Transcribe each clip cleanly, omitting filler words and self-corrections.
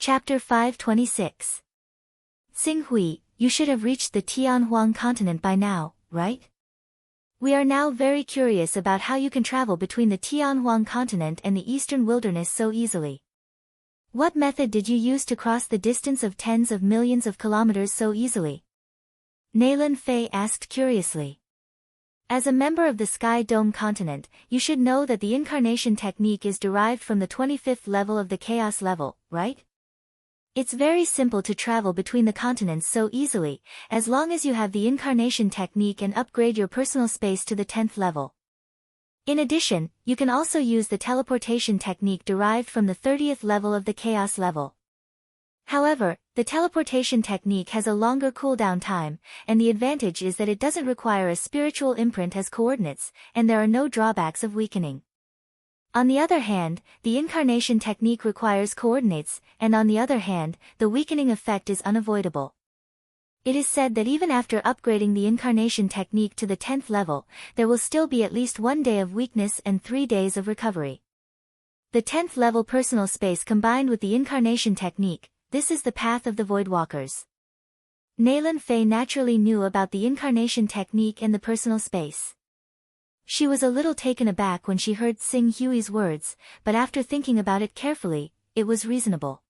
Chapter 526. Xinghui, you should have reached the Tianhuang continent by now, right? We are now very curious about how you can travel between the Tianhuang continent and the eastern wilderness so easily. What method did you use to cross the distance of tens of millions of kilometers so easily? Nailin Fei asked curiously. As a member of the Sky Dome continent, you should know that the incarnation technique is derived from the 25th level of the chaos level, right? It's very simple to travel between the continents so easily, as long as you have the incarnation technique and upgrade your personal space to the 10th level. In addition, you can also use the teleportation technique derived from the 30th level of the chaos level. However, the teleportation technique has a longer cooldown time, and the advantage is that it doesn't require a spiritual imprint as coordinates, and there are no drawbacks of weakening. On the other hand, the incarnation technique requires coordinates, and on the other hand, the weakening effect is unavoidable. It is said that even after upgrading the incarnation technique to the 10th level, there will still be at least 1 day of weakness and 3 days of recovery. The 10th level personal space combined with the incarnation technique, this is the path of the Voidwalkers. Nailin Fei naturally knew about the incarnation technique and the personal space. She was a little taken aback when she heard Xinghui's words, but after thinking about it carefully, it was reasonable.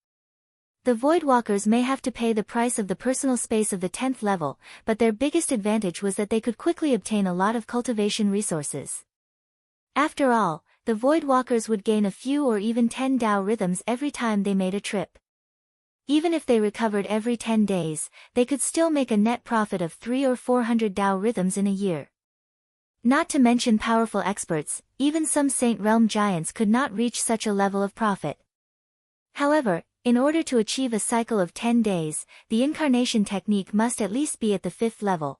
The Voidwalkers may have to pay the price of the personal space of the 10th level, but their biggest advantage was that they could quickly obtain a lot of cultivation resources. After all, the Voidwalkers would gain a few or even 10 Dao rhythms every time they made a trip. Even if they recovered every 10 days, they could still make a net profit of 300 or 400 Dao rhythms in a year. Not to mention powerful experts, even some Saint Realm giants could not reach such a level of profit. However, in order to achieve a cycle of 10 days, the incarnation technique must at least be at the 5th level.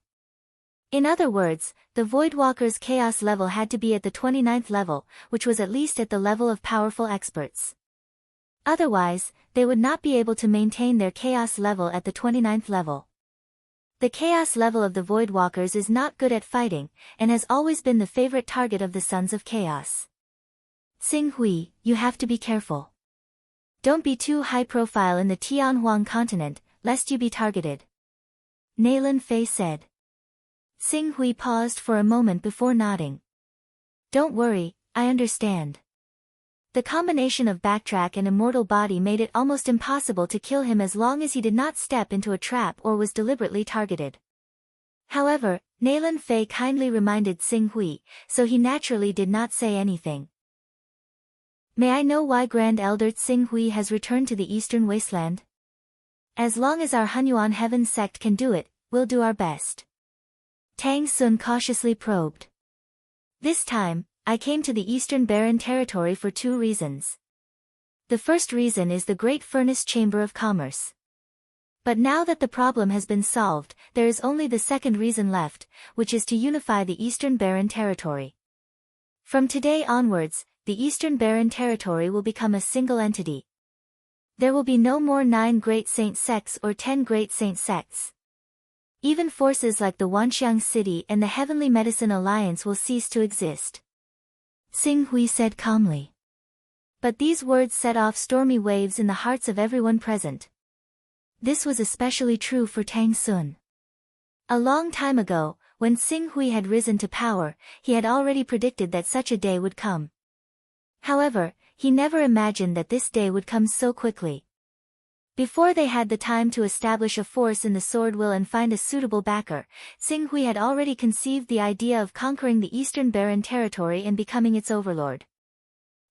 In other words, the Voidwalker's chaos level had to be at the 29th level, which was at least at the level of powerful experts. Otherwise, they would not be able to maintain their chaos level at the 29th level. The chaos level of the Voidwalkers is not good at fighting, and has always been the favorite target of the Sons of Chaos. Xinghui, you have to be careful. Don't be too high profile in the Tianhuang continent, lest you be targeted. Nailin Fei said. Xinghui paused for a moment before nodding. Don't worry, I understand. The combination of backtrack and immortal body made it almost impossible to kill him as long as he did not step into a trap or was deliberately targeted. However, Nailin Fei kindly reminded Xinghui, so he naturally did not say anything. May I know why Grand Elder Xinghui has returned to the Eastern Wasteland? As long as our Hunyuan Heaven sect can do it, we'll do our best. Tang Sun cautiously probed. This time, I came to the Eastern Barren Territory for 2 reasons. The first reason is the Great Furnace Chamber of Commerce. But now that the problem has been solved, there is only the second reason left, which is to unify the Eastern Barren Territory. From today onwards, the Eastern Barren Territory will become a single entity. There will be no more 9 great saint sects or 10 great saint sects. Even forces like the Wanxiang City and the Heavenly Medicine Alliance will cease to exist. Xinghui said calmly. But these words set off stormy waves in the hearts of everyone present. This was especially true for Tang Sun. A long time ago, when Xinghui had risen to power, he had already predicted that such a day would come. However, he never imagined that this day would come so quickly. Before they had the time to establish a force in the Sword Will and find a suitable backer, Xinghui had already conceived the idea of conquering the Eastern Barren Territory and becoming its overlord.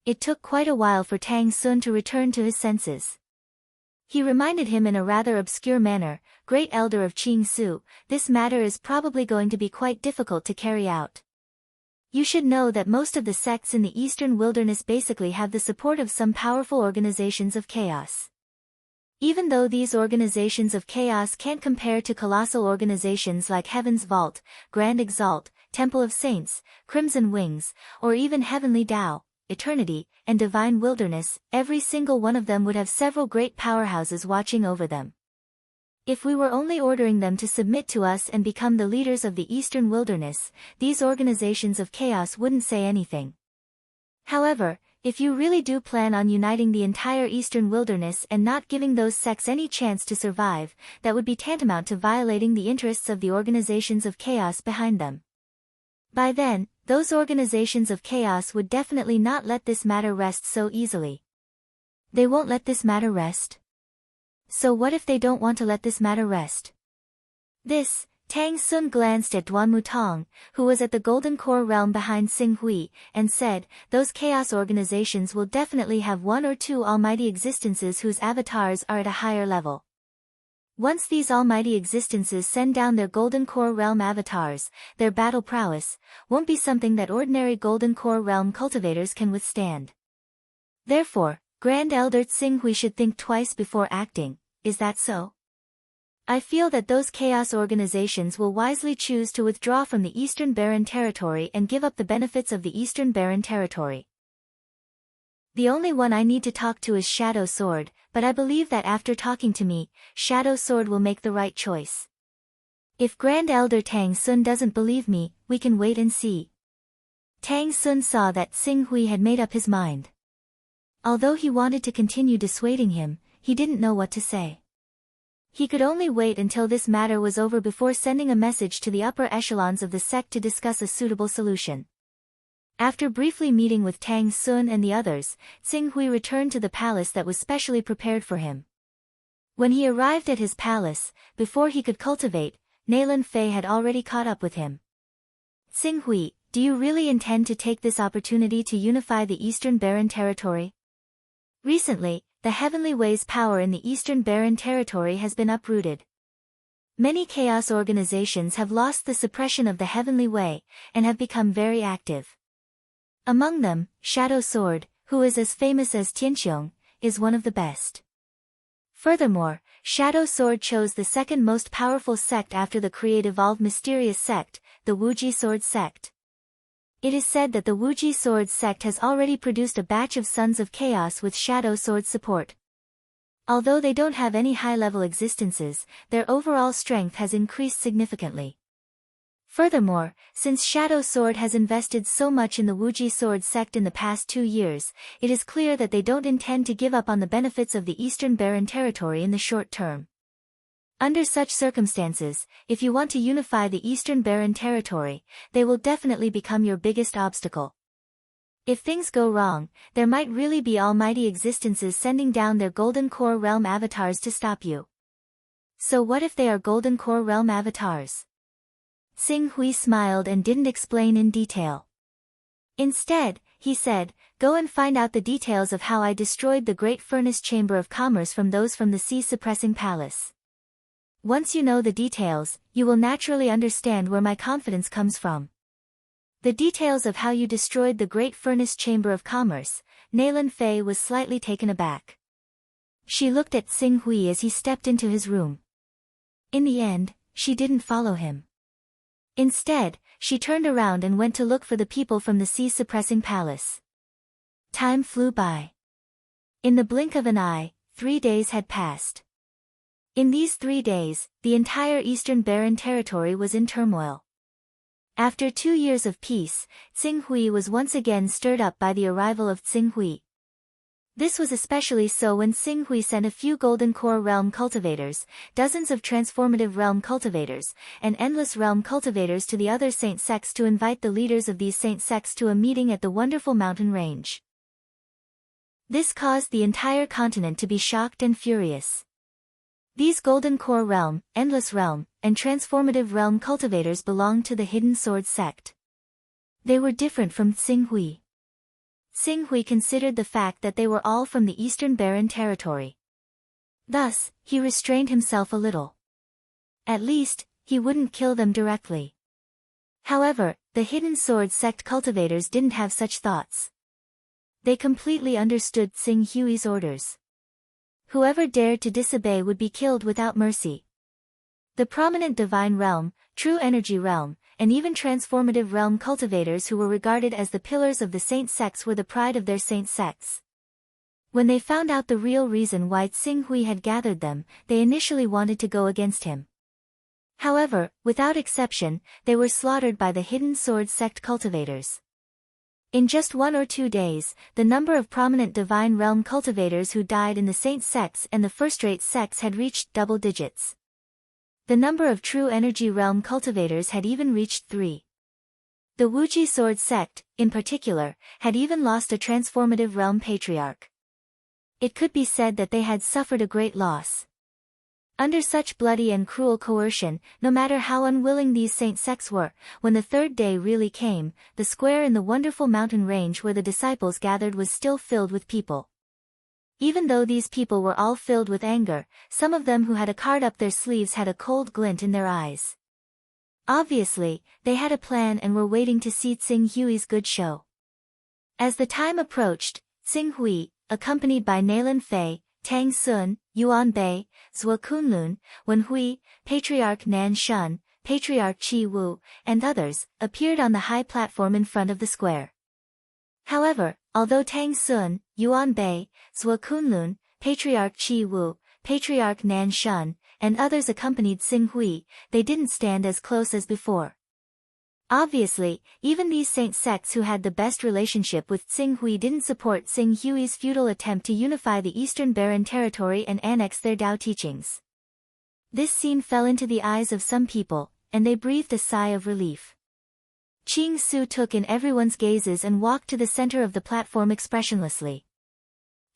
It took quite a while for Tang Sun to return to his senses. He reminded him in a rather obscure manner, Great Elder of Qing Su, this matter is probably going to be quite difficult to carry out. You should know that most of the sects in the Eastern Wilderness basically have the support of some powerful organizations of chaos. Even though these organizations of chaos can't compare to colossal organizations like Heaven's Vault, Grand Exalt, Temple of Saints, Crimson Wings, or even Heavenly Tao, Eternity, and Divine Wilderness, every single one of them would have several great powerhouses watching over them. If we were only ordering them to submit to us and become the leaders of the Eastern Wilderness, these organizations of chaos wouldn't say anything. However, if you really do plan on uniting the entire eastern wilderness and not giving those sects any chance to survive, that would be tantamount to violating the interests of the organizations of chaos behind them. By then, those organizations of chaos would definitely not let this matter rest so easily. They won't let this matter rest? So what if they don't want to let this matter rest? Tang Sun glanced at Duan Mutong, who was at the Golden Core realm behind Xing Hui, and said, those chaos organizations will definitely have one or two almighty existences whose avatars are at a higher level. Once these almighty existences send down their Golden Core realm avatars, their battle prowess won't be something that ordinary Golden Core realm cultivators can withstand. Therefore, Grand Elder Xing Hui should think twice before acting, is that so? I feel that those chaos organizations will wisely choose to withdraw from the Eastern Barren Territory and give up the benefits of the Eastern Barren Territory. The only one I need to talk to is Shadow Sword, but I believe that after talking to me, Shadow Sword will make the right choice. If Grand Elder Tang Sun doesn't believe me, we can wait and see. Tang Sun saw that Xing Hui had made up his mind. Although he wanted to continue dissuading him, he didn't know what to say. He could only wait until this matter was over before sending a message to the upper echelons of the sect to discuss a suitable solution. After briefly meeting with Tang Sun and the others, Xing Hui returned to the palace that was specially prepared for him. When he arrived at his palace, before he could cultivate, Nalan Fei had already caught up with him. Xing Hui, do you really intend to take this opportunity to unify the Eastern Barren Territory? Recently, the Heavenly Way's power in the Eastern Barren Territory has been uprooted. Many chaos organizations have lost the suppression of the Heavenly Way, and have become very active. Among them, Shadow Sword, who is as famous as Tianqiong, is one of the best. Furthermore, Shadow Sword chose the second most powerful sect after the Create-Evolved Mysterious Sect, the Wuji Sword Sect. It is said that the Wuji Sword sect has already produced a batch of Sons of Chaos with Shadow Sword support. Although they don't have any high-level existences, their overall strength has increased significantly. Furthermore, since Shadow Sword has invested so much in the Wuji Sword sect in the past 2 years, it is clear that they don't intend to give up on the benefits of the Eastern Barren Territory in the short term. Under such circumstances, if you want to unify the Eastern Barren Territory, they will definitely become your biggest obstacle. If things go wrong, there might really be almighty existences sending down their Golden Core Realm avatars to stop you. So what if they are Golden Core Realm avatars? Xing Hui smiled and didn't explain in detail. Instead, he said, go and find out the details of how I destroyed the Great Furnace Chamber of Commerce from those from the Sea-Suppressing Palace. Once you know the details, you will naturally understand where my confidence comes from. The details of how you destroyed the Great Furnace Chamber of Commerce, Nalan Fei was slightly taken aback. She looked at Xing Hui as he stepped into his room. In the end, she didn't follow him. Instead, she turned around and went to look for the people from the Sea-Suppressing Palace. Time flew by. In the blink of an eye, 3 days had passed. In these 3 days, the entire Eastern Barren Territory was in turmoil. After 2 years of peace, Xing Hui was once again stirred up by the arrival of Xing Hui. This was especially so when Xing Hui sent a few Golden Core Realm cultivators, dozens of Transformative Realm cultivators, and Endless Realm cultivators to the other Saint sects to invite the leaders of these Saint sects to a meeting at the Wonderful Mountain Range. This caused the entire continent to be shocked and furious. These Golden Core Realm, Endless Realm, and Transformative Realm cultivators belonged to the Hidden Sword sect. They were different from Xing Hui. Xing Hui considered the fact that they were all from the Eastern Barren Territory. Thus, he restrained himself a little. At least, he wouldn't kill them directly. However, the Hidden Sword sect cultivators didn't have such thoughts. They completely understood Xing Hui's orders. Whoever dared to disobey would be killed without mercy. The prominent Divine Realm, True Energy Realm, and even Transformative Realm cultivators who were regarded as the pillars of the Saint sects were the pride of their Saint sects. When they found out the real reason why Xing Hui had gathered them, they initially wanted to go against him. However, without exception, they were slaughtered by the Hidden Sword sect cultivators. In just 1 or 2 days, the number of prominent Divine Realm cultivators who died in the Saint sects and the first-rate sects had reached double digits. The number of true Energy Realm cultivators had even reached 3. The Wuji Sword sect, in particular, had even lost a transformative realm patriarch. It could be said that they had suffered a great loss. Under such bloody and cruel coercion, no matter how unwilling these saint sects were, when the third day really came, the square in the wonderful mountain range where the disciples gathered was still filled with people. Even though these people were all filled with anger, some of them who had a card up their sleeves had a cold glint in their eyes. Obviously, they had a plan and were waiting to see Tsing Hui's good show. As the time approached, Tsing Hui, accompanied by Nailan Fei, Tang Sun, Yuan Bei, Zhuo Kunlun, Wen Hui, Patriarch Nan Shun, Patriarch Qi Wu, and others, appeared on the high platform in front of the square. However, although Tang Sun, Yuan Bei, Zhuo Kunlun, Patriarch Qi Wu, Patriarch Nan Shun, and others accompanied Tsing Hui, they didn't stand as close as before. Obviously, even these saint sects who had the best relationship with Tsing Hui didn't support Tsing Hui's futile attempt to unify the Eastern Barren Territory and annex their Tao teachings. This scene fell into the eyes of some people, and they breathed a sigh of relief. Qing Su took in everyone's gazes and walked to the center of the platform expressionlessly.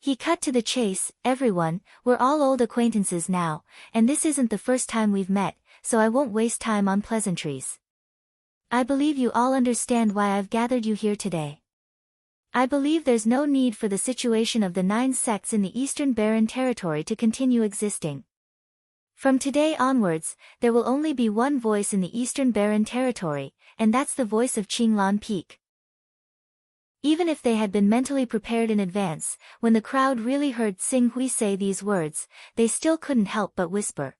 He cut to the chase. Everyone, we're all old acquaintances now, and this isn't the first time we've met, so I won't waste time on pleasantries. I believe you all understand why I've gathered you here today. I believe there's no need for the situation of the 9 sects in the Eastern Barren Territory to continue existing. From today onwards, there will only be one voice in the Eastern Barren Territory, and that's the voice of Qinglan Peak. Even if they had been mentally prepared in advance, when the crowd really heard Tsing Hui say these words, they still couldn't help but whisper.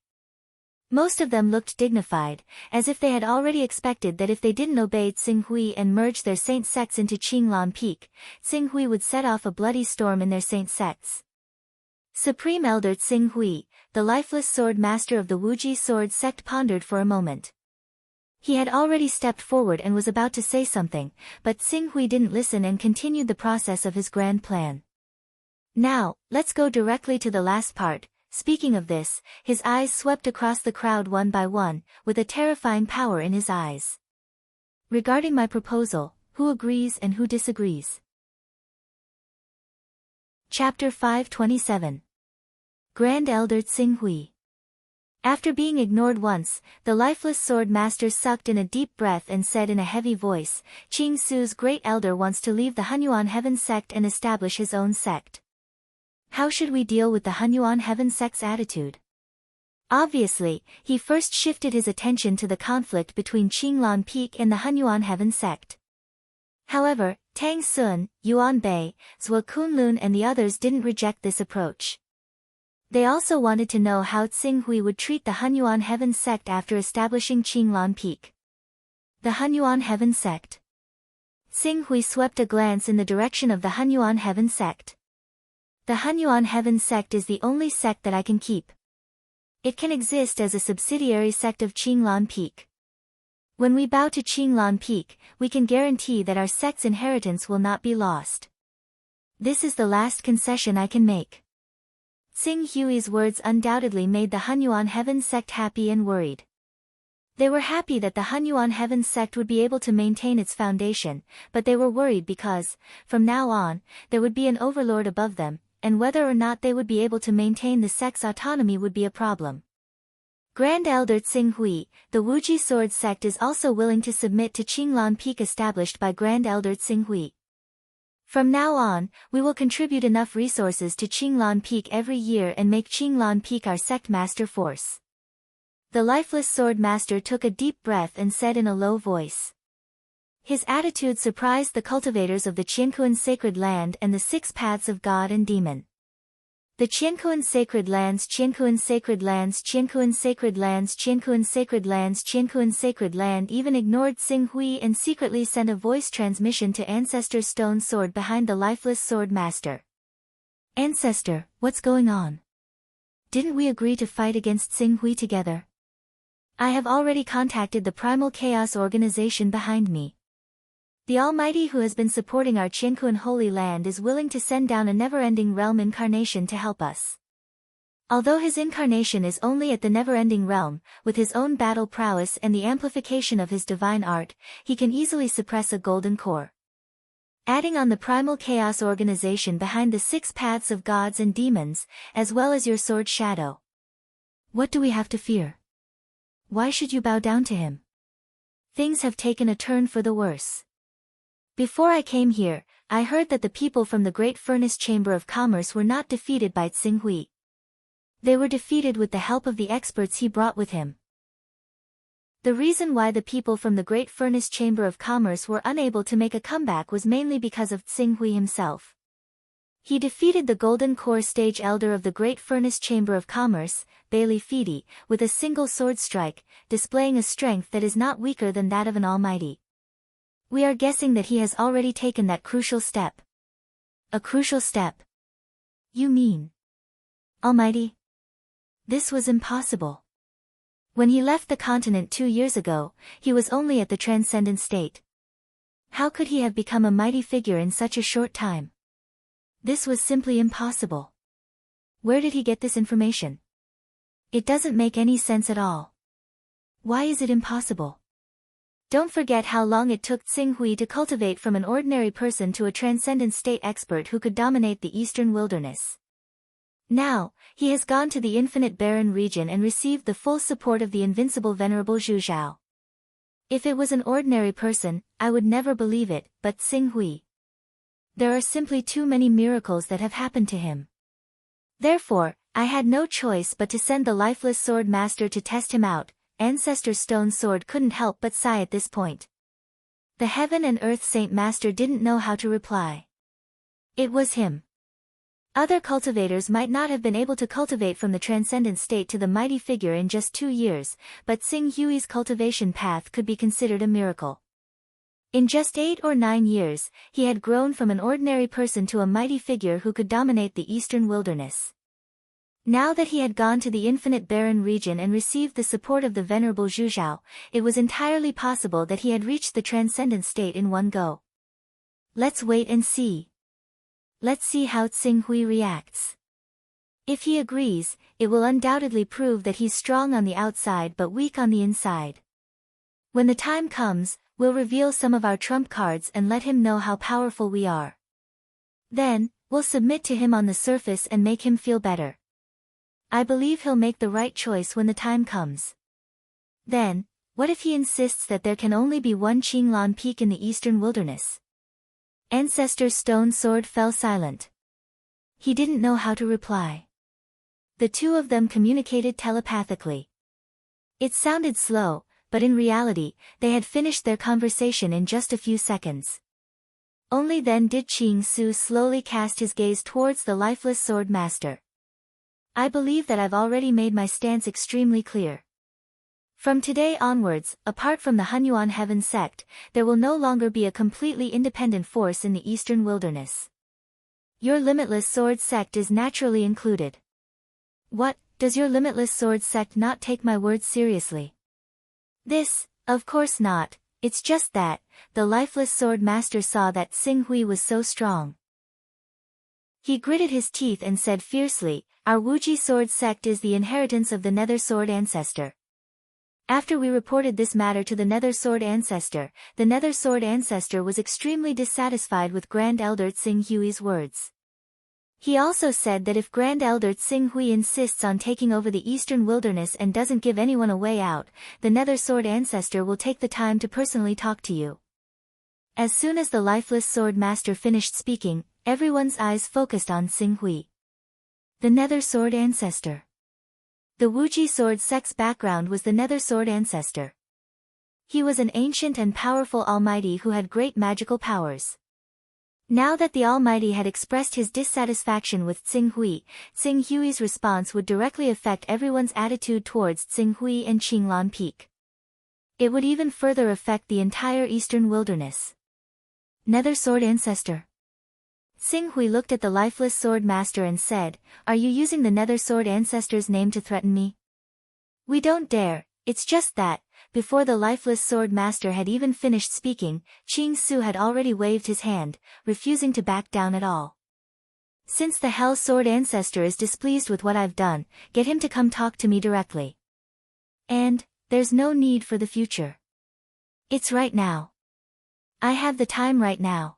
Most of them looked dignified, as if they had already expected that if they didn't obey Tsing Hui and merge their saint sects into Qinglan Peak, Tsing Hui would set off a bloody storm in their saint sects. Supreme Elder Tsing Hui, the lifeless sword master of the Wuji Sword sect, pondered for a moment. He had already stepped forward and was about to say something, but Tsing Hui didn't listen and continued the process of his grand plan. Now, let's go directly to the last part. Speaking of this, his eyes swept across the crowd one by one, with a terrifying power in his eyes. Regarding my proposal, who agrees and who disagrees? Chapter 527. Grand Elder Tsing Hui. After being ignored once, the lifeless sword master sucked in a deep breath and said in a heavy voice, Qing Su's great elder wants to leave the Hunyuan Heaven sect and establish his own sect. How should we deal with the Hunyuan Heaven sect's attitude? Obviously, he first shifted his attention to the conflict between Qinglan Peak and the Hunyuan Heaven sect. However, Tang Sun, Yuan Bei, Zhuo Kunlun and the others didn't reject this approach. They also wanted to know how Tsing Hui would treat the Hunyuan Heaven sect after establishing Qinglan Peak. The Hunyuan Heaven sect. Tsing Hui swept a glance in the direction of the Hunyuan Heaven sect. The Hunyuan Heaven sect is the only sect that I can keep. It can exist as a subsidiary sect of Qinglan Peak. When we bow to Qinglan Peak, we can guarantee that our sect's inheritance will not be lost. This is the last concession I can make. Tsing Hui's words undoubtedly made the Hunyuan Heaven sect happy and worried. They were happy that the Hunyuan Heaven sect would be able to maintain its foundation, but they were worried because, from now on, there would be an overlord above them, and whether or not they would be able to maintain the sect's autonomy would be a problem. Grand Elder Tsing Hui, the Wuji Sword sect is also willing to submit to Qinglan Peak established by Grand Elder Tsing Hui. From now on, we will contribute enough resources to Qinglan Peak every year and make Qinglan Peak our sect master force. The lifeless sword master took a deep breath and said in a low voice. His attitude surprised the cultivators of the Qiankuan sacred land and the 6 paths of God and demon. The Qiankuan sacred lands, Qiankuan sacred lands, Qiankuan sacred lands, Qiankuan sacred lands, Qiankuan sacred land even ignored Tsing Hui and secretly sent a voice transmission to Ancestor's stone sword behind the lifeless sword master. Ancestor, what's going on? Didn't we agree to fight against Tsing Hui together? I have already contacted the Primal Chaos organization behind me. The Almighty who has been supporting our Qiankun Holy Land is willing to send down a never-ending realm incarnation to help us. Although his incarnation is only at the never-ending realm, with his own battle prowess and the amplification of his divine art, he can easily suppress a golden core. Adding on the primal chaos organization behind the 6 paths of gods and demons, as well as your sword shadow. What do we have to fear? Why should you bow down to him? Things have taken a turn for the worse. Before I came here, I heard that the people from the Great Furnace Chamber of Commerce were not defeated by Tsinghui. They were defeated with the help of the experts he brought with him. The reason why the people from the Great Furnace Chamber of Commerce were unable to make a comeback was mainly because of Tsinghui himself. He defeated the Golden Core Stage Elder of the Great Furnace Chamber of Commerce, Bailey Feedy, with a single sword strike, displaying a strength that is not weaker than that of an almighty. We are guessing that he has already taken that crucial step. A crucial step? You mean Almighty? This was impossible. When he left the continent 2 years ago, he was only at the transcendent state. How could he have become a mighty figure in such a short time? This was simply impossible. Where did he get this information? It doesn't make any sense at all. Why is it impossible? Don't forget how long it took Tsinghui to cultivate from an ordinary person to a transcendent state expert who could dominate the eastern wilderness. Now, he has gone to the infinite barren region and received the full support of the invincible venerable Zhu Zhao. If it was an ordinary person, I would never believe it, but Tsinghui. There are simply too many miracles that have happened to him. Therefore, I had no choice but to send the lifeless sword master to test him out. Ancestor Stone Sword couldn't help but sigh at this point. The Heaven and Earth Saint Master didn't know how to reply. It was him. Other cultivators might not have been able to cultivate from the transcendent state to the mighty figure in just 2 years, but Tsinghui's cultivation path could be considered a miracle. In just 8 or 9 years, he had grown from an ordinary person to a mighty figure who could dominate the eastern wilderness. Now that he had gone to the infinite barren region and received the support of the venerable Zhu Zhao, it was entirely possible that he had reached the transcendent state in one go. Let's wait and see. Let's see how Tsinghui reacts. If he agrees, it will undoubtedly prove that he's strong on the outside but weak on the inside. When the time comes, we'll reveal some of our trump cards and let him know how powerful we are. Then, we'll submit to him on the surface and make him feel better. I believe he'll make the right choice when the time comes. Then, what if he insists that there can only be one Qinglan Peak in the eastern wilderness? Ancestor Stone Sword fell silent. He didn't know how to reply. The two of them communicated telepathically. It sounded slow, but in reality, they had finished their conversation in just a few seconds. Only then did Qing Su slowly cast his gaze towards the lifeless sword master. I believe that I've already made my stance extremely clear. From today onwards, apart from the Hunyuan Heaven sect, there will no longer be a completely independent force in the eastern wilderness. Your Limitless Sword sect is naturally included. What, does your Limitless Sword sect not take my words seriously? This, of course not, it's just that, the lifeless sword master saw that Tsinghui was so strong. He gritted his teeth and said fiercely, our Wuji Sword sect is the inheritance of the Nether Sword Ancestor. After we reported this matter to the Nether Sword Ancestor was extremely dissatisfied with Grand Elder Tsinghui's words. He also said that if Grand Elder Tsinghui insists on taking over the eastern wilderness and doesn't give anyone a way out, the Nether Sword Ancestor will take the time to personally talk to you. As soon as the lifeless sword master finished speaking, everyone's eyes focused on Tsinghui. The Nether Sword Ancestor. The Wuji Sword sect's background was the Nether Sword Ancestor. He was an ancient and powerful almighty who had great magical powers. Now that the Almighty had expressed his dissatisfaction with Tsinghui, Tsinghui's response would directly affect everyone's attitude towards Tsinghui and Qinglan Peak. It would even further affect the entire eastern wilderness. Nether Sword Ancestor. Tsinghui looked at the lifeless sword master and said, are you using the Nether Sword Ancestor's name to threaten me? We don't dare, it's just that, before the lifeless sword master had even finished speaking, Qing Su had already waved his hand, refusing to back down at all. Since the Hell Sword Ancestor is displeased with what I've done, get him to come talk to me directly. And, there's no need for the future. It's right now. I have the time right now.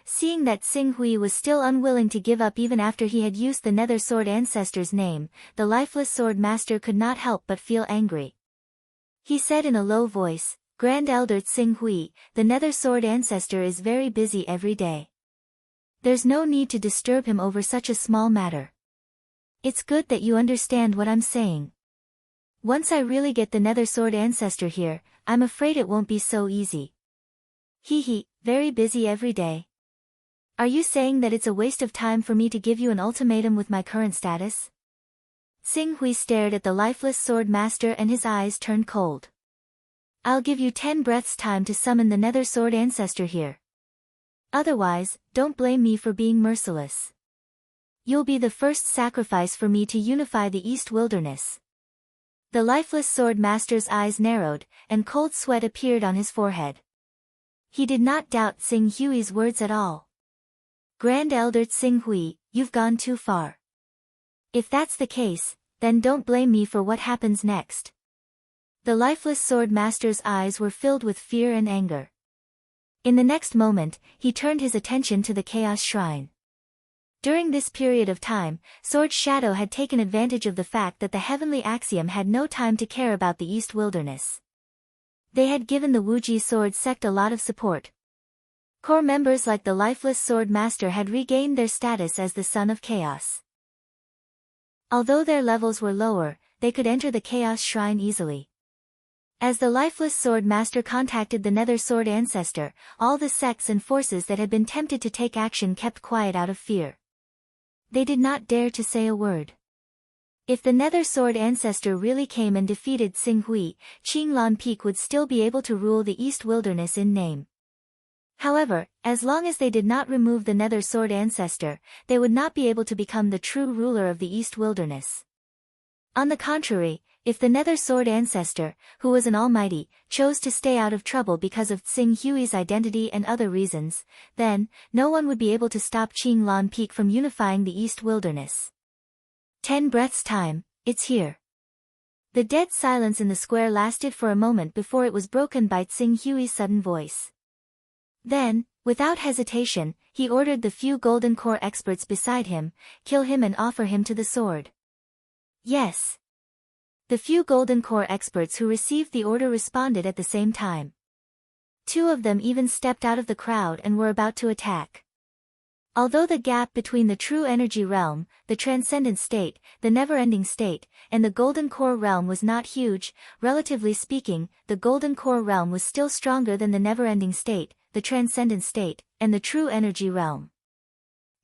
Seeing that Xing Hui was still unwilling to give up even after he had used the Nether Sword Ancestor's name, the lifeless sword master could not help but feel angry. He said in a low voice, Grand Elder Xing Hui, the Nether Sword Ancestor is very busy every day. There's no need to disturb him over such a small matter. It's good that you understand what I'm saying. Once I really get the Nether Sword Ancestor here, I'm afraid it won't be so easy. Very busy every day. Are you saying that it's a waste of time for me to give you an ultimatum with my current status? Xing Hui stared at the lifeless sword master and his eyes turned cold. I'll give you 10 breaths time to summon the Nether Sword Ancestor here. Otherwise, don't blame me for being merciless. You'll be the first sacrifice for me to unify the East Wilderness. The lifeless sword master's eyes narrowed, and cold sweat appeared on his forehead. He did not doubt Xing Hui's words at all. Grand Elder Xing Hui, you've gone too far. If that's the case, then don't blame me for what happens next. The lifeless sword master's eyes were filled with fear and anger. In the next moment, he turned his attention to the Chaos Shrine. During this period of time, Sword Shadow had taken advantage of the fact that the Heavenly Axiom had no time to care about the East Wilderness. They had given the Wuji Sword sect a lot of support. Core members like the lifeless sword master had regained their status as the Son of Chaos. Although their levels were lower, they could enter the Chaos Shrine easily. As the lifeless sword master contacted the Nether Sword Ancestor, all the sects and forces that had been tempted to take action kept quiet out of fear. They did not dare to say a word. If the Nether Sword Ancestor really came and defeated Xing Hui, Qinglan Peak would still be able to rule the East Wilderness in name. However, as long as they did not remove the Nether Sword Ancestor, they would not be able to become the true ruler of the East Wilderness. On the contrary, if the Nether Sword Ancestor, who was an almighty, chose to stay out of trouble because of Xing Hui's identity and other reasons, then, no one would be able to stop Qinglan Peak from unifying the East Wilderness. 10 breaths time, it's here. The dead silence in the square lasted for a moment before it was broken by Xing Hui's sudden voice. Then, without hesitation, he ordered the few Golden Core experts beside him, kill him and offer him to the sword. Yes. The few Golden Core experts who received the order responded at the same time. 2 of them even stepped out of the crowd and were about to attack. Although the gap between the true energy realm, the transcendent state, the never-ending state, and the Golden Core realm was not huge, relatively speaking, the Golden Core realm was still stronger than the never-ending state, the transcendent state, and the true energy realm.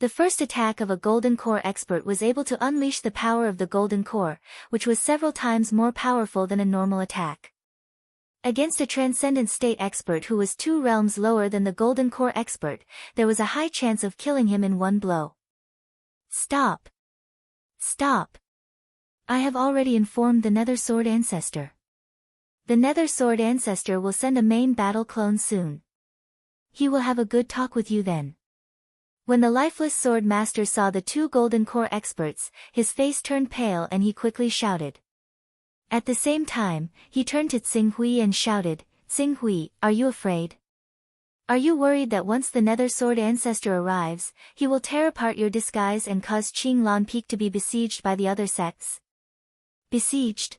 The first attack of a Golden Core expert was able to unleash the power of the Golden Core, which was several times more powerful than a normal attack. Against a transcendent state expert who was 2 realms lower than the Golden Core expert, there was a high chance of killing him in one blow. Stop! Stop! I have already informed the Nether Sword Ancestor. The Nether Sword Ancestor will send a main battle clone soon. He will have a good talk with you then. When the lifeless sword master saw the 2 Golden Core experts, his face turned pale and he quickly shouted. At the same time, he turned to Xing Hui and shouted, Xing Hui, are you afraid? Are you worried that once the Nether Sword Ancestor arrives, he will tear apart your disguise and cause Qinglan Peak to be besieged by the other sects? Besieged?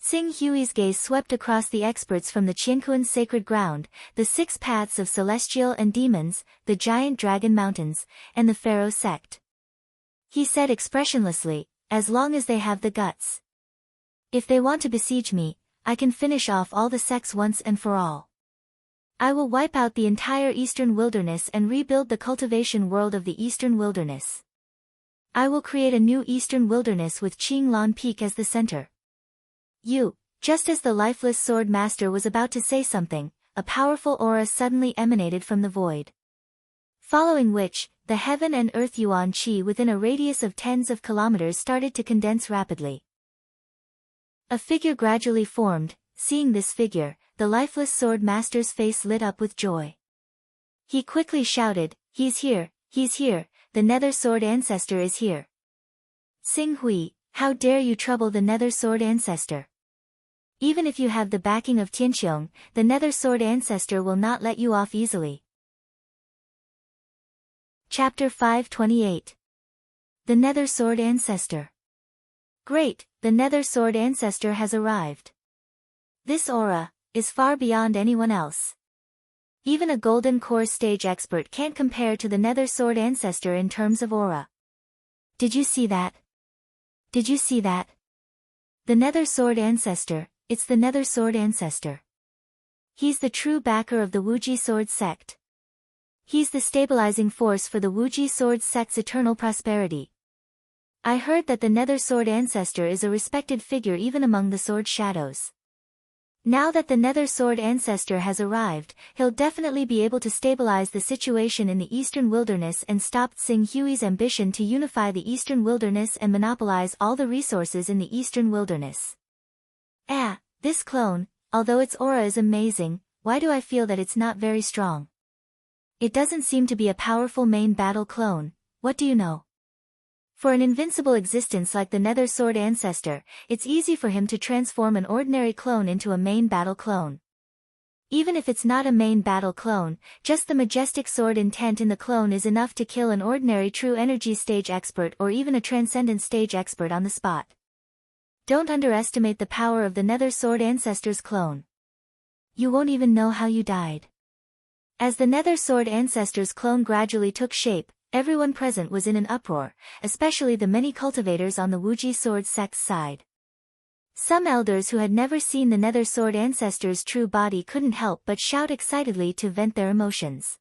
Xing Hui's gaze swept across the experts from the Qianquan Sacred Ground, the 6 paths of Celestial and Demons, the Giant Dragon Mountains, and the Pharaoh sect. He said expressionlessly, as long as they have the guts. If they want to besiege me, I can finish off all the sects once and for all. I will wipe out the entire Eastern Wilderness and rebuild the cultivation world of the Eastern Wilderness. I will create a new Eastern Wilderness with Qinglan Peak as the center. Just as the lifeless sword master was about to say something, a powerful aura suddenly emanated from the void. Following which, the heaven and earth yuan qi within a radius of tens of kilometers started to condense rapidly. A figure gradually formed. Seeing this figure, the lifeless sword master's face lit up with joy. He quickly shouted, "He's here, he's here, the nether sword ancestor is here." Xing Hui, how dare you trouble the nether sword ancestor? Even if you have the backing of Tianqiong, the nether sword ancestor will not let you off easily. Chapter 528. The Nether Sword Ancestor. Great, the Nether Sword Ancestor has arrived. This aura is far beyond anyone else. Even a Golden Core stage expert can't compare to the Nether Sword Ancestor in terms of aura. Did you see that? Did you see that? The Nether Sword Ancestor, it's the Nether Sword Ancestor. He's the true backer of the Wuji Sword sect. He's the stabilizing force for the Wuji Sword sect's eternal prosperity. I heard that the Nether Sword Ancestor is a respected figure even among the Sword Shadows. Now that the Nether Sword Ancestor has arrived, he'll definitely be able to stabilize the situation in the Eastern Wilderness and stop Xing Hui's ambition to unify the Eastern Wilderness and monopolize all the resources in the Eastern Wilderness. This clone, although its aura is amazing, why do I feel that it's not very strong? It doesn't seem to be a powerful main battle clone. What do you know? For an invincible existence like the Nether Sword Ancestor, it's easy for him to transform an ordinary clone into a main battle clone. Even if it's not a main battle clone, just the majestic sword intent in the clone is enough to kill an ordinary true energy stage expert or even a transcendent stage expert on the spot. Don't underestimate the power of the Nether Sword Ancestor's clone. You won't even know how you died. As the Nether Sword Ancestor's clone gradually took shape, everyone present was in an uproar, especially the many cultivators on the Wuji Sword sect's side. Some elders who had never seen the Nether Sword Ancestor's true body couldn't help but shout excitedly to vent their emotions.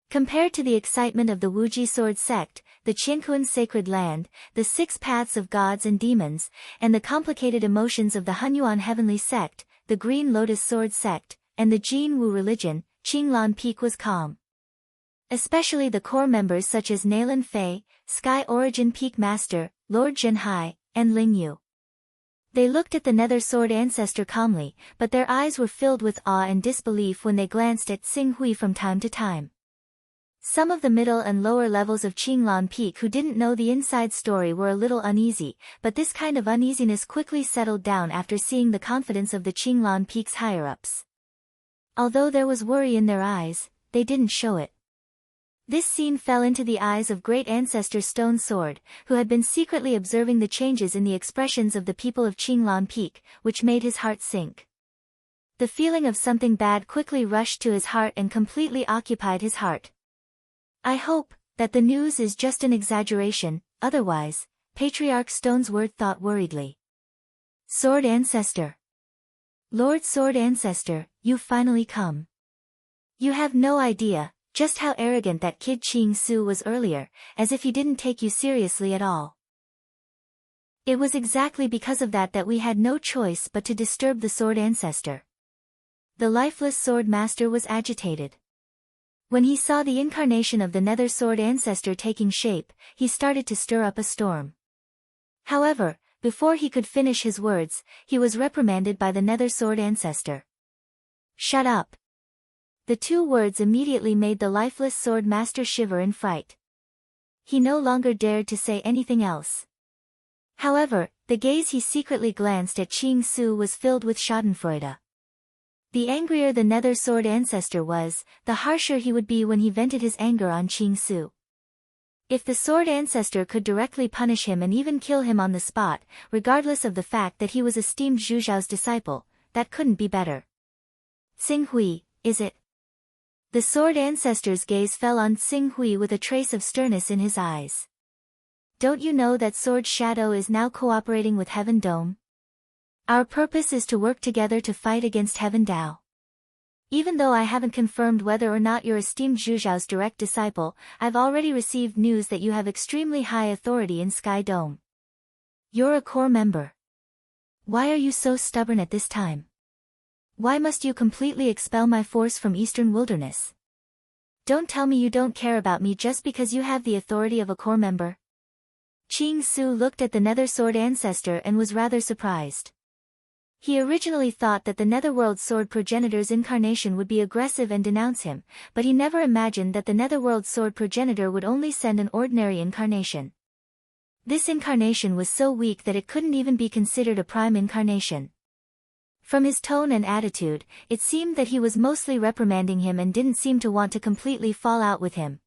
Compared to the excitement of the Wuji Sword sect, the Qianquan Sacred Land, the Six Paths of Gods and Demons, and the complicated emotions of the Hunyuan Heavenly Sect, the Green Lotus Sword sect, and the Jin Wu religion, Qinglan Peak was calm. Especially the core members such as Nailan Fei, Sky Origin Peak Master, Lord Zhenhai, and Ling Yu. They looked at the Nether Sword Ancestor calmly, but their eyes were filled with awe and disbelief when they glanced at Xing Hui from time to time. Some of the middle and lower levels of Qinglan Peak who didn't know the inside story were a little uneasy, but this kind of uneasiness quickly settled down after seeing the confidence of the Qinglan Peak's higher-ups. Although there was worry in their eyes, they didn't show it. This scene fell into the eyes of Great Ancestor Stone Sword, who had been secretly observing the changes in the expressions of the people of Qinglan Peak, which made his heart sink. The feeling of something bad quickly rushed to his heart and completely occupied his heart. I hope that the news is just an exaggeration, otherwise, Patriarch Stonesword thought worriedly. Sword Ancestor. Lord Sword Ancestor, you've finally come. You have no idea just how arrogant that kid Qing Su was earlier, as if he didn't take you seriously at all. It was exactly because of that we had no choice but to disturb the Sword Ancestor. The lifeless Sword Master was agitated. When he saw the incarnation of the Nether Sword Ancestor taking shape, he started to stir up a storm. However, before he could finish his words, he was reprimanded by the Nether Sword Ancestor. Shut up. The two words immediately made the lifeless Sword Master shiver in fright. He no longer dared to say anything else. However, the gaze he secretly glanced at Qing Su was filled with schadenfreude. The angrier the Nether Sword Ancestor was, the harsher he would be when he vented his anger on Qing Su. If the Sword Ancestor could directly punish him and even kill him on the spot, regardless of the fact that he was esteemed Zhu Zhao's disciple, that couldn't be better. Xing Hui, is it? The Sword Ancestor's gaze fell on Xing Hui with a trace of sternness in his eyes. Don't you know that Sword Shadow is now cooperating with Heaven Dome? Our purpose is to work together to fight against Heaven Dao. Even though I haven't confirmed whether or not you're esteemed Zhu Zhao's direct disciple, I've already received news that you have extremely high authority in Sky Dome. You're a core member. Why are you so stubborn at this time? Why must you completely expel my force from Eastern Wilderness? Don't tell me you don't care about me just because you have the authority of a core member. Qing Su looked at the Nether Sword Ancestor and was rather surprised. He originally thought that the Netherworld Sword Progenitor's incarnation would be aggressive and denounce him, but he never imagined that the Netherworld Sword Progenitor would only send an ordinary incarnation. This incarnation was so weak that it couldn't even be considered a prime incarnation. From his tone and attitude, it seemed that he was mostly reprimanding him and didn't seem to want to completely fall out with him.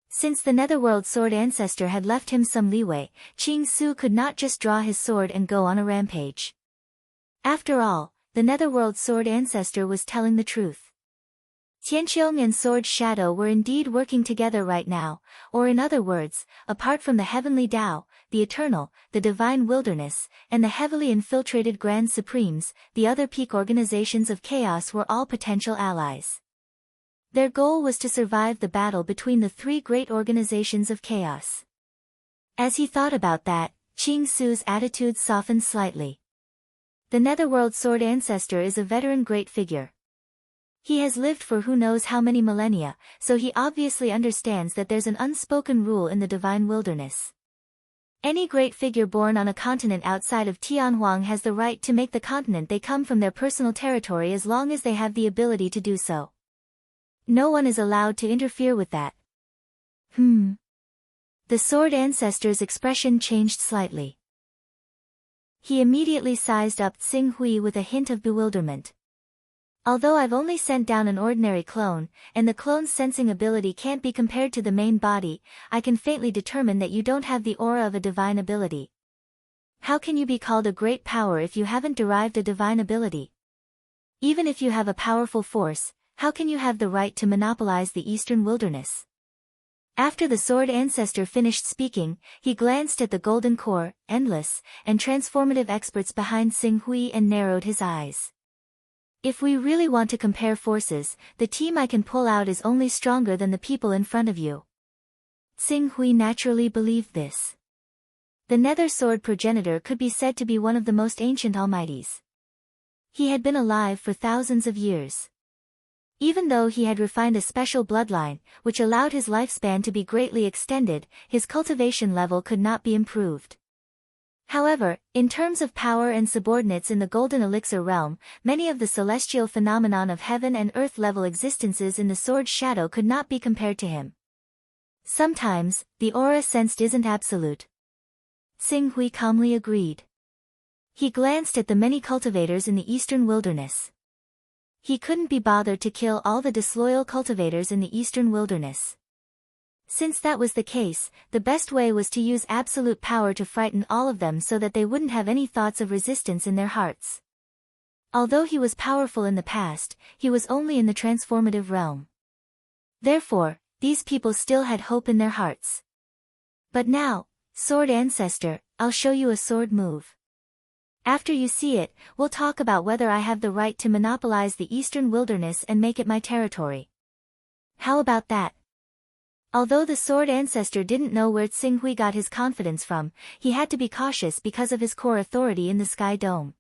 Since the Netherworld Sword Ancestor had left him some leeway, Qing Su could not just draw his sword and go on a rampage. After all, the Netherworld Sword Ancestor was telling the truth. Tianqiong and Sword Shadow were indeed working together right now, or in other words, apart from the Heavenly Tao, the Eternal, the Divine Wilderness, and the heavily infiltrated Grand Supremes, the other peak organizations of chaos were all potential allies. Their goal was to survive the battle between the three great organizations of chaos. As he thought about that, Qing Su's attitude softened slightly. The Netherworld Sword Ancestor is a veteran great figure. He has lived for who knows how many millennia, so he obviously understands that there's an unspoken rule in the Divine Wilderness. Any great figure born on a continent outside of Tianhuang has the right to make the continent they come from their personal territory as long as they have the ability to do so. No one is allowed to interfere with that. The Sword Ancestor's expression changed slightly. He immediately sized up Xing Hui with a hint of bewilderment. Although I've only sent down an ordinary clone, and the clone's sensing ability can't be compared to the main body, I can faintly determine that you don't have the aura of a divine ability. How can you be called a great power if you haven't derived a divine ability? Even if you have a powerful force, how can you have the right to monopolize the Eastern Wilderness? After the Sword Ancestor finished speaking, he glanced at the Golden Core, Endless, and transformative experts behind Xing Hui and narrowed his eyes. If we really want to compare forces, the team I can pull out is only stronger than the people in front of you. Xing Hui naturally believed this. The Nether Sword Progenitor could be said to be one of the most ancient almighties. He had been alive for thousands of years. Even though he had refined a special bloodline, which allowed his lifespan to be greatly extended, his cultivation level could not be improved. However, in terms of power and subordinates in the Golden Elixir realm, many of the celestial phenomenon of heaven and earth level existences in the Sword Shadow could not be compared to him. Sometimes, the aura sensed isn't absolute. Xing Hui calmly agreed. He glanced at the many cultivators in the Eastern Wilderness. He couldn't be bothered to kill all the disloyal cultivators in the Eastern Wilderness. Since that was the case, the best way was to use absolute power to frighten all of them so that they wouldn't have any thoughts of resistance in their hearts. Although he was powerful in the past, he was only in the transformative realm. Therefore, these people still had hope in their hearts. But now, Sword Ancestor, I'll show you a sword move. After you see it, we'll talk about whether I have the right to monopolize the Eastern Wilderness and make it my territory. How about that? Although the Sword Ancestor didn't know where Xing Hui got his confidence from, he had to be cautious because of his core authority in the Sky Dome.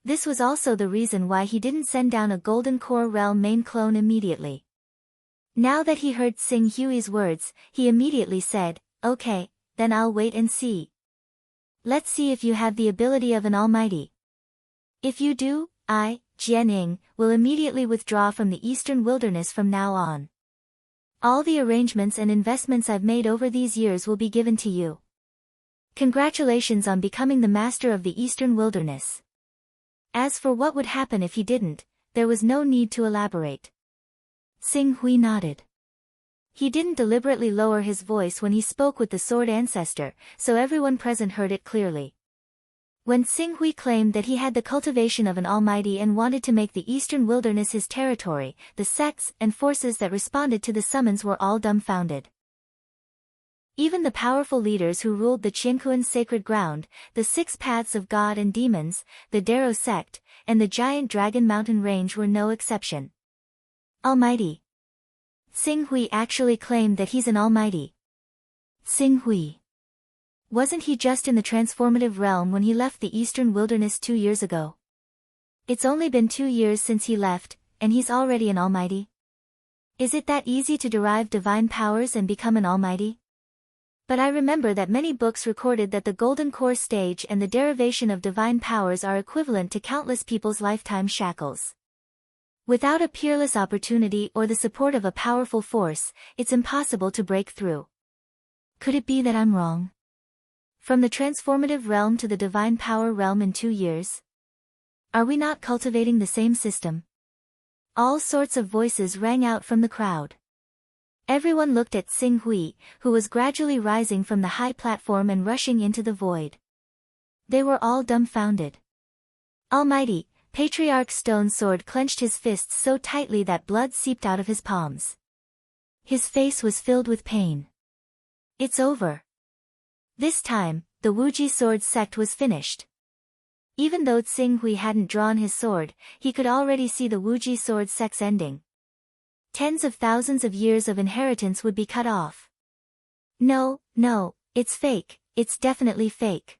This was also the reason why he didn't send down a Golden Core Realm main clone immediately. Now that he heard Xing Hui's words, he immediately said, "Okay, then I'll wait and see. Let's see if you have the ability of an almighty. If you do, I, Jianing, will immediately withdraw from the Eastern Wilderness from now on. All the arrangements and investments I've made over these years will be given to you. Congratulations on becoming the master of the Eastern Wilderness." As for what would happen if he didn't, there was no need to elaborate. Xing Hui nodded. He didn't deliberately lower his voice when he spoke with the Sword Ancestor, so everyone present heard it clearly. When Xing Hui claimed that he had the cultivation of an almighty and wanted to make the Eastern Wilderness his territory, the sects and forces that responded to the summons were all dumbfounded. Even the powerful leaders who ruled the Qianquan sacred ground, the six paths of God and demons, the Darrow sect, and the giant Dragon Mountain range were no exception. Almighty. Xing Hui actually claimed that he's an almighty. Xing Hui. Wasn't he just in the transformative realm when he left the Eastern Wilderness 2 years ago? It's only been 2 years since he left, and he's already an almighty? Is it that easy to derive divine powers and become an almighty? But I remember that many books recorded that the Golden Core stage and the derivation of divine powers are equivalent to countless people's lifetime shackles. Without a peerless opportunity or the support of a powerful force, it's impossible to break through. Could it be that I'm wrong? From the transformative realm to the divine power realm in 2 years? Are we not cultivating the same system? All sorts of voices rang out from the crowd. Everyone looked at Xing Hui, who was gradually rising from the high platform and rushing into the void. They were all dumbfounded. Almighty, Patriarch Stone Sword clenched his fists so tightly that blood seeped out of his palms. His face was filled with pain. It's over. This time, the Wuji sword sect was finished. Even though Xing Hui hadn't drawn his sword, he could already see the Wuji sword sect's ending. Tens of thousands of years of inheritance would be cut off. No, it's fake, it's definitely fake.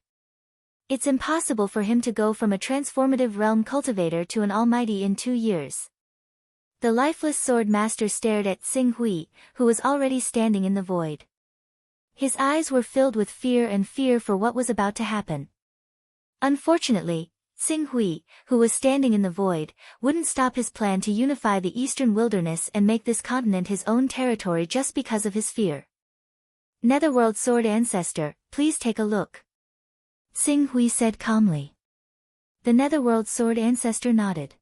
It's impossible for him to go from a transformative realm cultivator to an almighty in 2 years. The lifeless sword master stared at Xing Hui, who was already standing in the void. His eyes were filled with fear for what was about to happen. Unfortunately, Xing Hui, who was standing in the void, wouldn't stop his plan to unify the eastern wilderness and make this continent his own territory just because of his fear. Netherworld Sword Ancestor, please take a look. Xing Hui said calmly. The Netherworld Sword Ancestor nodded.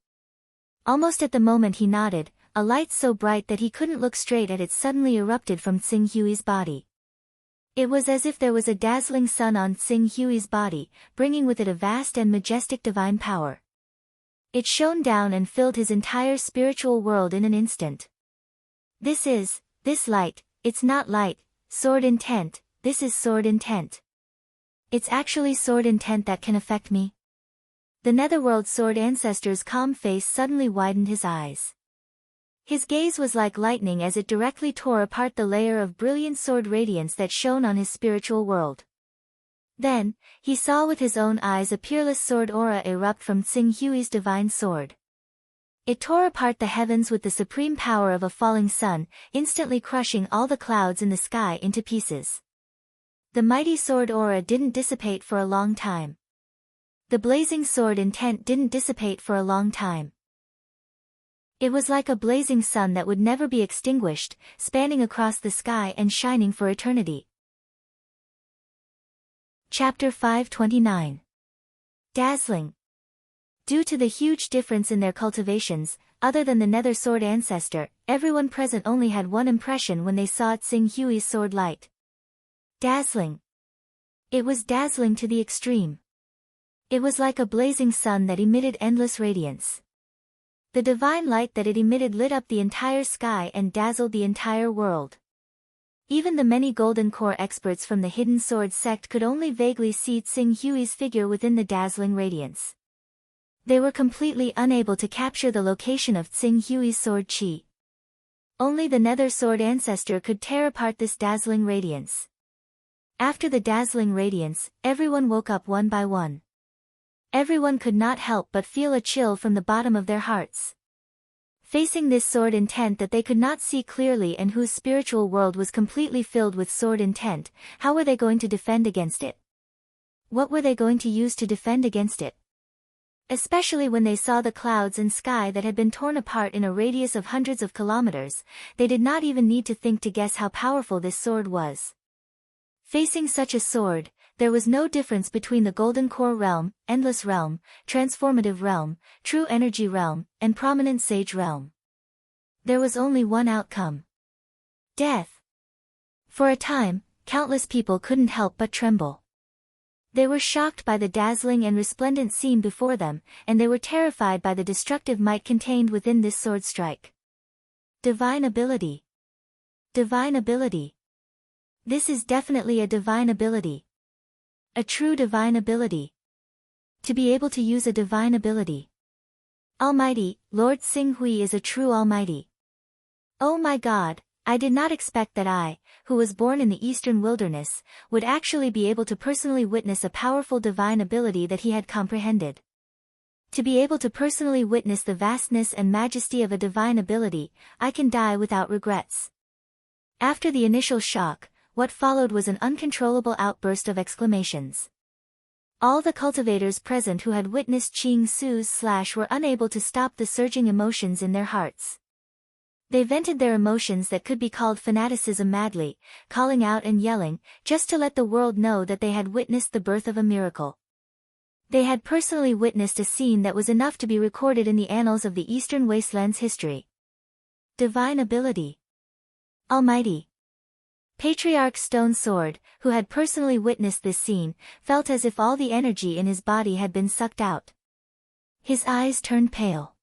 Almost at the moment he nodded, a light so bright that he couldn't look straight at it suddenly erupted from Xing Hui's body. It was as if there was a dazzling sun on Xing Hui's body, bringing with it a vast and majestic divine power. It shone down and filled his entire spiritual world in an instant. This light, it's not light, sword intent, this is sword intent. It's actually sword intent that can affect me. The Netherworld Sword Ancestor's calm face suddenly widened his eyes. His gaze was like lightning as it directly tore apart the layer of brilliant sword radiance that shone on his spiritual world. Then, he saw with his own eyes a peerless sword aura erupt from Xing Hui's divine sword. It tore apart the heavens with the supreme power of a falling sun, instantly crushing all the clouds in the sky into pieces. The mighty sword aura didn't dissipate for a long time. The blazing sword intent didn't dissipate for a long time. It was like a blazing sun that would never be extinguished, spanning across the sky and shining for eternity. Chapter 529. Dazzling. Due to the huge difference in their cultivations, other than the Nether Sword Ancestor, everyone present only had one impression when they saw Xing Hui's sword light. Dazzling. It was dazzling to the extreme. It was like a blazing sun that emitted endless radiance. The divine light that it emitted lit up the entire sky and dazzled the entire world. Even the many Golden Core experts from the Hidden Sword sect could only vaguely see Xing Hui's figure within the dazzling radiance. They were completely unable to capture the location of Xing Hui's sword chi. Only the Nether Sword Ancestor could tear apart this dazzling radiance. After the dazzling radiance, everyone woke up one by one. Everyone could not help but feel a chill from the bottom of their hearts. Facing this sword intent that they could not see clearly and whose spiritual world was completely filled with sword intent, how were they going to defend against it? What were they going to use to defend against it? Especially when they saw the clouds and sky that had been torn apart in a radius of hundreds of kilometers, they did not even need to think to guess how powerful this sword was. Facing such a sword, there was no difference between the Golden Core realm, Endless realm, Transformative realm, True Energy realm, and Prominent Sage realm. There was only one outcome. Death. For a time, countless people couldn't help but tremble. They were shocked by the dazzling and resplendent scene before them, and they were terrified by the destructive might contained within this sword strike. Divine ability. Divine ability. This is definitely a divine ability. A true divine ability. To be able to use a divine ability. Almighty, Lord Xing Hui is a true almighty. Oh my God, I did not expect that I, who was born in the eastern wilderness, would actually be able to personally witness a powerful divine ability that he had comprehended. To be able to personally witness the vastness and majesty of a divine ability, I can die without regrets. After the initial shock, what followed was an uncontrollable outburst of exclamations. All the cultivators present who had witnessed Ching Su's slash were unable to stop the surging emotions in their hearts. They vented their emotions that could be called fanaticism madly, calling out and yelling, just to let the world know that they had witnessed the birth of a miracle. They had personally witnessed a scene that was enough to be recorded in the annals of the Eastern Wasteland's history. Divine ability. Almighty. Patriarch Stone Sword, who had personally witnessed this scene, felt as if all the energy in his body had been sucked out. His eyes turned pale.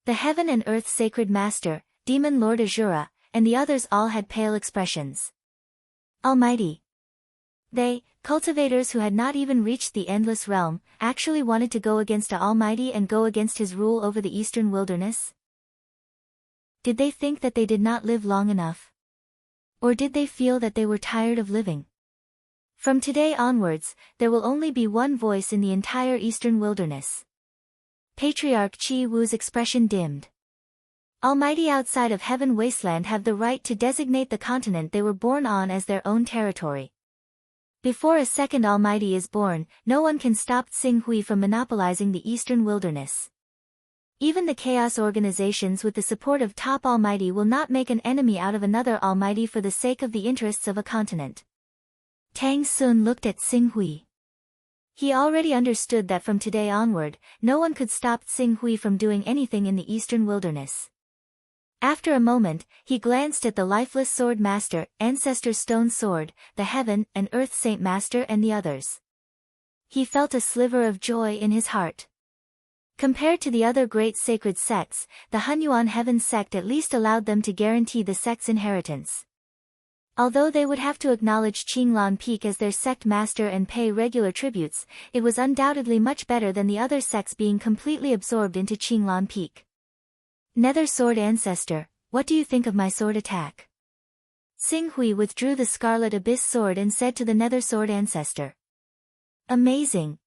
The Heaven and Earth Sacred Master, Demon Lord Azura, and the others all had pale expressions. Almighty. They, cultivators who had not even reached the Endless Realm, actually wanted to go against the Almighty and go against his rule over the Eastern Wilderness? Did they think that they did not live long enough? Or did they feel that they were tired of living? From today onwards, there will only be one voice in the entire Eastern Wilderness. Patriarch Chi Wu's expression dimmed. Almighty outside of Heaven Wasteland have the right to designate the continent they were born on as their own territory. Before a second Almighty is born, no one can stop Tsing Hui from monopolizing the Eastern Wilderness. Even the chaos organizations with the support of Top Almighty will not make an enemy out of another Almighty for the sake of the interests of a continent. Tang Sun looked at Tsing Hui. He already understood that from today onward, no one could stop Tsing Hui from doing anything in the Eastern Wilderness. After a moment, he glanced at the Lifeless Sword Master, Ancestor Stone Sword, the Heaven and Earth Saint Master and the others. He felt a sliver of joy in his heart. Compared to the other great sacred sects, the Hunyuan Heaven sect at least allowed them to guarantee the sect's inheritance. Although they would have to acknowledge Qinglan Peak as their sect master and pay regular tributes, it was undoubtedly much better than the other sects being completely absorbed into Qinglan Peak. Nether Sword Ancestor, what do you think of my sword attack? Tsing Hui withdrew the Scarlet Abyss sword and said to the Nether Sword Ancestor. Amazing.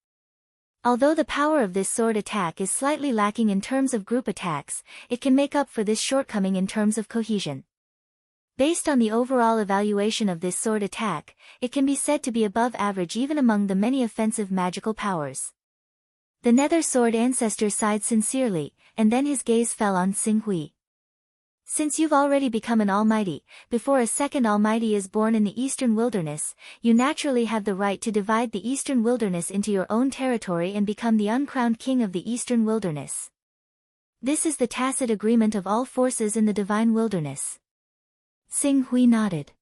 Although the power of this sword attack is slightly lacking in terms of group attacks, it can make up for this shortcoming in terms of cohesion. Based on the overall evaluation of this sword attack, it can be said to be above average even among the many offensive magical powers. The Nether Sword Ancestor sighed sincerely, and then his gaze fell on Tsing Hui. Since you've already become an Almighty, before a second Almighty is born in the Eastern Wilderness, you naturally have the right to divide the Eastern Wilderness into your own territory and become the uncrowned king of the Eastern Wilderness. This is the tacit agreement of all forces in the Divine Wilderness. Tsing Hui nodded.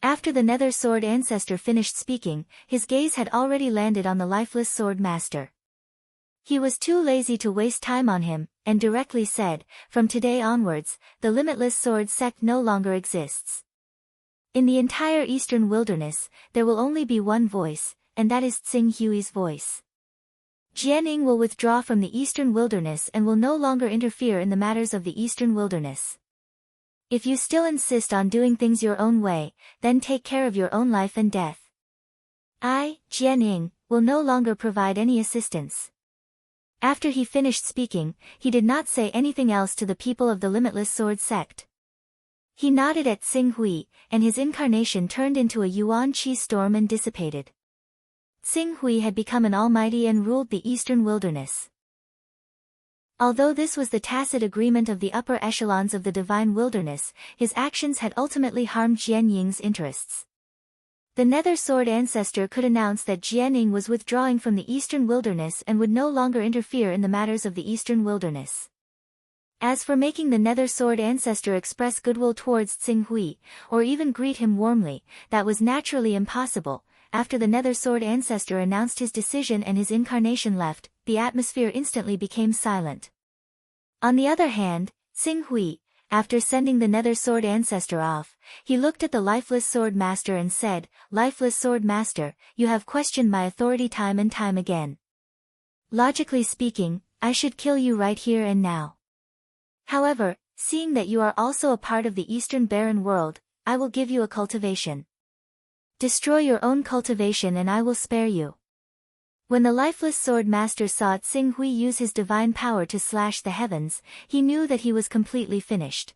After the Nether Sword Ancestor finished speaking, his gaze had already landed on the Lifeless Sword Master. He was too lazy to waste time on him, and directly said, from today onwards, the Limitless Sword sect no longer exists. In the entire Eastern Wilderness, there will only be one voice, and that is Tsing Hui's voice. Jianing will withdraw from the Eastern Wilderness and will no longer interfere in the matters of the Eastern Wilderness. If you still insist on doing things your own way, then take care of your own life and death. I, Jianing, will no longer provide any assistance. After he finished speaking, he did not say anything else to the people of the Limitless Sword sect. He nodded at Tsing Hui, and his incarnation turned into a Yuan Qi storm and dissipated. Tsing Hui had become an almighty and ruled the Eastern Wilderness. Although this was the tacit agreement of the upper echelons of the Divine Wilderness, his actions had ultimately harmed Jianying's interests. The Nether Sword Ancestor could announce that Jianing was withdrawing from the Eastern Wilderness and would no longer interfere in the matters of the Eastern Wilderness. As for making the Nether Sword Ancestor express goodwill towards Tsing Hui, or even greet him warmly, that was naturally impossible. After the Nether Sword Ancestor announced his decision and his incarnation left, the atmosphere instantly became silent. On the other hand, Tsing Hui, after sending the Nether Sword Ancestor off, he looked at the Lifeless Sword Master and said, Lifeless Sword Master, you have questioned my authority time and time again. Logically speaking, I should kill you right here and now. However, seeing that you are also a part of the Eastern Barren World, I will give you a cultivation. Destroy your own cultivation and I will spare you. When the Lifeless Sword Master saw Tsing Hui use his divine power to slash the heavens, he knew that he was completely finished.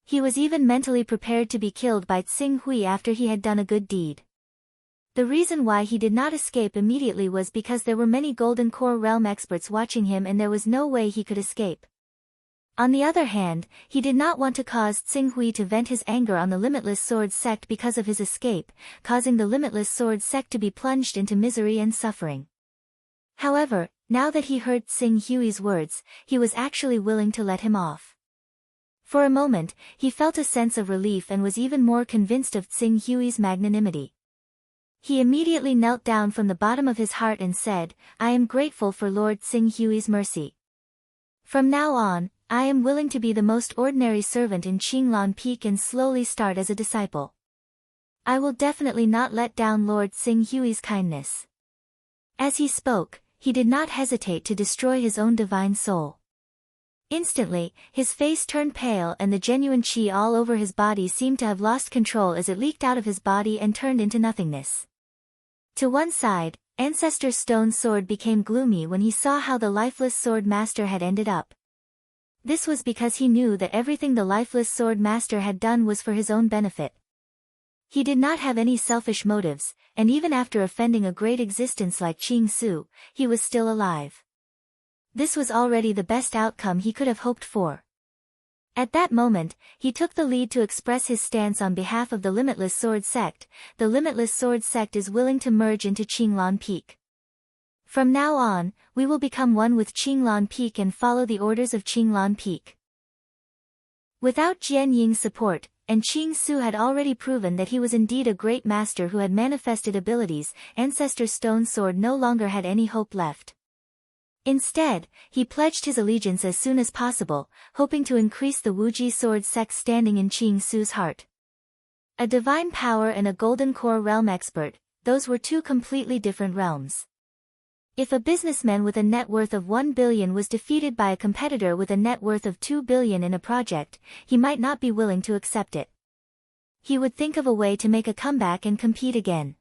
He was even mentally prepared to be killed by Tsing Hui after he had done a good deed. The reason why he did not escape immediately was because there were many Golden Core Realm experts watching him and there was no way he could escape. On the other hand, he did not want to cause Tsing Hui to vent his anger on the Limitless Sword sect because of his escape, causing the Limitless Sword sect to be plunged into misery and suffering. However, now that he heard Tsing Hui's words, he was actually willing to let him off. For a moment, he felt a sense of relief and was even more convinced of Tsing Hui's magnanimity. He immediately knelt down from the bottom of his heart and said, "I am grateful for Lord Tsing Hui's mercy. From now on, I am willing to be the most ordinary servant in Qinglan Peak and slowly start as a disciple. I will definitely not let down Lord Tsing Hui's kindness." As he spoke, he did not hesitate to destroy his own divine soul. Instantly, his face turned pale and the genuine qi all over his body seemed to have lost control as it leaked out of his body and turned into nothingness. To one side, Ancestor Stone's sword became gloomy when he saw how the Lifeless Sword Master had ended up. This was because he knew that everything the Lifeless Sword Master had done was for his own benefit. He did not have any selfish motives, and even after offending a great existence like Qing Su, he was still alive. This was already the best outcome he could have hoped for. At that moment, he took the lead to express his stance on behalf of the Limitless Sword sect. The Limitless Sword sect is willing to merge into Qinglan Peak. From now on, we will become one with Qinglan Peak and follow the orders of Qinglan Peak. Without Jian Ying's support, and Qing Su had already proven that he was indeed a great master who had manifested abilities, Ancestor Stone Sword no longer had any hope left. Instead, he pledged his allegiance as soon as possible, hoping to increase the Wuji Sword sect's standing in Qing Su's heart. A divine power and a Golden Core Realm expert, those were two completely different realms. If a businessman with a net worth of 1 billion was defeated by a competitor with a net worth of 2 billion in a project, he might not be willing to accept it. He would think of a way to make a comeback and compete again.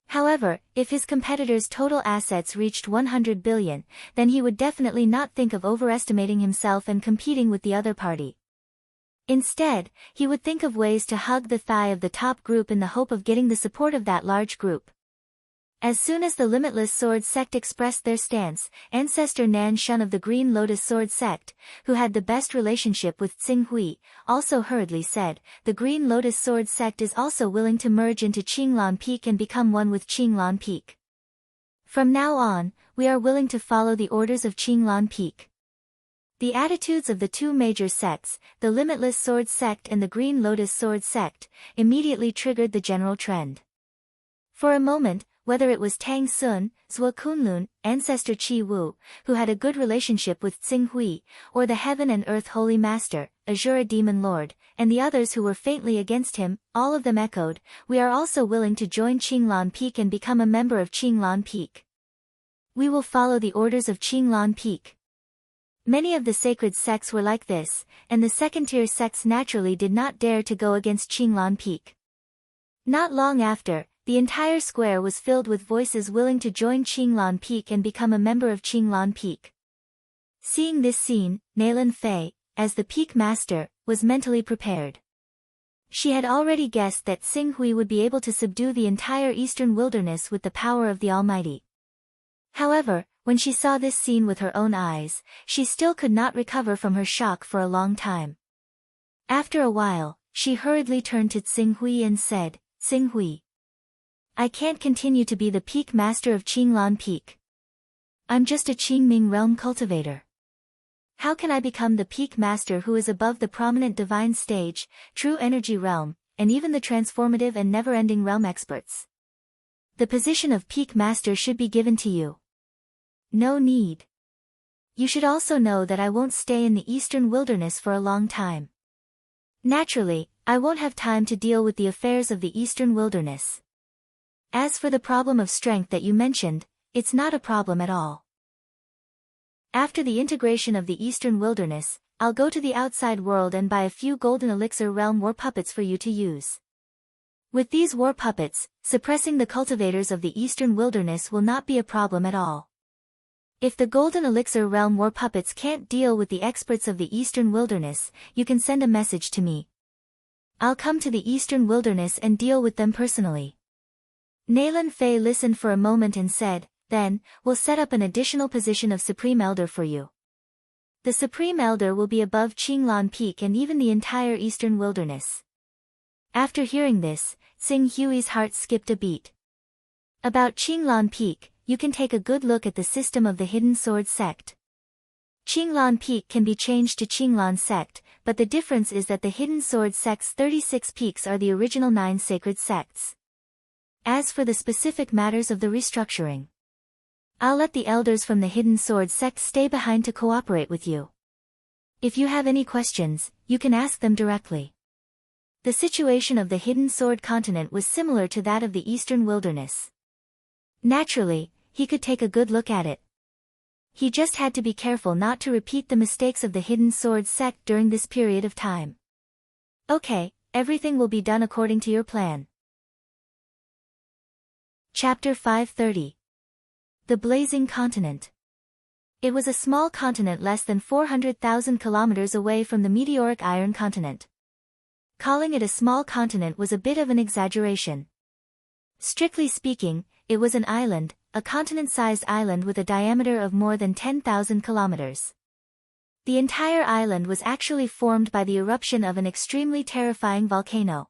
However, if his competitor's total assets reached 100 billion, then he would definitely not think of overestimating himself and competing with the other party. Instead, he would think of ways to hug the thigh of the top group in the hope of getting the support of that large group. As soon as the Limitless Sword sect expressed their stance, Ancestor Nan Shun of the Green Lotus Sword sect, who had the best relationship with Tsing Hui, also hurriedly said, "The Green Lotus Sword sect is also willing to merge into Qinglan Peak and become one with Qinglan Peak. From now on, we are willing to follow the orders of Qinglan Peak." The attitudes of the two major sects, the Limitless Sword sect and the Green Lotus Sword sect, immediately triggered the general trend. For a moment, whether it was Tang Sun, Zhou Kunlun, Ancestor Qi Wu, who had a good relationship with Tsing Hui, or the Heaven and Earth Holy Master, Azura Demon Lord, and the others who were faintly against him, all of them echoed, "We are also willing to join Qinglan Peak and become a member of Qinglan Peak. We will follow the orders of Qinglan Peak." Many of the sacred sects were like this, and the second-tier sects naturally did not dare to go against Qinglan Peak. Not long after, the entire square was filled with voices willing to join Qinglan Peak and become a member of Qinglan Peak. Seeing this scene, Nailan Fei, as the Peak Master, was mentally prepared. She had already guessed that Tsing Hui would be able to subdue the entire eastern wilderness with the power of the Almighty. However, when she saw this scene with her own eyes, she still could not recover from her shock for a long time. After a while, she hurriedly turned to Tsing Hui and said, "Tsing Hui, I can't continue to be the Peak Master of Qinglan Peak. I'm just a Qingming realm cultivator. How can I become the Peak Master who is above the prominent divine stage, true energy realm, and even the transformative and never-ending realm experts? The position of Peak Master should be given to you." "No need. You should also know that I won't stay in the eastern wilderness for a long time. Naturally, I won't have time to deal with the affairs of the eastern wilderness. As for the problem of strength that you mentioned, it's not a problem at all. After the integration of the eastern wilderness, I'll go to the outside world and buy a few golden elixir realm war puppets for you to use. With these war puppets, suppressing the cultivators of the eastern wilderness will not be a problem at all. If the Golden Elixir Realm War Puppets can't deal with the experts of the Eastern Wilderness, you can send a message to me. I'll come to the Eastern Wilderness and deal with them personally. Nalan Fei listened for a moment and said, then, we'll set up an additional position of Supreme Elder for you. The Supreme Elder will be above Qinglan Peak and even the entire Eastern Wilderness. After hearing this, Xing Hui's heart skipped a beat. About Qinglan Peak, you can take a good look at the system of the Hidden Sword Sect. Qinglan Peak can be changed to Qinglan Sect, but the difference is that the Hidden Sword Sect's 36 peaks are the original 9 sacred sects. As for the specific matters of the restructuring, I'll let the elders from the Hidden Sword Sect stay behind to cooperate with you. If you have any questions, you can ask them directly. The situation of the Hidden Sword Continent was similar to that of the Eastern Wilderness. Naturally, he could take a good look at it. He just had to be careful not to repeat the mistakes of the Hidden Sword Sect during this period of time. Okay, everything will be done according to your plan. Chapter 530. The Blazing Continent. It was a small continent less than 400,000 kilometers away from the meteoric Iron Continent. Calling it a small continent was a bit of an exaggeration. Strictly speaking, it was an island, a continent-sized island with a diameter of more than 10,000 kilometers. The entire island was actually formed by the eruption of an extremely terrifying volcano.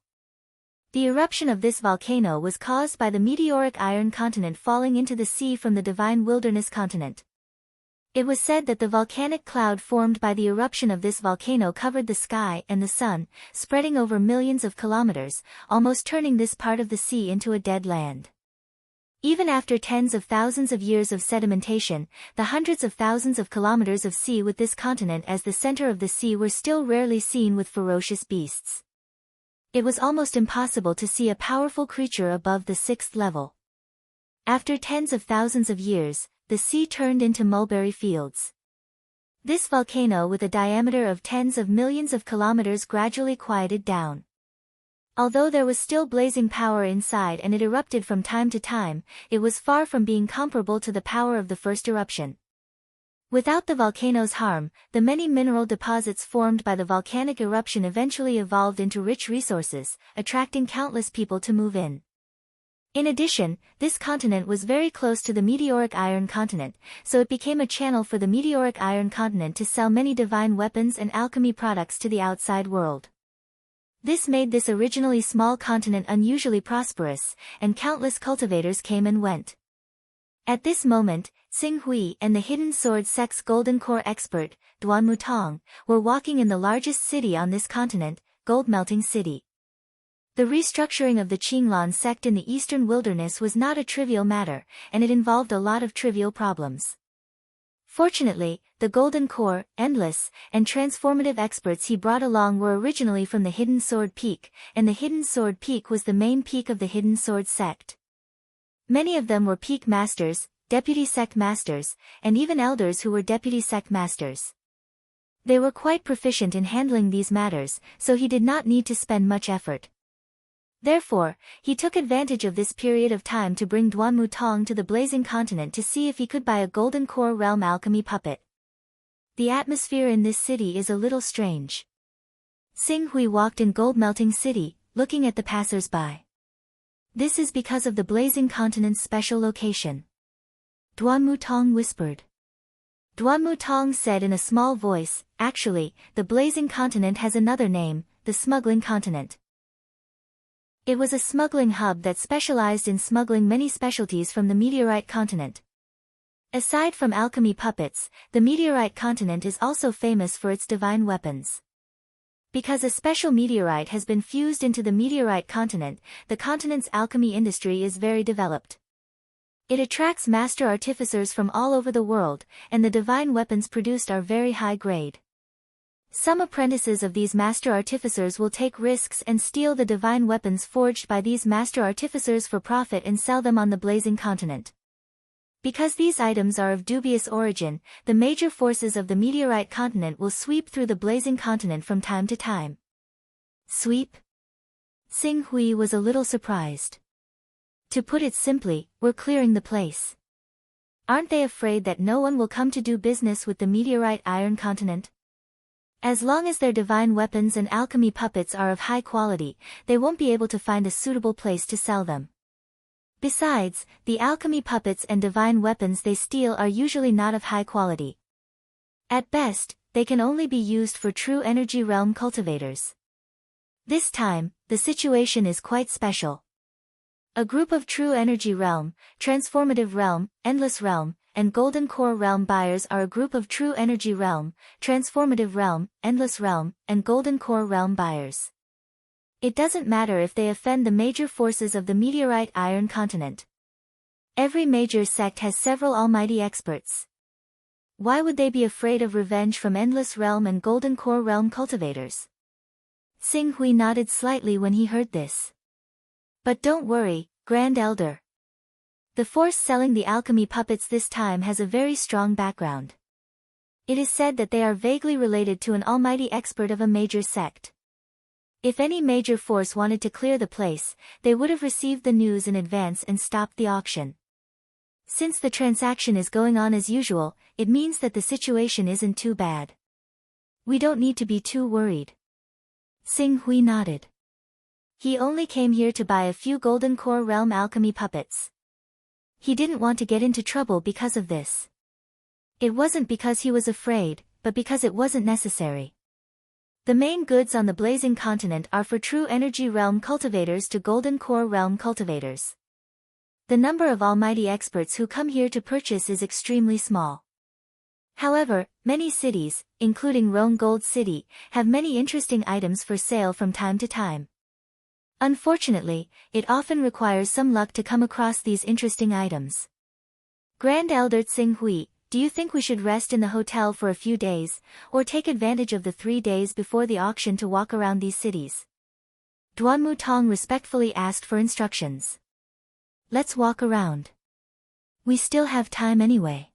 The eruption of this volcano was caused by the meteoric Iron Continent falling into the sea from the Divine Wilderness Continent. It was said that the volcanic cloud formed by the eruption of this volcano covered the sky and the sun, spreading over millions of kilometers, almost turning this part of the sea into a dead land. Even after tens of thousands of years of sedimentation, the hundreds of thousands of kilometers of sea with this continent as the center of the sea were still rarely seen with ferocious beasts. It was almost impossible to see a powerful creature above the 6th level. After tens of thousands of years, the sea turned into mulberry fields. This volcano with a diameter of tens of millions of kilometers gradually quieted down. Although there was still blazing power inside and it erupted from time to time, it was far from being comparable to the power of the first eruption. Without the volcano's harm, the many mineral deposits formed by the volcanic eruption eventually evolved into rich resources, attracting countless people to move in. In addition, this continent was very close to the meteoric Iron Continent, so it became a channel for the meteoric Iron Continent to sell many divine weapons and alchemy products to the outside world. This made this originally small continent unusually prosperous, and countless cultivators came and went. At this moment, Xing Hui and the Hidden Sword Sect's Golden Core expert, Duan Mutong, were walking in the largest city on this continent, Gold Melting City. The restructuring of the Qinglan sect in the Eastern Wilderness was not a trivial matter, and it involved a lot of trivial problems. Fortunately, the Golden Core, Endless, and transformative experts he brought along were originally from the Hidden Sword Peak, and the Hidden Sword Peak was the main peak of the Hidden Sword sect. Many of them were peak masters, deputy sect masters, and even elders who were deputy sect masters. They were quite proficient in handling these matters, so he did not need to spend much effort. Therefore, he took advantage of this period of time to bring Duan Mutong to the Blazing Continent to see if he could buy a Golden Core Realm alchemy puppet. The atmosphere in this city is a little strange. Xing Hui walked in Gold Melting City, looking at the passers-by. This is because of the Blazing Continent's special location. Duan Mutong whispered. Duan Mutong said in a small voice, actually, the Blazing Continent has another name, the Smuggling Continent. It was a smuggling hub that specialized in smuggling many specialties from the Meteorite Continent. Aside from alchemy puppets, the Meteorite Continent is also famous for its divine weapons. Because a special meteorite has been fused into the Meteorite Continent, the continent's alchemy industry is very developed. It attracts master artificers from all over the world, and the divine weapons produced are very high grade. Some apprentices of these master artificers will take risks and steal the divine weapons forged by these master artificers for profit and sell them on the Blazing Continent. Because these items are of dubious origin, the major forces of the Meteorite Continent will sweep through the Blazing Continent from time to time. Sweep? Xing Hui was a little surprised. To put it simply, we're clearing the place. Aren't they afraid that no one will come to do business with the meteorite iron continent? As long as their divine weapons and alchemy puppets are of high quality, they won't be able to find a suitable place to sell them. Besides, the alchemy puppets and divine weapons they steal are usually not of high quality. At best, they can only be used for true energy realm cultivators. This time, the situation is quite special. A group of true energy realm, transformative realm, endless realm, and golden core realm buyers are a group of true energy realm, transformative realm, endless realm, and golden core realm buyers. It doesn't matter if they offend the major forces of the meteorite iron continent. Every major sect has several almighty experts. Why would they be afraid of revenge from endless realm and golden core realm cultivators? Xing Hui nodded slightly when he heard this. But don't worry, Grand Elder. The force selling the alchemy puppets this time has a very strong background. It is said that they are vaguely related to an almighty expert of a major sect. If any major force wanted to clear the place, they would have received the news in advance and stopped the auction. Since the transaction is going on as usual, it means that the situation isn't too bad. We don't need to be too worried. Xing Hui nodded. He only came here to buy a few golden core realm alchemy puppets. He didn't want to get into trouble because of this. It wasn't because he was afraid, but because it wasn't necessary. The main goods on the blazing continent are for true energy realm cultivators to golden core realm cultivators. The number of almighty experts who come here to purchase is extremely small. However, many cities, including Rome Gold City, have many interesting items for sale from time to time. Unfortunately, it often requires some luck to come across these interesting items. Grand Elder Xing Hui, do you think we should rest in the hotel for a few days, or take advantage of the 3 days before the auction to walk around these cities? Duanmu Tong respectfully asked for instructions. Let's walk around. We still have time anyway.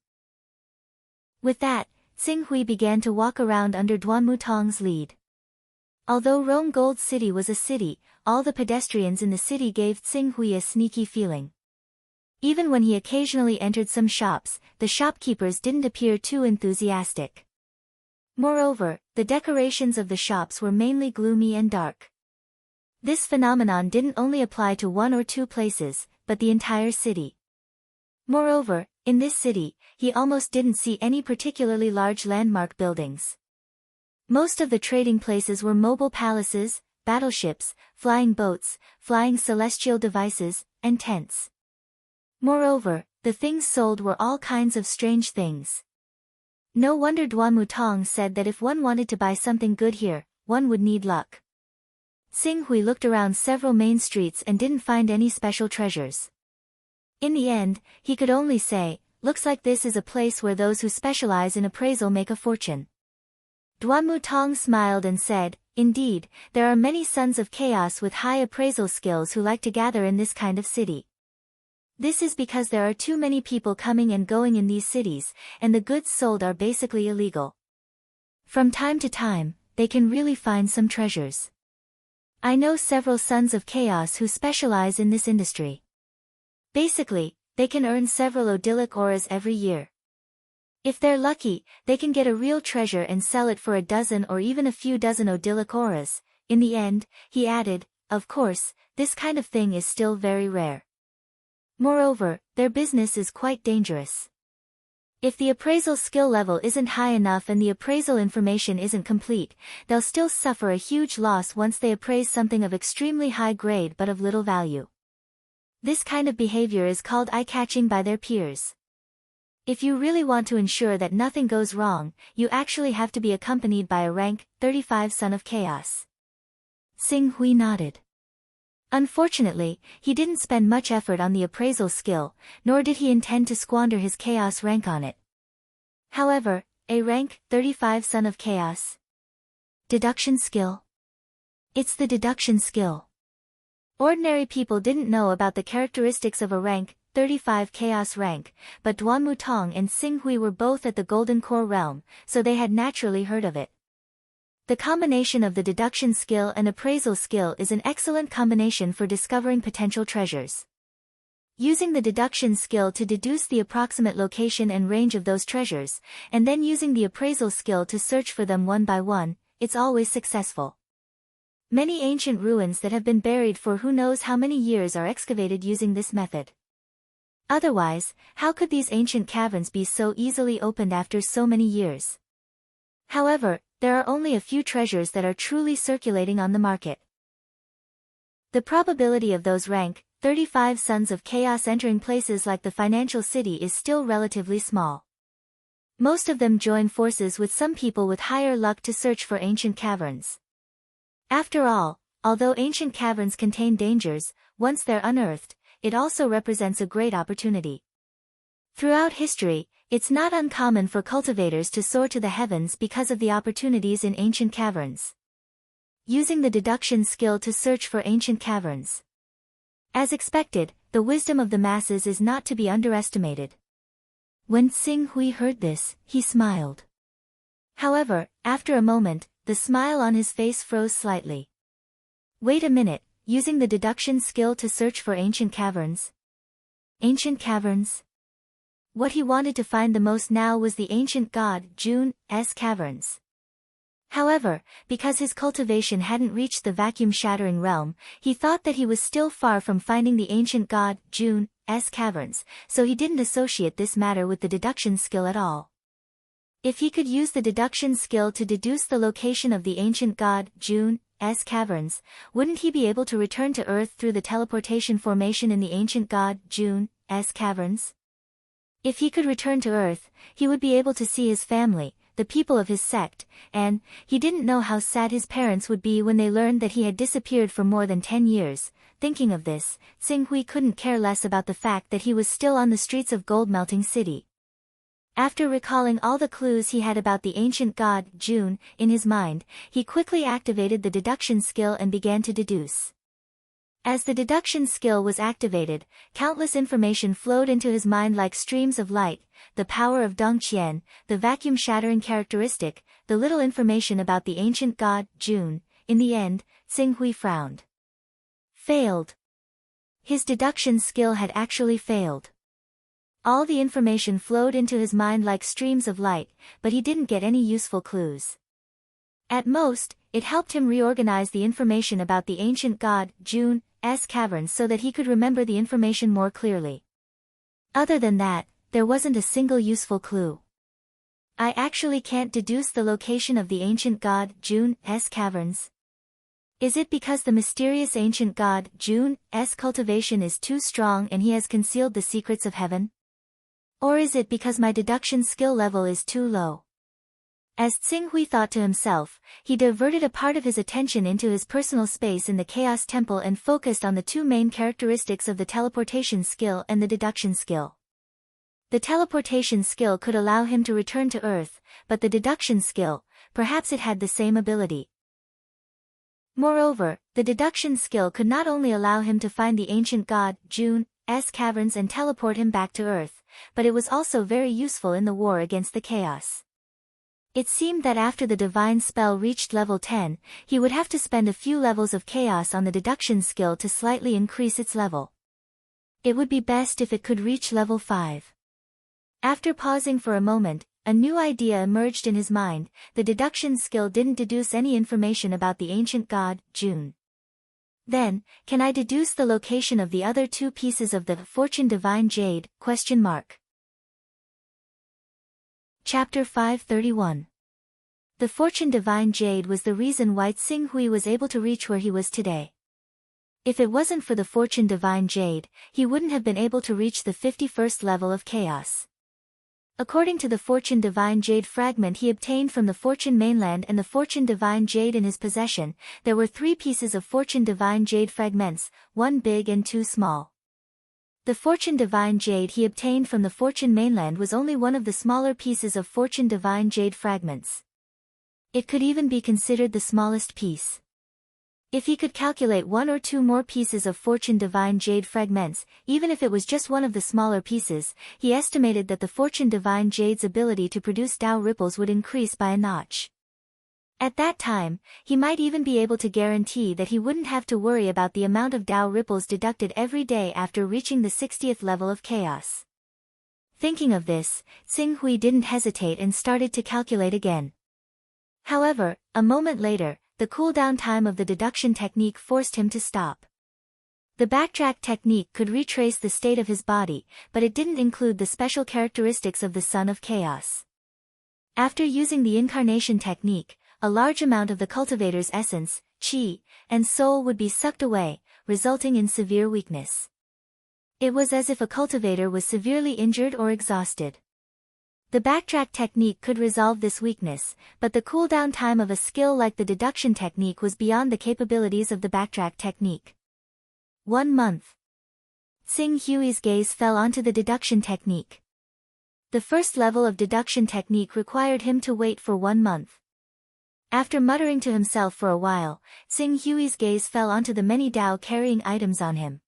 With that, Xing Hui began to walk around under Duanmu Tong's lead. Although Rome Gold City was a city, all the pedestrians in the city gave Xing Hui a sneaky feeling. Even when he occasionally entered some shops, the shopkeepers didn't appear too enthusiastic. Moreover, the decorations of the shops were mainly gloomy and dark. This phenomenon didn't only apply to 1 or 2 places, but the entire city. Moreover, in this city, he almost didn't see any particularly large landmark buildings. Most of the trading places were mobile palaces, battleships, flying boats, flying celestial devices, and tents. Moreover, the things sold were all kinds of strange things. No wonder Duanmu Tong said that if one wanted to buy something good here, one would need luck. Xing Hui looked around several main streets and didn't find any special treasures. In the end, he could only say, looks like this is a place where those who specialize in appraisal make a fortune. Duanmu Tong smiled and said, indeed, there are many sons of chaos with high appraisal skills who like to gather in this kind of city. This is because there are too many people coming and going in these cities, and the goods sold are basically illegal. From time to time, they can really find some treasures. I know several sons of chaos who specialize in this industry. Basically, they can earn several odyllic auras every year. If they're lucky, they can get a real treasure and sell it for a dozen or even a few dozen odyllic auras. In the end, he added, of course, this kind of thing is still very rare. Moreover, their business is quite dangerous. If the appraisal skill level isn't high enough and the appraisal information isn't complete, they'll still suffer a huge loss once they appraise something of extremely high grade but of little value. This kind of behavior is called eye-catching by their peers. If you really want to ensure that nothing goes wrong, you actually have to be accompanied by a rank 35 Son of Chaos. Xing Hui nodded. Unfortunately, he didn't spend much effort on the appraisal skill, nor did he intend to squander his chaos rank on it. However, a rank 35 Son of Chaos. Deduction skill. It's the deduction skill. Ordinary people didn't know about the characteristics of a rank 35 Chaos rank, but Duanmu Tong and Xing Hui were both at the Golden Core realm, so they had naturally heard of it. The combination of the deduction skill and appraisal skill is an excellent combination for discovering potential treasures. Using the deduction skill to deduce the approximate location and range of those treasures, and then using the appraisal skill to search for them one by one, it's always successful. Many ancient ruins that have been buried for who knows how many years are excavated using this method. Otherwise, how could these ancient caverns be so easily opened after so many years? However, there are only a few treasures that are truly circulating on the market. The probability of those rank 35 sons of chaos entering places like the financial city is still relatively small. Most of them join forces with some people with higher luck to search for ancient caverns. After all, although ancient caverns contain dangers, once they're unearthed, it also represents a great opportunity. Throughout history, it's not uncommon for cultivators to soar to the heavens because of the opportunities in ancient caverns. Using the deduction skill to search for ancient caverns. As expected, the wisdom of the masses is not to be underestimated. When Xing Hui heard this, he smiled. However, after a moment, the smile on his face froze slightly. Wait a minute, using the deduction skill to search for ancient caverns? Ancient caverns? What he wanted to find the most now was the ancient god June's caverns. However, because his cultivation hadn't reached the vacuum-shattering realm, he thought that he was still far from finding the ancient god June's caverns, so he didn't associate this matter with the deduction skill at all. If he could use the deduction skill to deduce the location of the ancient god June's caverns, wouldn't he be able to return to Earth through the teleportation formation in the ancient god June's caverns? If he could return to Earth, he would be able to see his family, the people of his sect, and he didn't know how sad his parents would be when they learned that he had disappeared for more than 10 years. Thinking of this, Xing Hui couldn't care less about the fact that he was still on the streets of Gold Melting City. After recalling all the clues he had about the ancient god June in his mind, he quickly activated the deduction skill and began to deduce. As the deduction skill was activated, countless information flowed into his mind like streams of light: the power of Dongqian, the vacuum-shattering characteristic, the little information about the ancient god June. In the end, Xing Hui frowned. Failed. His deduction skill had actually failed. All the information flowed into his mind like streams of light, but he didn't get any useful clues. At most, it helped him reorganize the information about the ancient god June's caverns so that he could remember the information more clearly. Other than that, there wasn't a single useful clue. I actually can't deduce the location of the ancient god June's caverns. Is it because the mysterious ancient god June's cultivation is too strong and he has concealed the secrets of heaven? Or is it because my deduction skill level is too low? As Xing Hui thought to himself, he diverted a part of his attention into his personal space in the Chaos Temple and focused on the two main characteristics of the teleportation skill and the deduction skill. The teleportation skill could allow him to return to Earth, but the deduction skill, perhaps it had the same ability. Moreover, the deduction skill could not only allow him to find the ancient god June's caverns and teleport him back to Earth, but it was also very useful in the war against the chaos. It seemed that after the divine spell reached level 10, he would have to spend a few levels of chaos on the deduction skill to slightly increase its level. It would be best if it could reach level 5. After pausing for a moment, a new idea emerged in his mind: the deduction skill didn't deduce any information about the ancient god June. Then, can I deduce the location of the other two pieces of the Fortune Divine Jade? Chapter 531. The Fortune Divine Jade was the reason why Xing Hui was able to reach where he was today. If it wasn't for the Fortune Divine Jade, he wouldn't have been able to reach the 51st level of chaos. According to the Fortune Divine Jade fragment he obtained from the Fortune Mainland and the Fortune Divine Jade in his possession, there were 3 pieces of Fortune Divine Jade fragments, 1 big and 2 small. The Fortune Divine Jade he obtained from the Fortune Mainland was only one of the smaller pieces of Fortune Divine Jade fragments. It could even be considered the smallest piece. If he could calculate 1 or 2 more pieces of Fortune Divine Jade fragments, even if it was just one of the smaller pieces, he estimated that the Fortune Divine Jade's ability to produce Tao ripples would increase by a notch. At that time, he might even be able to guarantee that he wouldn't have to worry about the amount of Dao ripples deducted every day after reaching the 60th level of chaos. Thinking of this, Xing Hui didn't hesitate and started to calculate again. However, a moment later, the cooldown time of the deduction technique forced him to stop. The backtrack technique could retrace the state of his body, but it didn't include the special characteristics of the Son of Chaos. After using the incarnation technique, a large amount of the cultivator's essence, qi, and soul would be sucked away, resulting in severe weakness. It was as if a cultivator was severely injured or exhausted. The backtrack technique could resolve this weakness, but the cooldown time of a skill like the deduction technique was beyond the capabilities of the backtrack technique. 1 month. Xing Hui's gaze fell onto the deduction technique. The first level of deduction technique required him to wait for 1 month. After muttering to himself for a while, Xing Hui's gaze fell onto the many Dao carrying items on him.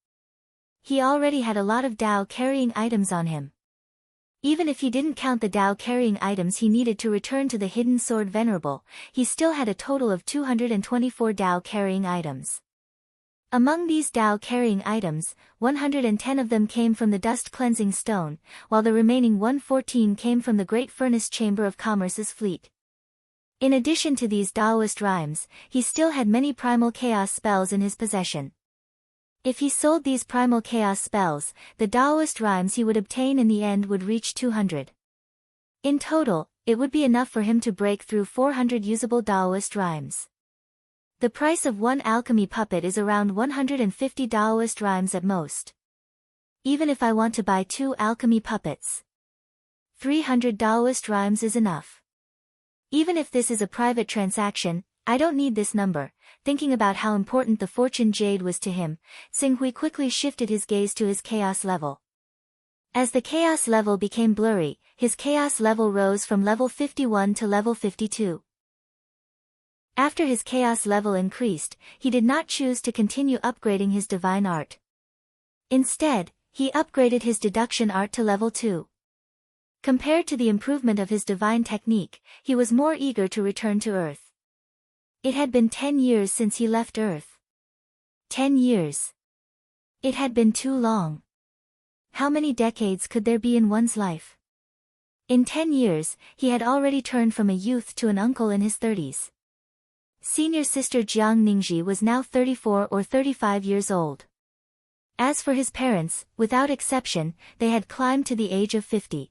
He already had a lot of Dao carrying items on him. Even if he didn't count the Dao carrying items he needed to return to the hidden sword Venerable, he still had a total of 224 Dao carrying items. Among these Dao carrying items, 110 of them came from the dust cleansing stone, while the remaining 114 came from the Great Furnace Chamber of Commerce's fleet. In addition to these Daoist rhymes, he still had many primal chaos spells in his possession. If he sold these primal chaos spells, the Daoist rhymes he would obtain in the end would reach 200. In total, it would be enough for him to break through 400 usable Daoist rhymes. The price of one alchemy puppet is around 150 Daoist rhymes at most. Even if I want to buy 2 alchemy puppets, 300 Daoist rhymes is enough. Even if this is a private transaction, I don't need this number. Thinking about how important the fortune jade was to him, Xing Hui quickly shifted his gaze to his chaos level. As the chaos level became blurry, his chaos level rose from level 51 to level 52. After his chaos level increased, he did not choose to continue upgrading his divine art. Instead, he upgraded his deduction art to level 2. Compared to the improvement of his divine technique, he was more eager to return to Earth. It had been 10 years since he left Earth. 10 years. It had been too long. How many decades could there be in one's life? In 10 years, he had already turned from a youth to an uncle in his 30s. Senior sister Jiang Ningji was now 34 or 35 years old. As for his parents, without exception, they had climbed to the age of 50.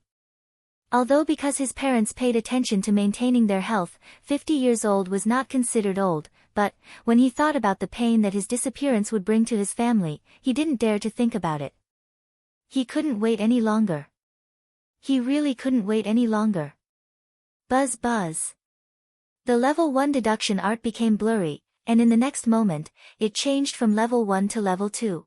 Although because his parents paid attention to maintaining their health, 50 years old was not considered old, but, when he thought about the pain that his disappearance would bring to his family, he didn't dare to think about it. He couldn't wait any longer. He really couldn't wait any longer. Buzz buzz. The level 1 deduction art became blurry, and in the next moment, it changed from level 1 to level 2.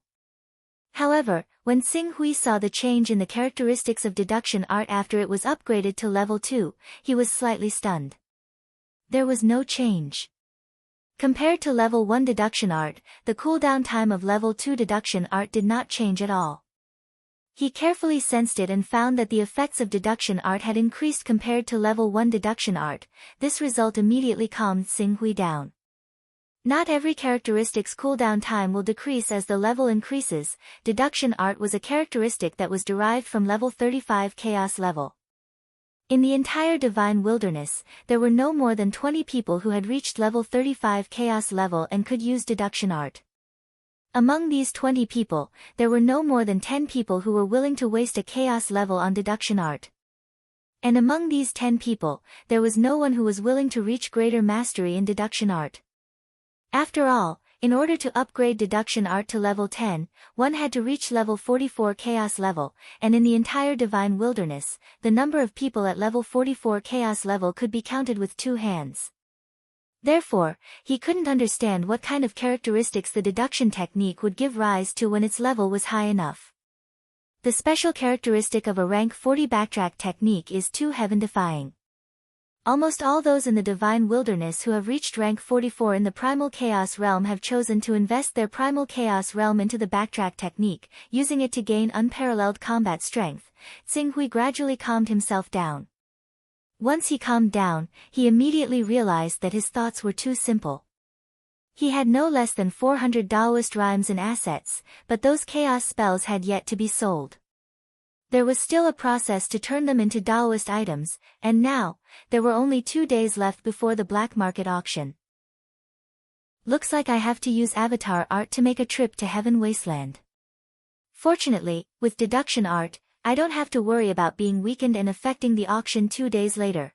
However, when Xing Hui saw the change in the characteristics of deduction art after it was upgraded to level 2, he was slightly stunned. There was no change. Compared to level 1 deduction art, the cooldown time of level 2 deduction art did not change at all. He carefully sensed it and found that the effects of deduction art had increased compared to level 1 deduction art. This result immediately calmed Xing Hui down. Not every characteristic's cooldown time will decrease as the level increases. Deduction art was a characteristic that was derived from level 35 chaos level. In the entire Divine Wilderness, there were no more than 20 people who had reached level 35 chaos level and could use deduction art. Among these 20 people, there were no more than 10 people who were willing to waste a chaos level on deduction art. And among these 10 people, there was no one who was willing to reach greater mastery in deduction art. After all, in order to upgrade deduction art to level 10, one had to reach level 44 chaos level, and in the entire Divine Wilderness, the number of people at level 44 chaos level could be counted with 2 hands. Therefore, he couldn't understand what kind of characteristics the deduction technique would give rise to when its level was high enough. The special characteristic of a rank 40 backtrack technique is too heaven-defying. Almost all those in the Divine Wilderness who have reached rank 44 in the Primal Chaos Realm have chosen to invest their Primal Chaos Realm into the backtrack technique, using it to gain unparalleled combat strength. Xing Hui gradually calmed himself down. Once he calmed down, he immediately realized that his thoughts were too simple. He had no less than 400 Taoist rhymes in assets, but those chaos spells had yet to be sold. There was still a process to turn them into Taoist items, and now, there were only 2 days left before the black market auction. Looks like I have to use avatar art to make a trip to Heaven Wasteland. Fortunately, with deduction art, I don't have to worry about being weakened and affecting the auction 2 days later.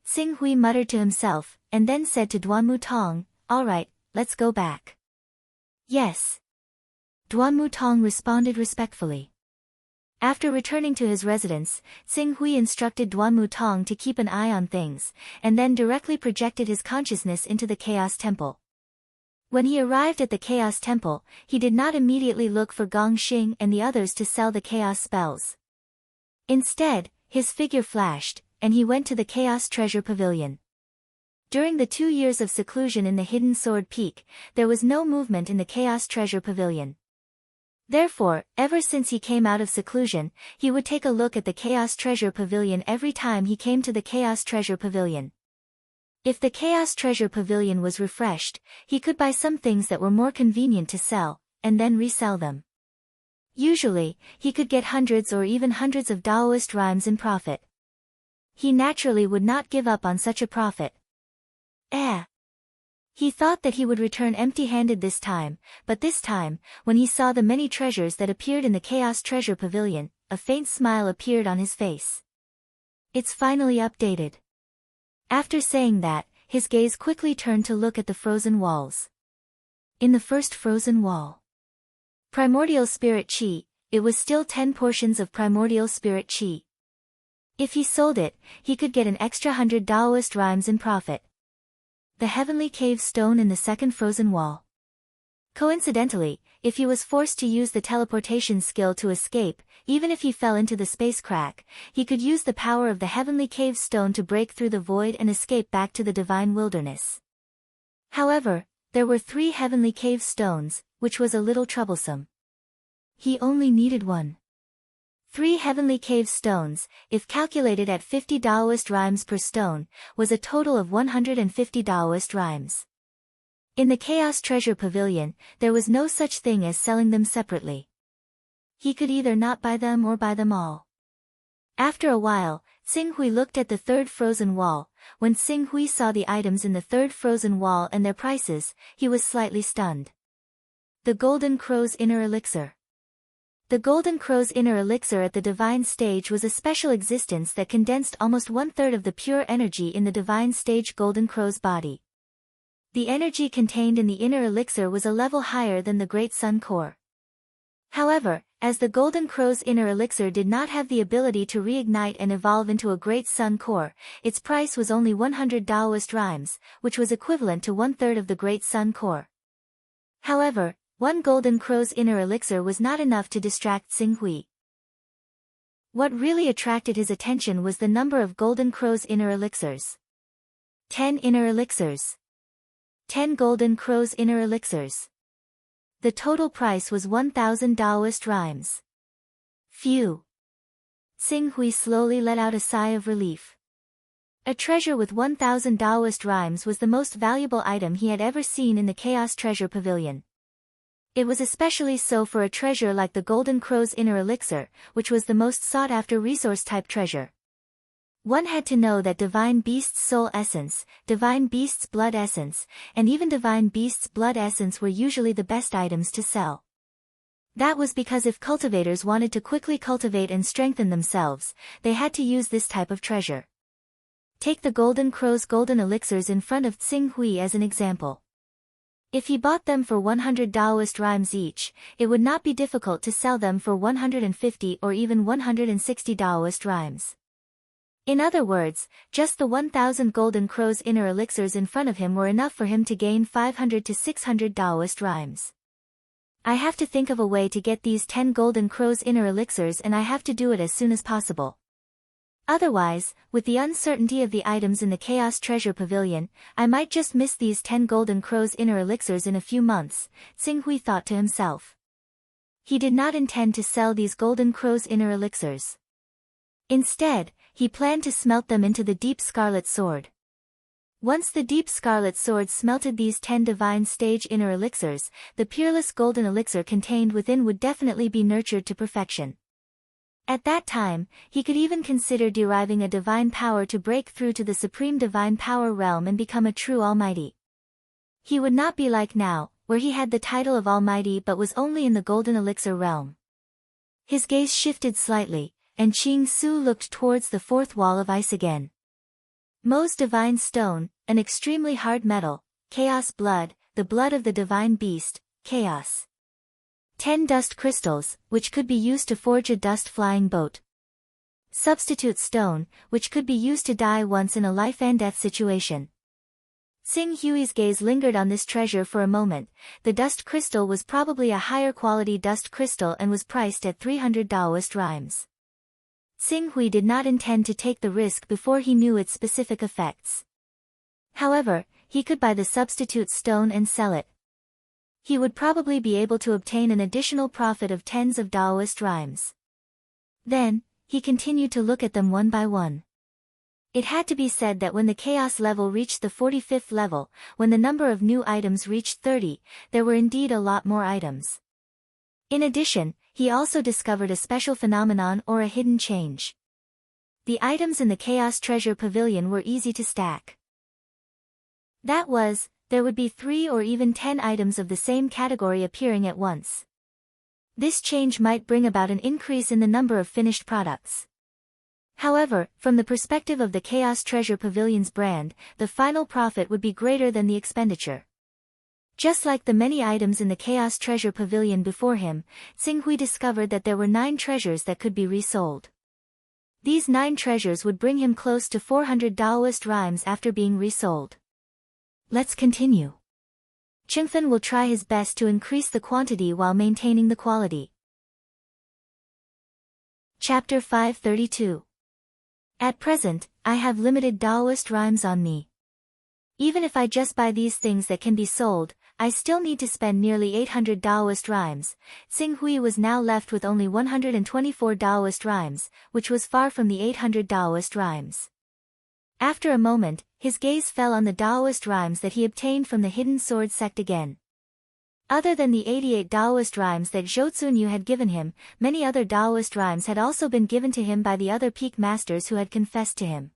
Xing Hui muttered to himself, and then said to Duanmu Tong, "Alright, let's go back." "Yes." Duanmu Tong responded respectfully. After returning to his residence, Xing Hui instructed Duanmu Tong to keep an eye on things, and then directly projected his consciousness into the Chaos Temple. When he arrived at the Chaos Temple, he did not immediately look for Gong Xing and the others to sell the Chaos spells. Instead, his figure flashed, and he went to the Chaos Treasure Pavilion. During the 2 years of seclusion in the Hidden Sword Peak, there was no movement in the Chaos Treasure Pavilion. Therefore, ever since he came out of seclusion, he would take a look at the Chaos Treasure Pavilion every time he came to the Chaos Treasure Pavilion. If the Chaos Treasure Pavilion was refreshed, he could buy some things that were more convenient to sell, and then resell them. Usually, he could get hundreds or even hundreds of Taoist rhymes in profit. He naturally would not give up on such a profit. He thought that he would return empty-handed this time, but this time, when he saw the many treasures that appeared in the Chaos Treasure Pavilion, a faint smile appeared on his face. It's finally updated. After saying that, his gaze quickly turned to look at the frozen walls. In the first frozen wall, Primordial Spirit Chi, it was still 10 portions of Primordial Spirit Chi. If he sold it, he could get an extra 100 Taoist rhymes in profit. The Heavenly Cave Stone in the second frozen wall. Coincidentally, if he was forced to use the teleportation skill to escape, even if he fell into the space crack, he could use the power of the Heavenly Cave Stone to break through the void and escape back to the Divine Wilderness. However, there were 3 Heavenly Cave Stones, which was a little troublesome. He only needed 1. 3 Heavenly Cave Stones, if calculated at 50 Taoist rhymes per stone, was a total of 150 Taoist rhymes. In the Chaos Treasure Pavilion, there was no such thing as selling them separately. He could either not buy them or buy them all. After a while, Xing Hui looked at the third frozen wall. When Xing Hui saw the items in the third frozen wall and their prices, he was slightly stunned. The Golden Crow's Inner Elixir. The Golden Crow's Inner Elixir at the Divine Stage was a special existence that condensed almost 1/3 of the pure energy in the Divine Stage Golden Crow's body. The energy contained in the Inner Elixir was a level higher than the Great Sun Core. However, as the Golden Crow's Inner Elixir did not have the ability to reignite and evolve into a Great Sun Core, its price was only 100 Taoist rhymes, which was equivalent to 1/3 of the Great Sun Core. However, 1 Golden Crow's Inner Elixir was not enough to distract Xing Hui. What really attracted his attention was the number of Golden Crow's Inner Elixirs. 10 Inner Elixirs. 10 Golden Crow's Inner Elixirs. The total price was 1,000 Taoist rhymes. Phew. Xing Hui slowly let out a sigh of relief. A treasure with 1,000 Taoist rhymes was the most valuable item he had ever seen in the Chaos Treasure Pavilion. It was especially so for a treasure like the Golden Crow's Inner Elixir, which was the most sought-after resource-type treasure. One had to know that Divine Beast's Soul Essence, Divine Beast's Blood Essence, and even Divine Beast's Blood Essence were usually the best items to sell. That was because if cultivators wanted to quickly cultivate and strengthen themselves, they had to use this type of treasure. Take the Golden Crow's Golden Elixirs in front of Xing Hui as an example. If he bought them for 100 Taoist rhymes each, it would not be difficult to sell them for 150 or even 160 Taoist rhymes. In other words, just the 1,000 Golden Crow's Inner Elixirs in front of him were enough for him to gain 500 to 600 Taoist rhymes. I have to think of a way to get these 10 Golden Crow's Inner Elixirs, and I have to do it as soon as possible. Otherwise, with the uncertainty of the items in the Chaos Treasure Pavilion, I might just miss these 10 Golden Crow's Inner Elixirs in a few months, Xing Hui thought to himself. He did not intend to sell these Golden Crow's Inner Elixirs. Instead, he planned to smelt them into the deep scarlet sword. Once the deep scarlet sword smelted these 10 divine stage inner elixirs, the peerless golden elixir contained within would definitely be nurtured to perfection. At that time, he could even consider deriving a divine power to break through to the supreme divine power realm and become a true almighty. He would not be like now, where he had the title of almighty but was only in the golden elixir realm. His gaze shifted slightly, and Qing Su looked towards the fourth wall of ice again. Mo's divine stone, an extremely hard metal, chaos blood, the blood of the divine beast, chaos. 10 dust crystals, which could be used to forge a dust-flying boat. Substitute stone, which could be used to die once in a life-and-death situation. Xing Hui's gaze lingered on this treasure for a moment. The dust crystal was probably a higher quality dust crystal and was priced at 300 Taoist rhymes. Xing Hui did not intend to take the risk before he knew its specific effects. However, he could buy the substitute stone and sell it. He would probably be able to obtain an additional profit of tens of Taoist rhymes. Then, he continued to look at them one by one. It had to be said that when the chaos level reached the 45th level, when the number of new items reached 30, there were indeed a lot more items. In addition, he also discovered a special phenomenon or a hidden change. The items in the Chaos Treasure Pavilion were easy to stack. That was, there would be 3 or even 10 items of the same category appearing at once. This change might bring about an increase in the number of finished products. However, from the perspective of the Chaos Treasure Pavilion's brand, the final profit would be greater than the expenditure. Just like the many items in the Chaos Treasure Pavilion before him, Xing Hui discovered that there were 9 treasures that could be resold. These 9 treasures would bring him close to 400 Taoist rhymes after being resold. Let's continue. Qingfen will try his best to increase the quantity while maintaining the quality. Chapter 532. At present, I have limited Taoist rhymes on me. Even if I just buy these things that can be sold, I still need to spend nearly 800 Taoist rhymes. Xing Hui was now left with only 124 Taoist rhymes, which was far from the 800 Taoist rhymes. After a moment, his gaze fell on the Taoist rhymes that he obtained from the Hidden Sword sect again. Other than the 88 Taoist rhymes that Zhou Zunyu had given him, many other Taoist rhymes had also been given to him by the other peak masters who had confessed to him.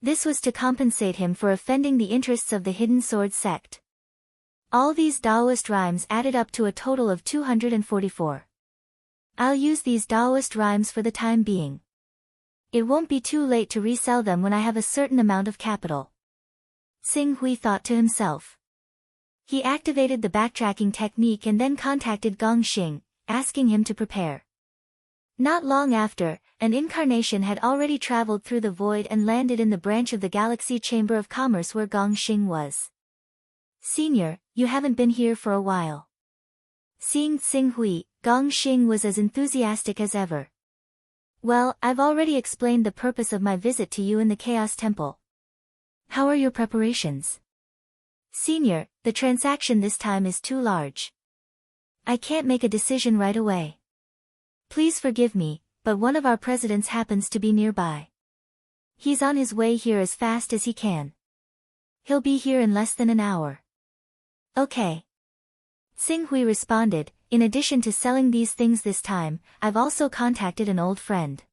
This was to compensate him for offending the interests of the Hidden Sword sect. All these Taoist rhymes added up to a total of 244. I'll use these Taoist rhymes for the time being. It won't be too late to resell them when I have a certain amount of capital. Xing Hui thought to himself. He activated the backtracking technique and then contacted Gong Xing, asking him to prepare. Not long after, an incarnation had already traveled through the void and landed in the branch of the Galaxy Chamber of Commerce where Gong Xing was. Senior, you haven't been here for a while. Seeing Xing Hui, Gong Xing was as enthusiastic as ever. Well, I've already explained the purpose of my visit to you in the Chaos Temple. How are your preparations? Senior, the transaction this time is too large. I can't make a decision right away. Please forgive me, but one of our presidents happens to be nearby. He's on his way here as fast as he can. He'll be here in less than an hour. Okay. Xing Hui responded, in addition to selling these things this time, I've also contacted an old friend.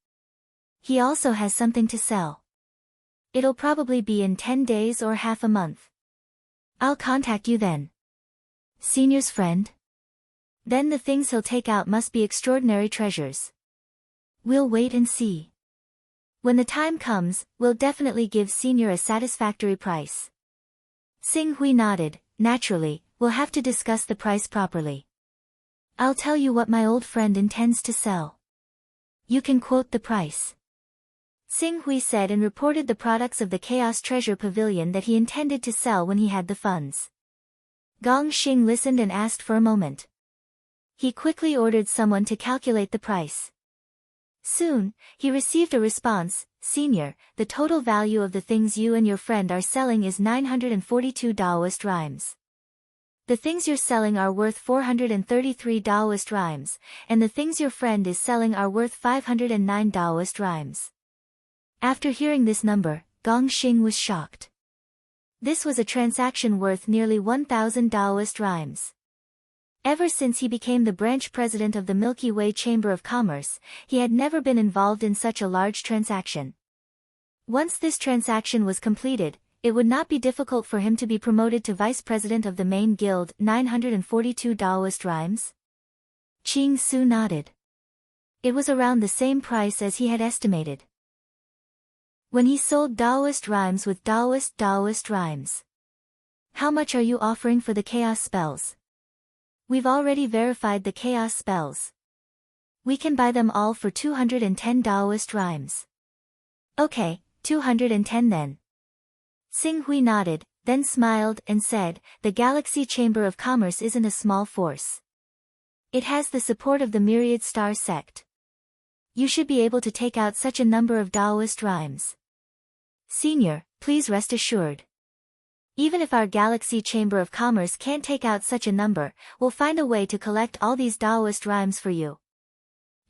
He also has something to sell. It'll probably be in 10 days or half a month. I'll contact you then. Senior's friend? Then the things he'll take out must be extraordinary treasures. We'll wait and see. When the time comes, we'll definitely give Senior a satisfactory price. Xing Hui nodded. Naturally, we'll have to discuss the price properly. I'll tell you what my old friend intends to sell. You can quote the price. Xing Hui said and reported the products of the Chaos Treasure Pavilion that he intended to sell when he had the funds. Gong Xing listened and asked for a moment. He quickly ordered someone to calculate the price. Soon, he received a response, Senior, the total value of the things you and your friend are selling is 942 Taoist rhymes. The things you're selling are worth 433 Taoist rhymes, and the things your friend is selling are worth 509 Taoist rhymes. After hearing this number, Gong Xing was shocked. This was a transaction worth nearly 1,000 Taoist rhymes. Ever since he became the branch president of the Milky Way Chamber of Commerce, he had never been involved in such a large transaction. Once this transaction was completed, it would not be difficult for him to be promoted to vice president of the main guild. 942 Taoist rhymes? Qing Su nodded. It was around the same price as he had estimated. When he sold Taoist rhymes with Taoist rhymes. How much are you offering for the chaos spells? We've already verified the chaos spells. We can buy them all for 210 Taoist rhymes. Okay, 210 then. Xing Hui nodded, then smiled and said, the Galaxy Chamber of Commerce isn't a small force. It has the support of the Myriad Star Sect. You should be able to take out such a number of Taoist rhymes. Senior, please rest assured. Even if our Galaxy Chamber of Commerce can't take out such a number, we'll find a way to collect all these Taoist rhymes for you.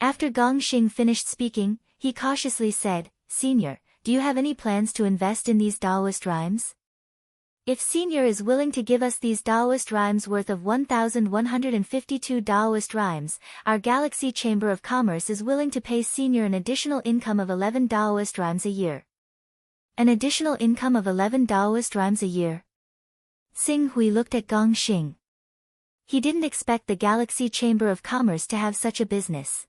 After Gong Xing finished speaking, he cautiously said, Senior, do you have any plans to invest in these Taoist rhymes? If Senior is willing to give us these Taoist rhymes worth of 1,152 Taoist rhymes, our Galaxy Chamber of Commerce is willing to pay Senior an additional income of 11 Taoist rhymes a year. An additional income of 11 Taoist rhymes a year? Xing Hui looked at Gong Xing. He didn't expect the Galaxy Chamber of Commerce to have such a business.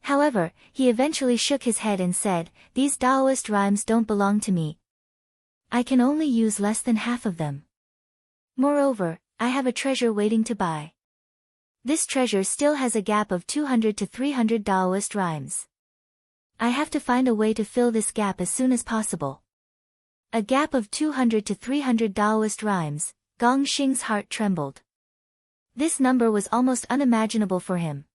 However, he eventually shook his head and said, these Taoist rhymes don't belong to me. I can only use less than half of them. Moreover, I have a treasure waiting to buy. This treasure still has a gap of 200 to 300 Taoist rhymes. I have to find a way to fill this gap as soon as possible. A gap of 200 to 300 Taoist rhymes. Gong Xing's heart trembled. This number was almost unimaginable for him.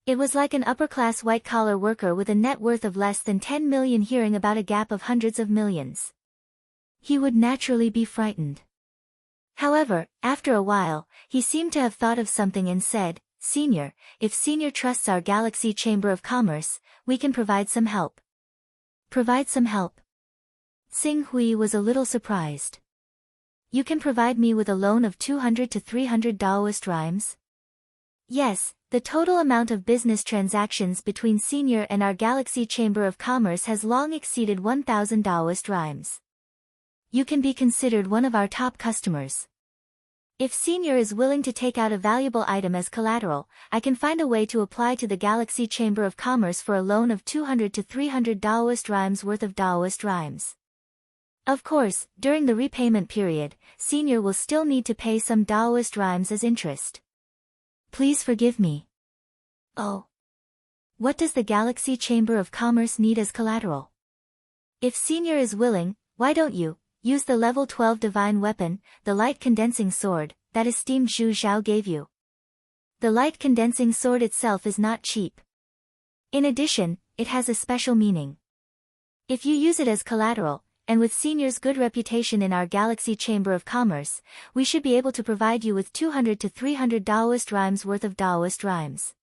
It was like an upper-class white-collar worker with a net worth of less than 10 million hearing about a gap of hundreds of millions. He would naturally be frightened. However, after a while, he seemed to have thought of something and said, Senior, if Senior trusts our Galaxy Chamber of Commerce, we can provide some help. Provide some help? Xing Hui was a little surprised. You can provide me with a loan of 200 to 300 Taoist rhymes? Yes, the total amount of business transactions between Senior and our Galaxy Chamber of Commerce has long exceeded 1,000 Taoist rhymes. You can be considered one of our top customers. If Senior is willing to take out a valuable item as collateral, I can find a way to apply to the Galaxy Chamber of Commerce for a loan of 200 to 300 Taoist rhymes worth of Taoist rhymes. Of course, during the repayment period, Senior will still need to pay some Taoist rhymes as interest. Please forgive me. Oh. What does the Galaxy Chamber of Commerce need as collateral? If Senior is willing, why don't you use the level 12 divine weapon, the light condensing sword, that esteemed Zhu Zhao gave you? The light condensing sword itself is not cheap. In addition, it has a special meaning. If you use it as collateral, and with Senior's good reputation in our Galaxy Chamber of Commerce, we should be able to provide you with 200 to 300 Taoist rhymes worth of Taoist rhymes.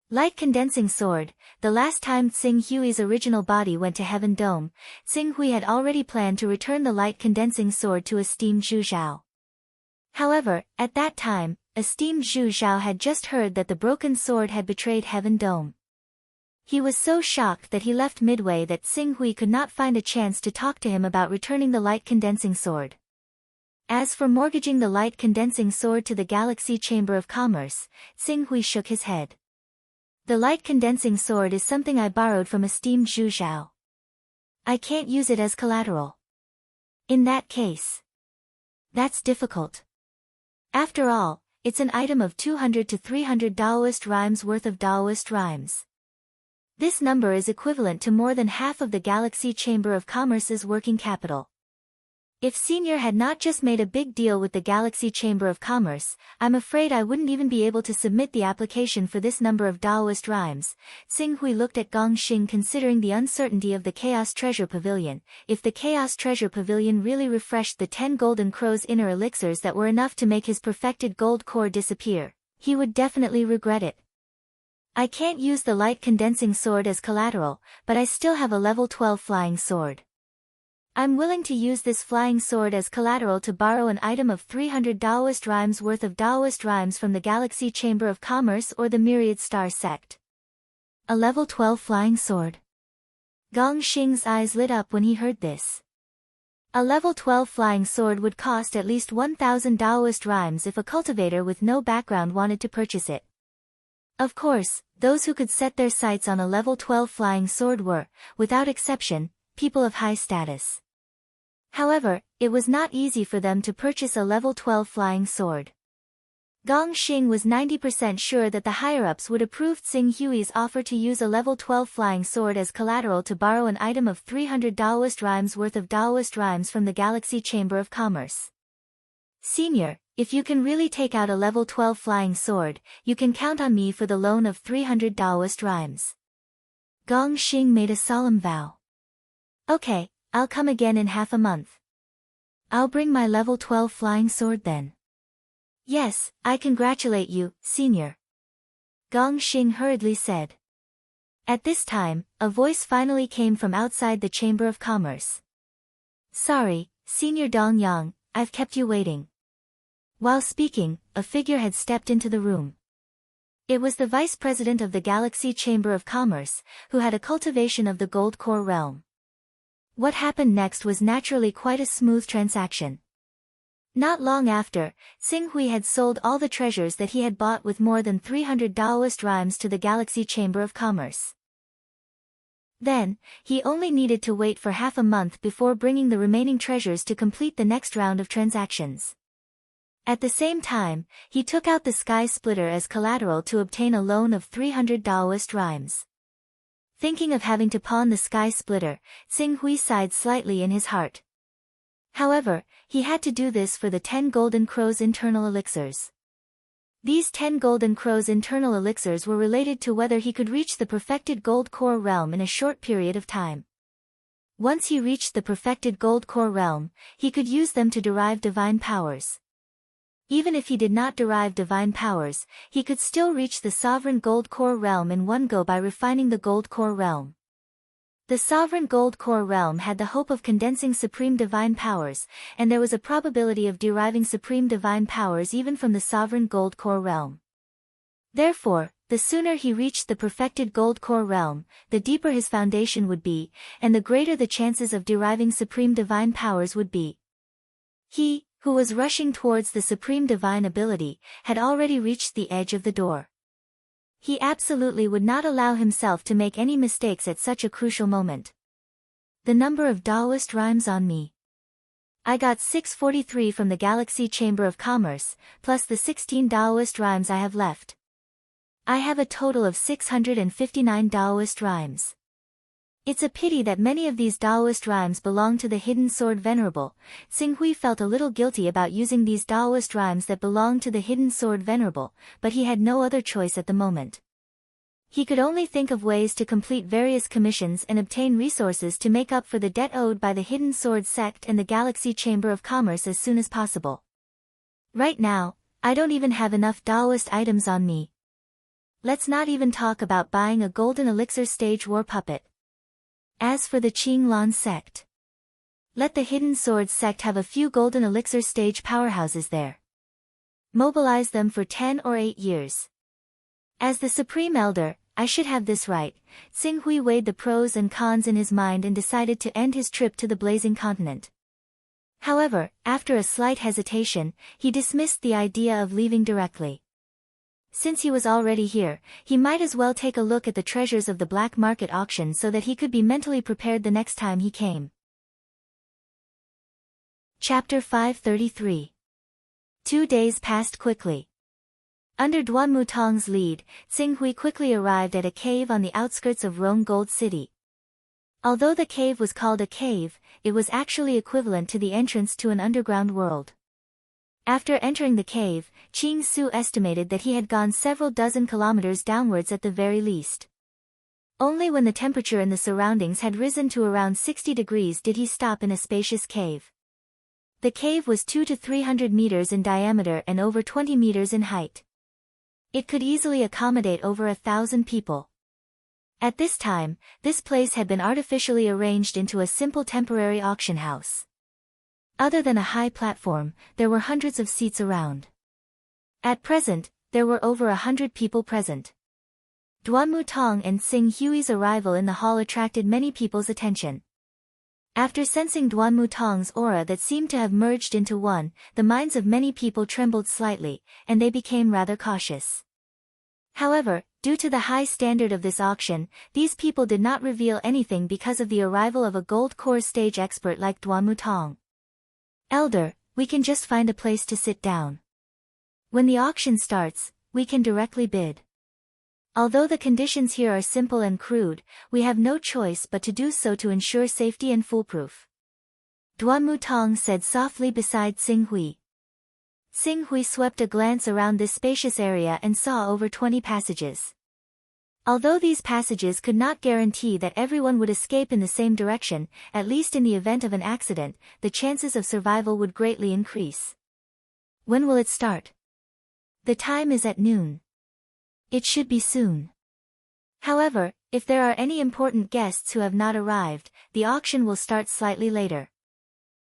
Light condensing sword. The last time Xing Hui's original body went to Heaven Dome, Xing Hui had already planned to return the light condensing sword to esteemed Zhu Zhao. However, at that time, esteemed Zhu Zhao had just heard that the broken sword had betrayed Heaven Dome. He was so shocked that he left midway that Xing Hui could not find a chance to talk to him about returning the light condensing sword. As for mortgaging the light condensing sword to the Galaxy Chamber of Commerce, Xing Hui shook his head. The light condensing sword is something I borrowed from esteemed Zhu Zhao. I can't use it as collateral. In that case. That's difficult. After all, it's an item of 200 to 300 Taoist rhymes worth of Taoist rhymes. This number is equivalent to more than half of the Galaxy Chamber of Commerce's working capital. If Senior had not just made a big deal with the Galaxy Chamber of Commerce, I'm afraid I wouldn't even be able to submit the application for this number of Taoist rhymes. Xing Hui looked at Gong Xing, considering the uncertainty of the Chaos Treasure Pavilion. If the Chaos Treasure Pavilion really refreshed the 10 Golden Crow's inner elixirs that were enough to make his perfected gold core disappear, he would definitely regret it. I can't use the light condensing sword as collateral, but I still have a level 12 flying sword. I'm willing to use this flying sword as collateral to borrow an item of 300 Taoist rhymes worth of Taoist rhymes from the Galaxy Chamber of Commerce or the Myriad Star Sect. A level 12 flying sword. Gong Xing's eyes lit up when he heard this. A level 12 flying sword would cost at least 1,000 Taoist rhymes if a cultivator with no background wanted to purchase it. Of course, those who could set their sights on a level 12 flying sword were, without exception, people of high status. However, it was not easy for them to purchase a level 12 flying sword. Gong Xing was 90% sure that the higher-ups would approve Xing Hui's offer to use a level 12 flying sword as collateral to borrow an item of 300 Taoist rhymes worth of Taoist rhymes from the Galaxy Chamber of Commerce. Senior, if you can really take out a level 12 flying sword, you can count on me for the loan of 300 Taoist rhymes. Gong Xing made a solemn vow. Okay, I'll come again in half a month. I'll bring my level 12 flying sword then. Yes, I congratulate you, Senior. Gong Xing hurriedly said. At this time, a voice finally came from outside the Chamber of Commerce. Sorry, Senior Dong Yang, I've kept you waiting. While speaking, a figure had stepped into the room. It was the Vice President of the Galaxy Chamber of Commerce, who had a cultivation of the Gold Core realm. What happened next was naturally quite a smooth transaction. Not long after, Xing Hui had sold all the treasures that he had bought with more than 300 Taoist rhymes to the Galaxy Chamber of Commerce. Then, he only needed to wait for half a month before bringing the remaining treasures to complete the next round of transactions. At the same time, he took out the Sky Splitter as collateral to obtain a loan of 300 Taoist rhymes. Thinking of having to pawn the Sky Splitter, Xing Hui sighed slightly in his heart. However, he had to do this for the 10 Golden Crow's internal elixirs. These 10 Golden Crow's internal elixirs were related to whether he could reach the perfected Gold Core realm in a short period of time. Once he reached the perfected Gold Core realm, he could use them to derive divine powers. Even if he did not derive divine powers, he could still reach the sovereign Gold Core realm in one go by refining the Gold Core realm. The sovereign Gold Core realm had the hope of condensing supreme divine powers, and there was a probability of deriving supreme divine powers even from the sovereign Gold Core realm. Therefore, the sooner he reached the perfected Gold Core realm, the deeper his foundation would be, and the greater the chances of deriving supreme divine powers would be. He, who was rushing towards the supreme divine ability, had already reached the edge of the door. He absolutely would not allow himself to make any mistakes at such a crucial moment. The number of Taoist rhymes on me. I got 643 from the Galaxy Chamber of Commerce, plus the 16 Taoist rhymes I have left. I have a total of 659 Taoist rhymes. It's a pity that many of these Taoist rhymes belong to the Hidden Sword Venerable. Xing Hui felt a little guilty about using these Taoist rhymes that belonged to the Hidden Sword Venerable, but he had no other choice at the moment. He could only think of ways to complete various commissions and obtain resources to make up for the debt owed by the Hidden Sword Sect and the Galaxy Chamber of Commerce as soon as possible. Right now, I don't even have enough Taoist items on me. Let's not even talk about buying a Golden Elixir Stage War Puppet. As for the Qinglan sect, let the Hidden Sword sect have a few Golden Elixir stage powerhouses there. Mobilize them for 10 or 8 years. As the Supreme Elder, I should have this right. Xing Hui weighed the pros and cons in his mind and decided to end his trip to the Blazing Continent. However, after a slight hesitation, he dismissed the idea of leaving directly. Since he was already here, he might as well take a look at the treasures of the black market auction so that he could be mentally prepared the next time he came. Chapter 533. 2 days passed quickly. Under Duan Mutong's lead, Xing Hui quickly arrived at a cave on the outskirts of Rong Gold City. Although the cave was called a cave, it was actually equivalent to the entrance to an underground world. After entering the cave, Qing Su estimated that he had gone several dozen kilometers downwards at the very least. Only when the temperature in the surroundings had risen to around 60 degrees did he stop in a spacious cave. The cave was 200 to 300 meters in diameter and over 20 meters in height. It could easily accommodate over 1,000 people. At this time, this place had been artificially arranged into a simple temporary auction house. Other than a high platform, there were hundreds of seats around. At present, there were over 100 people present. Duanmu Tong and Xing Hui's arrival in the hall attracted many people's attention. After sensing Duanmu Tong's aura that seemed to have merged into one, the minds of many people trembled slightly, and they became rather cautious. However, due to the high standard of this auction, these people did not reveal anything because of the arrival of a gold core stage expert like Duanmu Tong. Elder, we can just find a place to sit down. When the auction starts, we can directly bid. Although the conditions here are simple and crude, we have no choice but to do so to ensure safety and foolproof. Duanmu Tong said softly beside Xing Hui. Xing Hui swept a glance around this spacious area and saw over 20 passages. Although these passages could not guarantee that everyone would escape in the same direction, at least in the event of an accident, the chances of survival would greatly increase. When will it start? The time is at noon. It should be soon. However, if there are any important guests who have not arrived, the auction will start slightly later.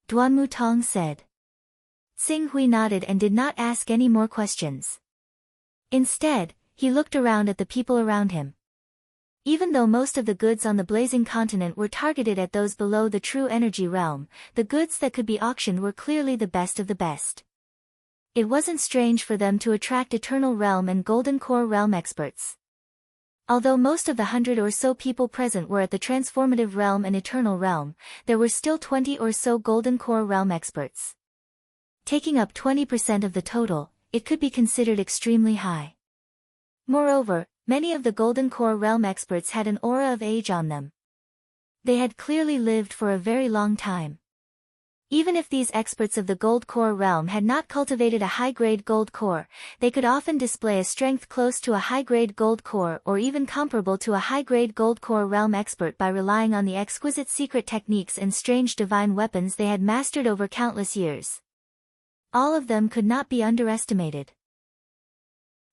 Duanmu Tong said. Xing Hui nodded and did not ask any more questions. Instead, he looked around at the people around him. Even though most of the goods on the blazing continent were targeted at those below the true energy realm, the goods that could be auctioned were clearly the best of the best. It wasn't strange for them to attract Eternal Realm and Golden Core Realm experts. Although most of the 100 or so people present were at the Transformative Realm and Eternal Realm, there were still 20 or so Golden Core Realm experts. Taking up 20% of the total, it could be considered extremely high. Moreover, many of the Golden Core Realm experts had an aura of age on them. They had clearly lived for a very long time. Even if these experts of the Gold Core Realm had not cultivated a high-grade Gold Core, they could often display a strength close to a high-grade Gold Core or even comparable to a high-grade Gold Core Realm expert by relying on the exquisite secret techniques and strange divine weapons they had mastered over countless years. All of them could not be underestimated.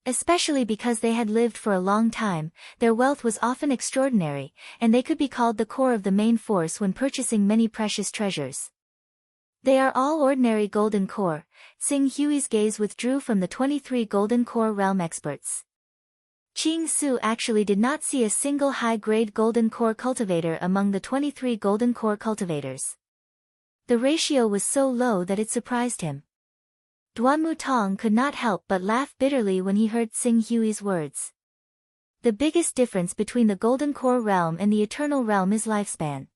Especially because they had lived for a long time, their wealth was often extraordinary, and they could be called the core of the main force when purchasing many precious treasures. They are all ordinary Golden Core. Xing Hui's gaze withdrew from the 23 Golden Core Realm experts. Qing Su actually did not see a single high-grade Golden Core cultivator among the 23 Golden Core cultivators. The ratio was so low that it surprised him. Duanmu Tong could not help but laugh bitterly when he heard Xing Hui's words. The biggest difference between the Golden Core Realm and the Eternal Realm is lifespan.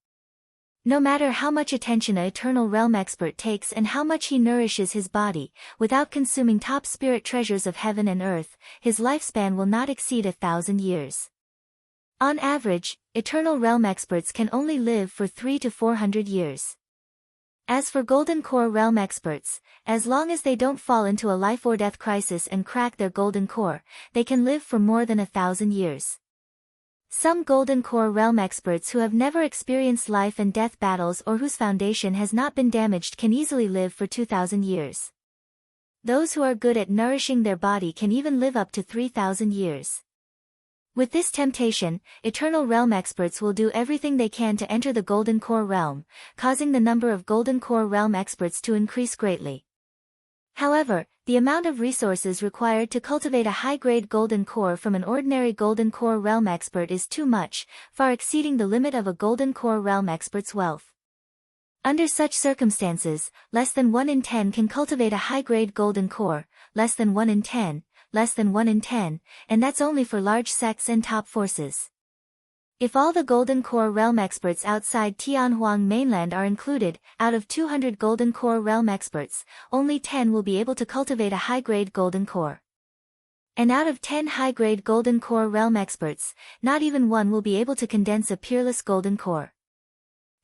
No matter how much attention an Eternal Realm expert takes and how much he nourishes his body, without consuming top spirit treasures of heaven and earth, his lifespan will not exceed 1,000 years. On average, Eternal Realm experts can only live for 300 to 400 years. As for Golden Core Realm experts, as long as they don't fall into a life or death crisis and crack their Golden Core, they can live for more than 1,000 years. Some Golden Core Realm experts who have never experienced life and death battles or whose foundation has not been damaged can easily live for 2,000 years. Those who are good at nourishing their body can even live up to 3,000 years. With this temptation, Eternal Realm experts will do everything they can to enter the Golden Core Realm, causing the number of Golden Core Realm experts to increase greatly. However, the amount of resources required to cultivate a high-grade Golden Core from an ordinary Golden Core Realm expert is too much, far exceeding the limit of a Golden Core Realm expert's wealth. Under such circumstances, less than 1 in 10 can cultivate a high-grade Golden Core, less than 1 in 10, less than 1 in 10, and that's only for large sects and top forces. If all the Golden Core Realm experts outside Tianhuang mainland are included, out of 200 Golden Core Realm experts, only 10 will be able to cultivate a high-grade Golden Core. And out of 10 high-grade Golden Core Realm experts, not even one will be able to condense a peerless Golden Core.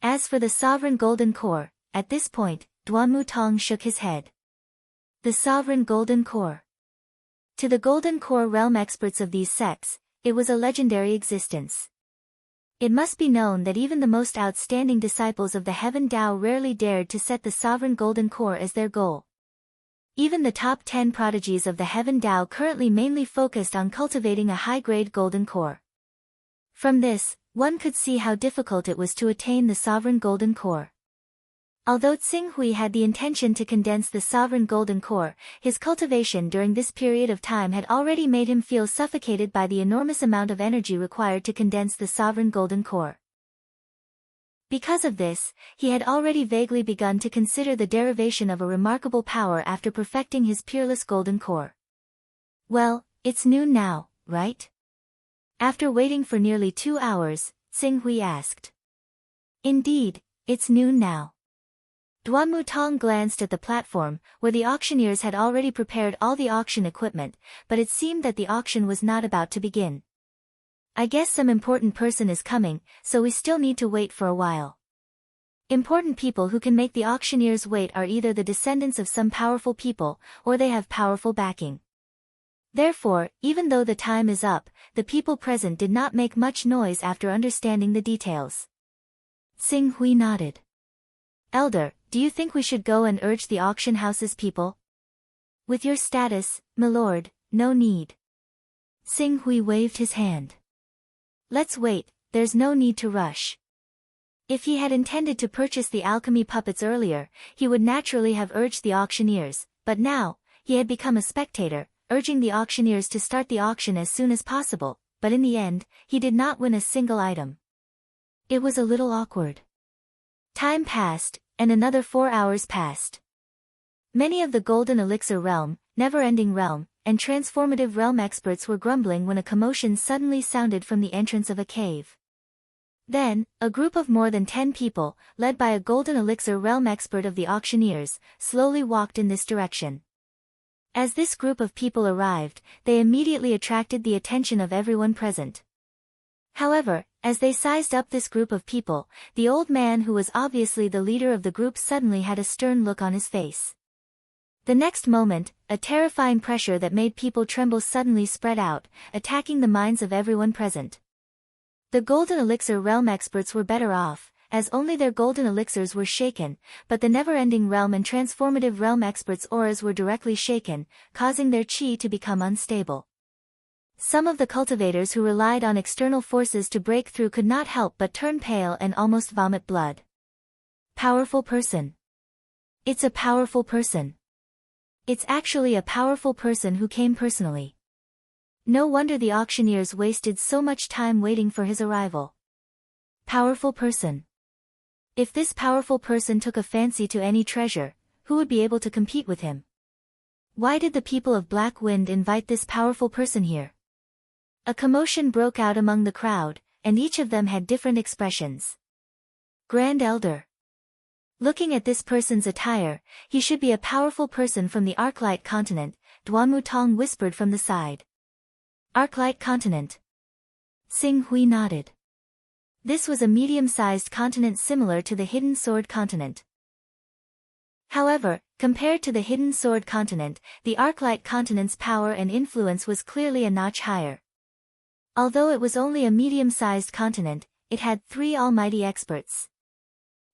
As for the sovereign golden core, at this point, Duan Tong shook his head. The sovereign golden core. To the golden core realm experts of these sects, it was a legendary existence. It must be known that even the most outstanding disciples of the Heaven Tao rarely dared to set the sovereign golden core as their goal. Even the top 10 prodigies of the Heaven Tao currently mainly focused on cultivating a high-grade golden core. From this, one could see how difficult it was to attain the sovereign golden core. Although Xinghui had the intention to condense the sovereign golden core, his cultivation during this period of time had already made him feel suffocated by the enormous amount of energy required to condense the sovereign golden core. Because of this, he had already vaguely begun to consider the derivation of a remarkable power after perfecting his peerless golden core. Well, it's noon now, right? After waiting for nearly 2 hours, Xinghui asked. Indeed, it's noon now. Duan Tong glanced at the platform, where the auctioneers had already prepared all the auction equipment, but it seemed that the auction was not about to begin. I guess some important person is coming, so we still need to wait for a while. Important people who can make the auctioneers wait are either the descendants of some powerful people, or they have powerful backing. Therefore, even though the time is up, the people present did not make much noise after understanding the details. Xinghui nodded. Elder, do you think we should go and urge the auction house's people? With your status, milord, no need. Xinghui waved his hand. Let's wait, there's no need to rush. If he had intended to purchase the alchemy puppets earlier, he would naturally have urged the auctioneers, but now, he had become a spectator, urging the auctioneers to start the auction as soon as possible, but in the end, he did not win a single item. It was a little awkward. Time passed, and another 4 hours passed. Many of the Golden Elixir Realm, Never-Ending Realm, and Transformative Realm experts were grumbling when a commotion suddenly sounded from the entrance of a cave. Then, a group of more than 10 people, led by a Golden Elixir Realm expert of the auctioneers, slowly walked in this direction. As this group of people arrived, they immediately attracted the attention of everyone present. However, as they sized up this group of people, the old man who was obviously the leader of the group suddenly had a stern look on his face. The next moment, a terrifying pressure that made people tremble suddenly spread out, attacking the minds of everyone present. The Golden Elixir Realm experts were better off, as only their golden elixirs were shaken, but the Never-Ending Realm and Transformative Realm experts' auras were directly shaken, causing their chi to become unstable. Some of the cultivators who relied on external forces to break through could not help but turn pale and almost vomit blood. Powerful person. It's a powerful person. It's actually a powerful person who came personally. No wonder the auctioneers wasted so much time waiting for his arrival. Powerful person. If this powerful person took a fancy to any treasure, who would be able to compete with him? Why did the people of Black Wind invite this powerful person here? A commotion broke out among the crowd, and each of them had different expressions. Grand Elder. Looking at this person's attire, he should be a powerful person from the Arclight continent, Duan Tong whispered from the side. Arclight continent. Xinghui nodded. This was a medium-sized continent similar to the Hidden Sword continent. However, compared to the Hidden Sword continent, the Arclight continent's power and influence was clearly a notch higher. Although it was only a medium-sized continent, it had 3 almighty experts.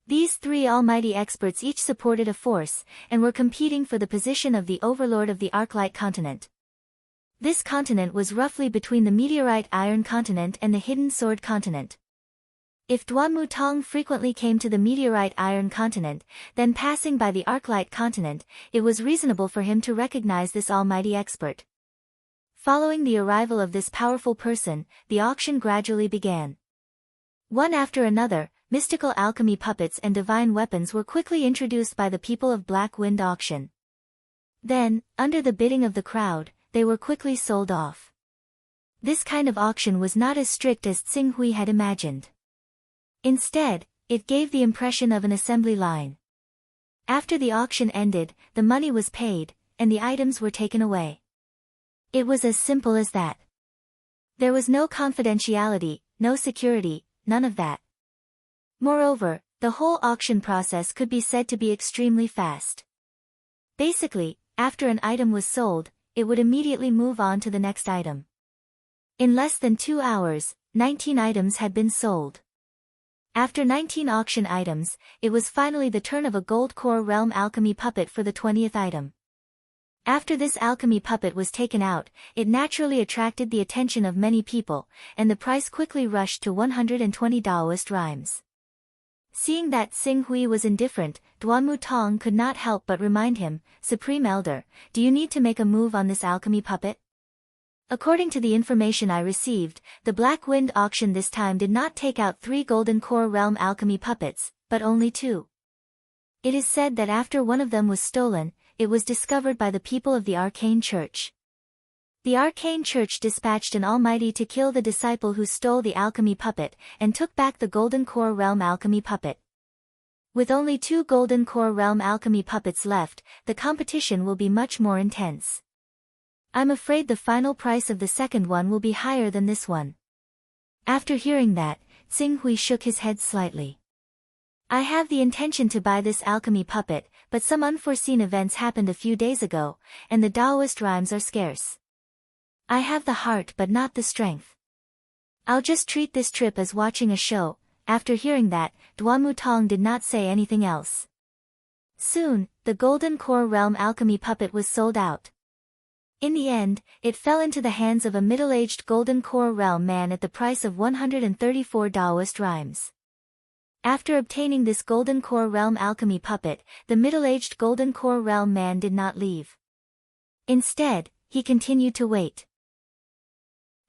These 3 almighty experts each supported a force, and were competing for the position of the overlord of the Arclight continent. This continent was roughly between the Meteorite Iron continent and the Hidden Sword continent. If Duan Tong frequently came to the Meteorite Iron continent, then passing by the Arclight continent, it was reasonable for him to recognize this almighty expert. Following the arrival of this powerful person, the auction gradually began. One after another, mystical alchemy puppets and divine weapons were quickly introduced by the people of Black Wind auction. Then, under the bidding of the crowd, they were quickly sold off. This kind of auction was not as strict as Xinghui had imagined. Instead, it gave the impression of an assembly line. After the auction ended, the money was paid, and the items were taken away. It was as simple as that. There was no confidentiality, no security, none of that. Moreover, The whole auction process could be said to be extremely fast. Basically, after an item was sold, it would immediately move on to the next item. In less than 2 hours, 19 items had been sold. After 19 auction items, it was finally the turn of a gold core realm alchemy puppet for the 20th item. After this alchemy puppet was taken out, it naturally attracted the attention of many people, and the price quickly rushed to 120 Daoist rhymes. Seeing that Xing Hui was indifferent, Duanmu Tong could not help but remind him, Supreme Elder, do you need to make a move on this alchemy puppet? According to the information I received, the Black Wind auction this time did not take out 3 golden core realm alchemy puppets, but only 2. It is said that after one of them was stolen, it was discovered by the people of the Arcane Church. The Arcane Church dispatched an almighty to kill the disciple who stole the alchemy puppet, and took back the golden core realm alchemy puppet. With only 2 golden core realm alchemy puppets left, the competition will be much more intense. I'm afraid the final price of the second one will be higher than this one. After hearing that, Xing Hui shook his head slightly. I have the intention to buy this alchemy puppet, but some unforeseen events happened a few days ago, and the Daoist rhymes are scarce. I have the heart but not the strength. I'll just treat this trip as watching a show. After hearing that, Duanmu Tong did not say anything else. Soon, the golden core realm alchemy puppet was sold out. In the end, it fell into the hands of a middle-aged golden core realm man at the price of 134 Daoist rhymes. After obtaining this golden core realm alchemy puppet, the middle-aged golden core realm man did not leave. Instead, he continued to wait.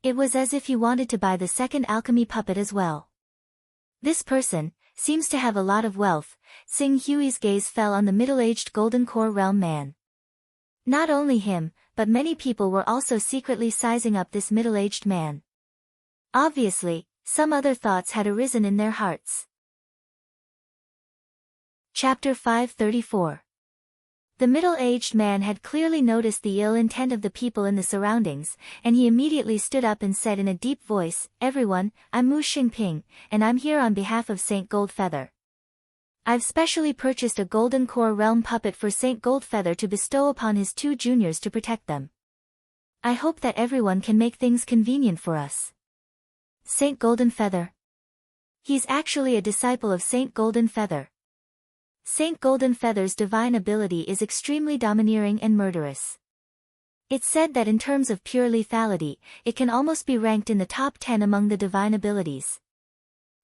It was as if he wanted to buy the second alchemy puppet as well. This person seems to have a lot of wealth. Xing Hui's gaze fell on the middle-aged golden core realm man. Not only him, but many people were also secretly sizing up this middle-aged man. Obviously, some other thoughts had arisen in their hearts. Chapter 534. The middle-aged man had clearly noticed the ill intent of the people in the surroundings, and he immediately stood up and said in a deep voice, Everyone, I'm Mu Xingping, and I'm here on behalf of Saint Goldfeather. I've specially purchased a golden core realm puppet for Saint Goldfeather to bestow upon his 2 juniors to protect them. I hope that everyone can make things convenient for us. Saint Goldenfeather. He's actually a disciple of Saint Goldenfeather. Saint Goldenfeather's divine ability is extremely domineering and murderous. It's said that in terms of pure lethality, it can almost be ranked in the top 10 among the divine abilities.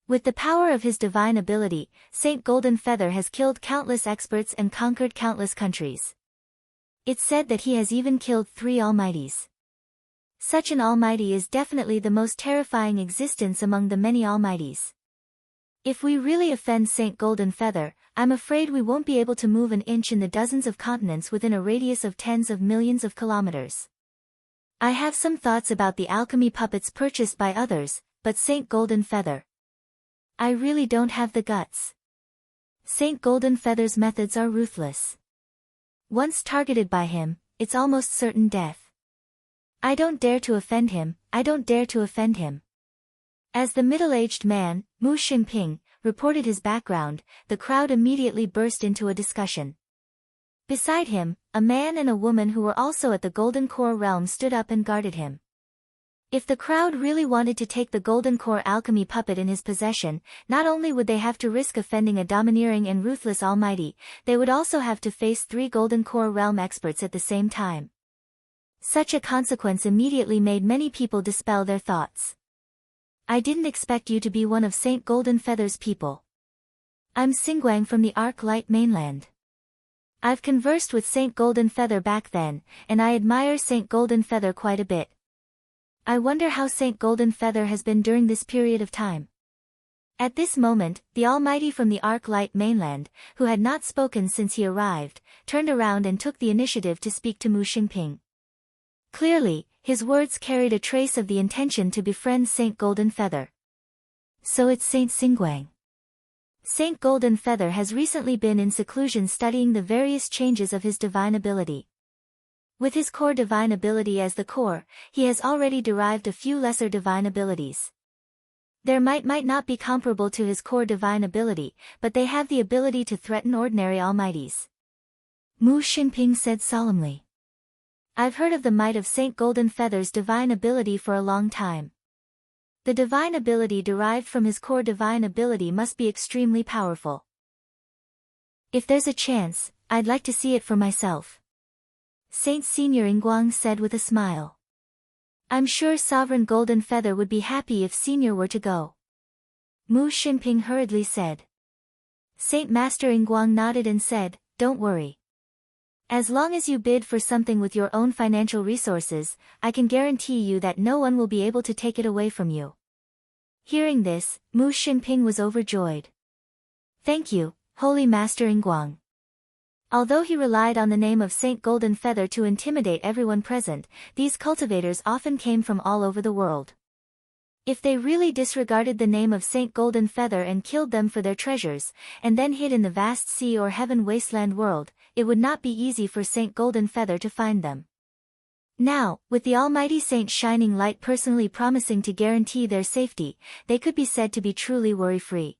With the power of his divine ability, Saint Goldenfeather has killed countless experts and conquered countless countries. It's said that he has even killed 3 almighties. Such an almighty is definitely the most terrifying existence among the many almighties. If we really offend Saint Goldenfeather, I'm afraid we won't be able to move an inch in the dozens of continents within a radius of tens of millions of kilometers. I have some thoughts about the alchemy puppets purchased by others, but Saint Goldenfeather, I really don't have the guts. Saint Goldenfeather's methods are ruthless. Once targeted by him, it's almost certain death. I don't dare to offend him, I don't dare to offend him. As the middle-aged man, Mu Xingping, reported his background, the crowd immediately burst into a discussion. Beside him, a man and a woman who were also at the Golden Core realm stood up and guarded him. If the crowd really wanted to take the Golden Core alchemy puppet in his possession, not only would they have to risk offending a domineering and ruthless almighty, they would also have to face 3 Golden Core realm experts at the same time. Such a consequence immediately made many people dispel their thoughts. I didn't expect you to be one of Saint Goldenfeather's people. I'm Xingguang from the Arc Light mainland. I've conversed with Saint Goldenfeather back then, and I admire Saint Goldenfeather quite a bit. I wonder how Saint Goldenfeather has been during this period of time. At this moment, the Almighty from the Arc Light mainland, who had not spoken since he arrived, turned around and took the initiative to speak to Mu Xingping. Clearly, his words carried a trace of the intention to befriend Saint Goldenfeather. So it's Saint Xingguang. Saint Goldenfeather has recently been in seclusion studying the various changes of his divine ability. With his core divine ability as the core, he has already derived a few lesser divine abilities. Their might not be comparable to his core divine ability, but they have the ability to threaten ordinary almighties. Mu Xinping said solemnly. I've heard of the might of Saint Golden Feather's divine ability for a long time. The divine ability derived from his core divine ability must be extremely powerful. If there's a chance, I'd like to see it for myself. Saint Senior Ingguang said with a smile. I'm sure Sovereign Golden Feather would be happy if Senior were to go. Mu Xinping hurriedly said. Saint Master Ingguang nodded and said, don't worry. As long as you bid for something with your own financial resources, I can guarantee you that no one will be able to take it away from you. Hearing this, Mu Xinping was overjoyed. Thank you, Holy Master Ingguang. Although he relied on the name of Saint Golden Feather to intimidate everyone present, these cultivators often came from all over the world. If they really disregarded the name of Saint Golden Feather and killed them for their treasures, and then hid in the vast sea or heaven wasteland world, it would not be easy for Saint Golden Feather to find them. Now, with the Almighty Saint Shining Light personally promising to guarantee their safety, they could be said to be truly worry-free.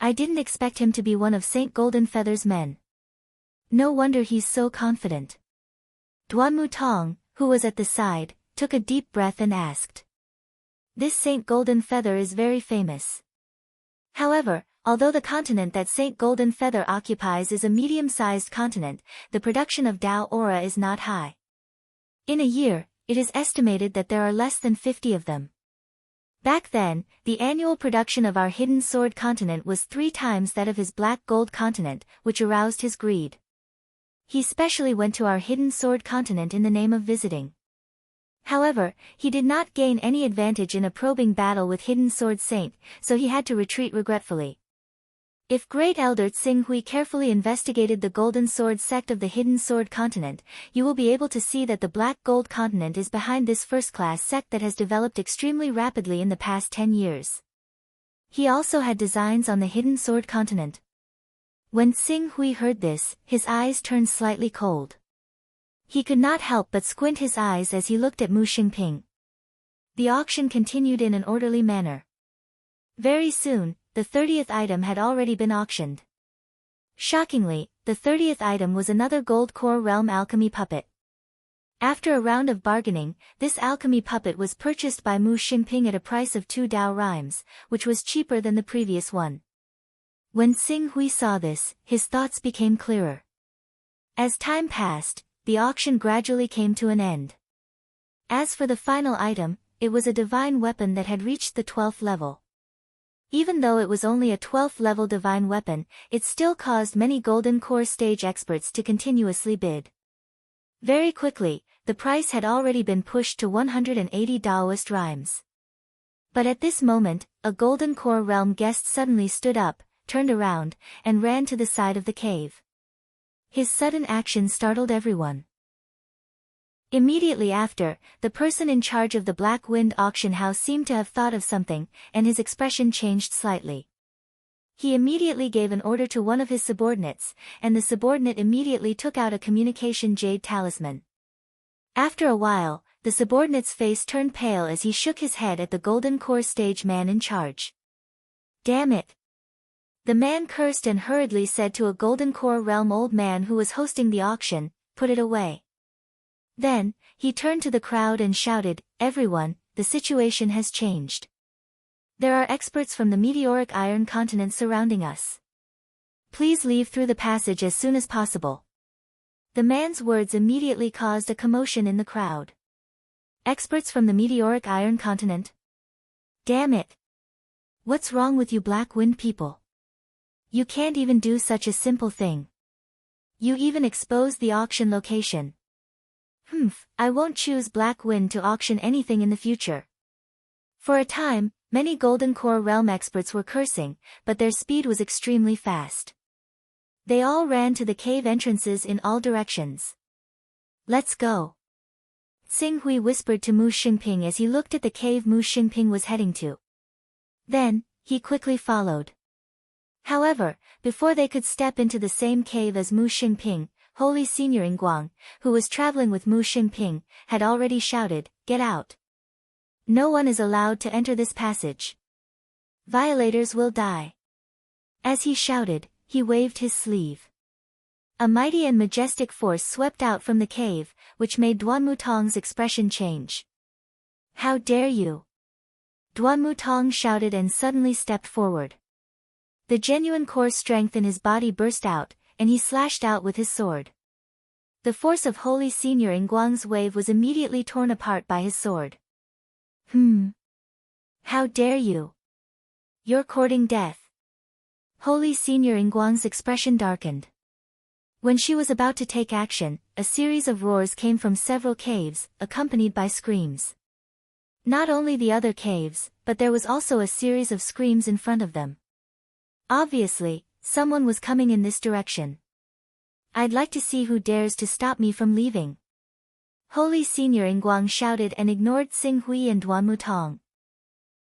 I didn't expect him to be one of Saint Golden Feather's men. No wonder he's so confident. Duanmu Tong, who was at the side, took a deep breath and asked. This Saint Golden Feather is very famous. However, although the continent that Saint Golden Feather occupies is a medium-sized continent, the production of Dao Aura is not high. In a year, it is estimated that there are less than 50 of them. Back then, the annual production of our Hidden Sword continent was 3 times that of his Black Gold continent, which aroused his greed. He specially went to our Hidden Sword continent in the name of visiting. However, he did not gain any advantage in a probing battle with Hidden Sword Saint, so he had to retreat regretfully. If Great Elder Tsinghui carefully investigated the Golden Sword sect of the Hidden Sword continent, you will be able to see that the Black Gold continent is behind this first-class sect that has developed extremely rapidly in the past 10 years. He also had designs on the Hidden Sword continent. When Tsinghui heard this, his eyes turned slightly cold. He could not help but squint his eyes as he looked at Mu Xinping. The auction continued in an orderly manner. Very soon, the 30th item had already been auctioned. Shockingly, the 30th item was another Gold Core Realm alchemy puppet. After a round of bargaining, this alchemy puppet was purchased by Mu Xinping at a price of 2 Dao Rhymes, which was cheaper than the previous one. When Tsinghui saw this, his thoughts became clearer. As time passed, the auction gradually came to an end. As for the final item, it was a divine weapon that had reached the 12th level. Even though it was only a 12th level divine weapon, it still caused many Golden Core stage experts to continuously bid. Very quickly, the price had already been pushed to 180 Daoist Rhymes. But at this moment, a Golden Core Realm guest suddenly stood up, turned around, and ran to the side of the cave. His sudden action startled everyone. Immediately after, the person in charge of the Black Wind auction house seemed to have thought of something, and his expression changed slightly. He immediately gave an order to one of his subordinates, and the subordinate immediately took out a communication jade talisman. After a while, the subordinate's face turned pale as he shook his head at the Golden Core stage man in charge. Damn it! The man cursed and hurriedly said to a Golden Core Realm old man who was hosting the auction, put it away. Then, he turned to the crowd and shouted, everyone, the situation has changed. There are experts from the meteoric iron continent surrounding us. Please leave through the passage as soon as possible. The man's words immediately caused a commotion in the crowd. Experts from the meteoric iron continent? Damn it! What's wrong with you Black Wind people? You can't even do such a simple thing. You even exposed the auction location. I won't choose Black Wind to auction anything in the future. For a time, many Golden Core Realm experts were cursing, but their speed was extremely fast. They all ran to the cave entrances in all directions. Let's go. Tsinghui whispered to Mu Xinping as he looked at the cave Mu Xinping was heading to. Then, he quickly followed. However, before they could step into the same cave as Mu Xinping, Holy Senior Ingguang, who was traveling with Mu Xinping, had already shouted, "Get out! No one is allowed to enter this passage." Violators will die. As he shouted, he waved his sleeve. A mighty and majestic force swept out from the cave, which made Duan Mutong's expression change. How dare you! Duan Mutong shouted and suddenly stepped forward. The genuine core strength in his body burst out, and he slashed out with his sword. The force of Holy Senior Ingguang's wave was immediately torn apart by his sword. How dare you! You're courting death. Holy Senior Ingguang's expression darkened. When she was about to take action, a series of roars came from several caves, accompanied by screams. Not only the other caves, but there was also a series of screams in front of them. Obviously, someone was coming in this direction. I'd like to see who dares to stop me from leaving. Holy Senior Ingguang shouted and ignored Xing Hui and Duan Mutong.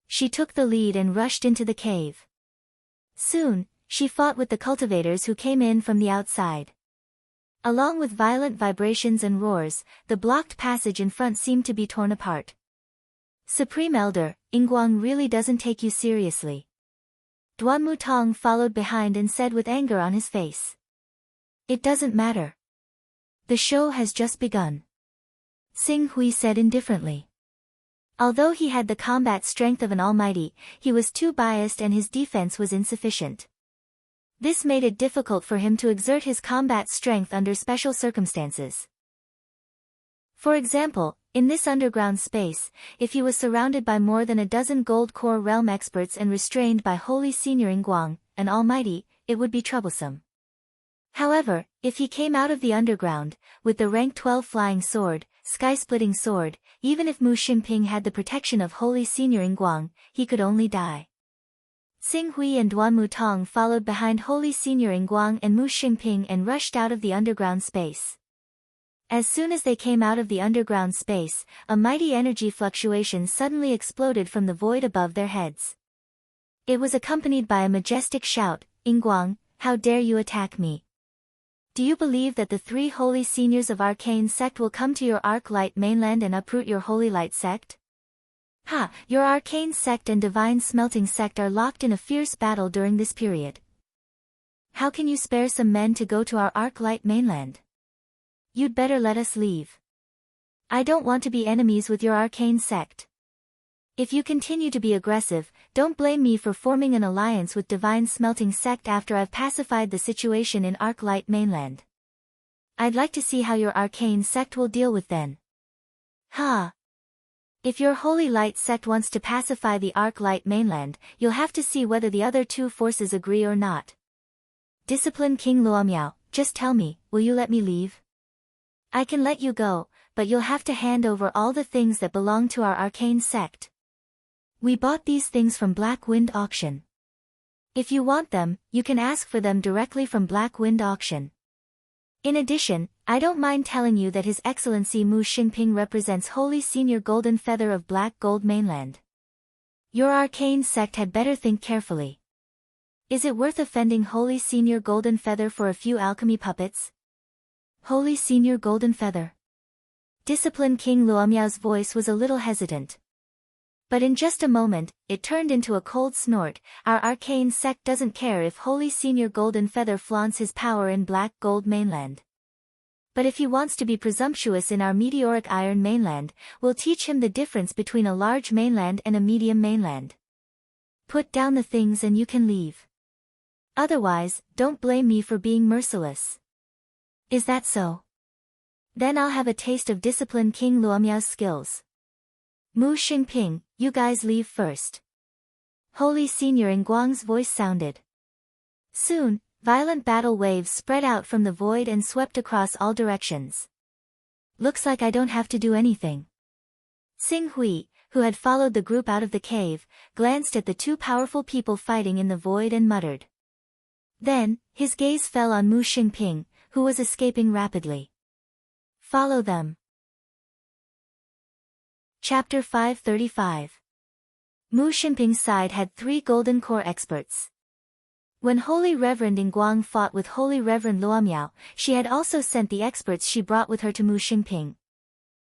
She took the lead and rushed into the cave. Soon, she fought with the cultivators who came in from the outside. Along with violent vibrations and roars, the blocked passage in front seemed to be torn apart. Supreme Elder, Ingguang really doesn't take you seriously. Duan Mutong followed behind and said with anger on his face. It doesn't matter. The show has just begun. Xing Hui said indifferently. Although he had the combat strength of an almighty, he was too biased and his defense was insufficient. This made it difficult for him to exert his combat strength under special circumstances. For example, in this underground space, if he was surrounded by more than a dozen Gold Core realm experts and restrained by Holy Senior Ingguang, an almighty, it would be troublesome. However, if he came out of the underground, with the rank 12 flying sword, sky-splitting sword, even if Mu Xingping had the protection of Holy Senior Ingguang, he could only die. Xing Hui and Duan Mutong followed behind Holy Senior Ingguang and Mu Xingping and rushed out of the underground space. As soon as they came out of the underground space, a mighty energy fluctuation suddenly exploded from the void above their heads. It was accompanied by a majestic shout, "Ingguang, how dare you attack me? Do you believe that the 3 holy seniors of Arcane Sect will come to your Arc Light mainland and uproot your Holy Light Sect? Ha! Your Arcane Sect and Divine Smelting Sect are locked in a fierce battle during this period. How can you spare some men to go to our Arc Light mainland? You'd better let us leave. I don't want to be enemies with your Arcane Sect. If you continue to be aggressive, don't blame me for forming an alliance with Divine Smelting Sect after I've pacified the situation in Arc Light mainland. I'd like to see how your Arcane Sect will deal with then." "Ha! If your Holy Light Sect wants to pacify the Arc Light mainland, you'll have to see whether the other 2 forces agree or not. Discipline King Luomiao, just tell me, will you let me leave? I can let you go, but you'll have to hand over all the things that belong to our Arcane Sect. We bought these things from Black Wind Auction. If you want them, you can ask for them directly from Black Wind Auction. In addition, I don't mind telling you that His Excellency Mu Xingping represents Holy Senior Golden Feather of Black Gold Mainland. Your Arcane Sect had better think carefully. Is it worth offending Holy Senior Golden Feather for a few alchemy puppets? Holy Senior Golden Feather." Discipline King Luomiao's voice was a little hesitant. But in just a moment, it turned into a cold snort. "Our Arcane Sect doesn't care if Holy Senior Golden Feather flaunts his power in Black Gold Mainland. But if he wants to be presumptuous in our Meteoric Iron Mainland, we'll teach him the difference between a large mainland and a medium mainland. Put down the things and you can leave. Otherwise, don't blame me for being merciless. Is that so? Then I'll have a taste of Discipline King Luomiao's skills. Mu Xingping, you guys leave first." Holy Senior Ingguang's voice sounded. Soon, violent battle waves spread out from the void and swept across all directions. "Looks like I don't have to do anything." Xing Hui, who had followed the group out of the cave, glanced at the 2 powerful people fighting in the void and muttered. Then, his gaze fell on Mu Xingping, who was escaping rapidly. "Follow them." Chapter 535. Mu Xingping's side had 3 Golden Core experts. When Holy Reverend Ingguang fought with Holy Reverend Luomiao, she had also sent the experts she brought with her to Mu Xingping.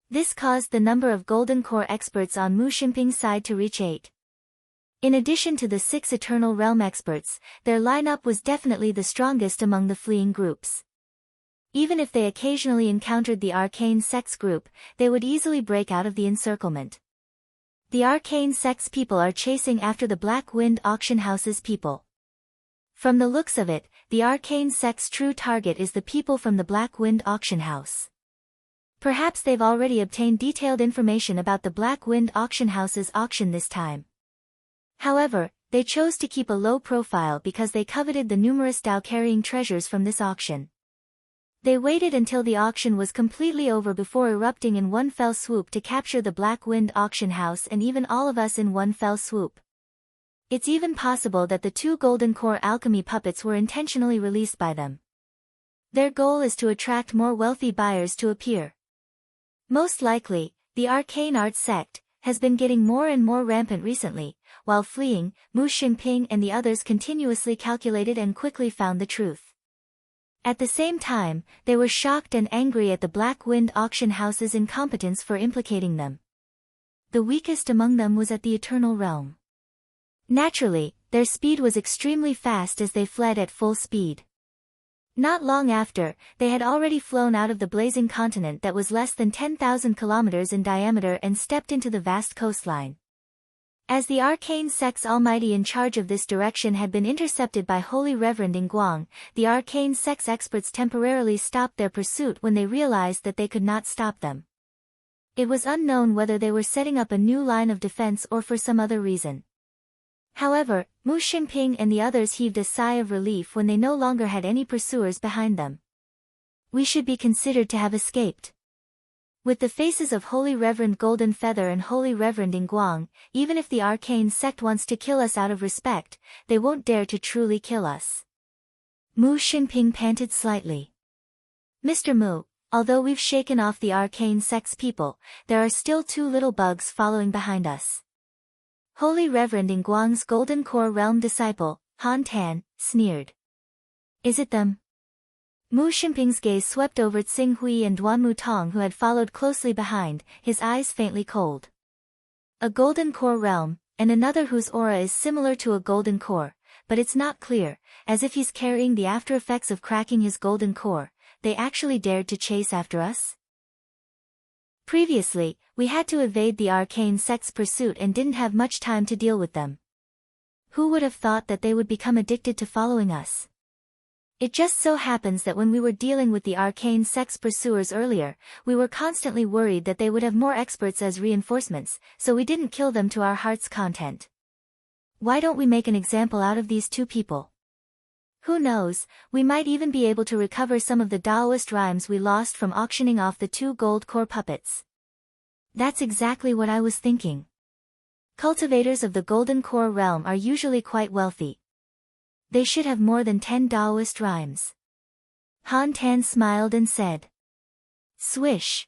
This caused the number of Golden Core experts on Mu Xingping's side to reach 8. In addition to the 6 Eternal Realm experts, their lineup was definitely the strongest among the fleeing groups. Even if they occasionally encountered the Arcane Sex group, they would easily break out of the encirclement. The Arcane Sex people are chasing after the Black Wind Auction House's people. From the looks of it, the Arcane Sex true target is the people from the Black Wind Auction House. Perhaps they've already obtained detailed information about the Black Wind Auction House's auction this time. However, they chose to keep a low profile because they coveted the numerous Dao-carrying treasures from this auction. They waited until the auction was completely over before erupting in one fell swoop to capture the Black Wind Auction House and even all of us in one fell swoop. It's even possible that the 2 Golden Core alchemy puppets were intentionally released by them. Their goal is to attract more wealthy buyers to appear. Most likely, the Arcane Art sect has been getting more and more rampant recently. While fleeing, Mu Xingping and the others continuously calculated and quickly found the truth. At the same time, they were shocked and angry at the Black Wind Auction House's incompetence for implicating them. The weakest among them was at the Eternal Realm. Naturally, their speed was extremely fast as they fled at full speed. Not long after, they had already flown out of the blazing continent that was less than 10,000 kilometers in diameter and stepped into the vast coastline. As the Arcane Sex Almighty in charge of this direction had been intercepted by Holy Reverend Guang, the Arcane Sex experts temporarily stopped their pursuit when they realized that they could not stop them. It was unknown whether they were setting up a new line of defense or for some other reason. However, Mu Xingping and the others heaved a sigh of relief when they no longer had any pursuers behind them. We should be considered to have escaped. With the faces of Holy Reverend Golden Feather and Holy Reverend Guang, even if the Arcane Sect wants to kill us out of respect, they won't dare to truly kill us. Mu Xingping panted slightly. Mr. Mu, although we've shaken off the Arcane Sect's people, there are still 2 little bugs following behind us. Holy Reverend Guang's Golden Core Realm disciple, Han Tan, sneered. Is it them? Mu Xingping's gaze swept over Tsing Hui and Duan Mutong who had followed closely behind, his eyes faintly cold. A Golden Core Realm, and another whose aura is similar to a Golden Core, but it's not clear, as if he's carrying the after effects of cracking his Golden Core. They actually dared to chase after us? Previously, we had to evade the Arcane Sect's pursuit and didn't have much time to deal with them. Who would have thought that they would become addicted to following us? It just so happens that when we were dealing with the Arcane Sect's pursuers earlier, we were constantly worried that they would have more experts as reinforcements, so we didn't kill them to our heart's content. Why don't we make an example out of these 2 people? Who knows, we might even be able to recover some of the Daoist rhymes we lost from auctioning off the 2 gold core puppets. That's exactly what I was thinking. Cultivators of the Golden Core Realm are usually quite wealthy. They should have more than 10 Daoist rhymes. Han Tan smiled and said. Swish.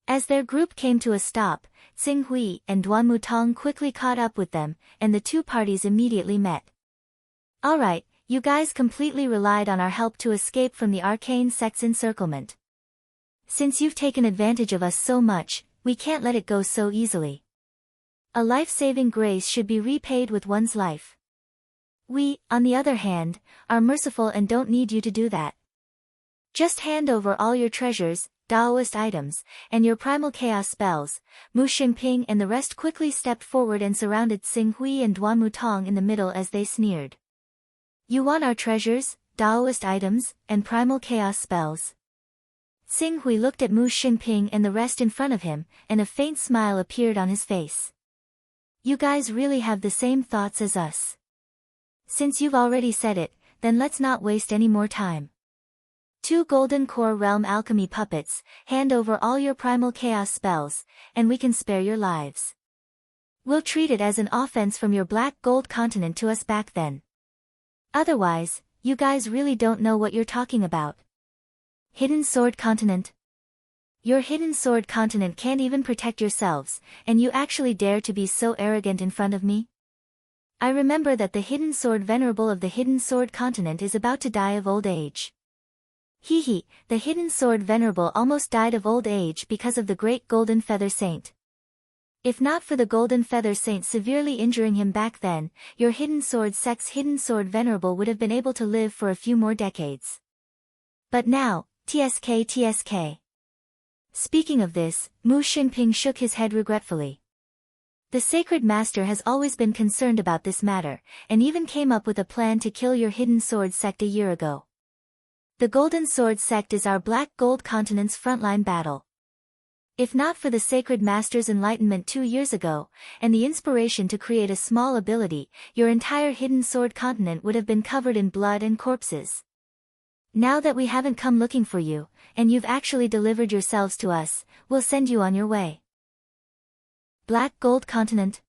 As their group came to a stop, Tsing Hui and Duan Mutong quickly caught up with them, and the 2 parties immediately met. Alright, you guys completely relied on our help to escape from the Arcane Sect's encirclement. Since you've taken advantage of us so much, we can't let it go so easily. A life-saving grace should be repaid with one's life. We, on the other hand, are merciful and don't need you to do that. Just hand over all your treasures, Daoist items, and your primal chaos spells. Mu Xingping and the rest quickly stepped forward and surrounded Tsing Hui and Duan Mutong in the middle as they sneered. You want our treasures, Daoist items, and primal chaos spells? Tsing Hui looked at Mu Xingping and the rest in front of him, and a faint smile appeared on his face. You guys really have the same thoughts as us. Since you've already said it, then let's not waste any more time. 2 Golden Core Realm alchemy puppets, hand over all your primal chaos spells, and we can spare your lives. We'll treat it as an offense from your Black Gold continent to us back then. Otherwise, you guys really don't know what you're talking about. Hidden Sword Continent? Your Hidden Sword Continent can't even protect yourselves, and you actually dare to be so arrogant in front of me? I remember that the Hidden Sword Venerable of the Hidden Sword Continent is about to die of old age. Hee, the Hidden Sword Venerable almost died of old age because of the Great Golden Feather Saint. If not for the Golden Feather Saint severely injuring him back then, your Hidden Sword sect's Hidden Sword Venerable would have been able to live for a few more decades. But now, TSK. Speaking of this, Mu Xingping shook his head regretfully. The Sacred Master has always been concerned about this matter, and even came up with a plan to kill your Hidden Sword sect a year ago. The Golden Sword sect is our Black Gold Continent's frontline battle. If not for the Sacred Master's enlightenment 2 years ago, and the inspiration to create a small ability, your entire Hidden Sword continent would have been covered in blood and corpses. Now that we haven't come looking for you, and you've actually delivered yourselves to us, we'll send you on your way. Black Gold Continent.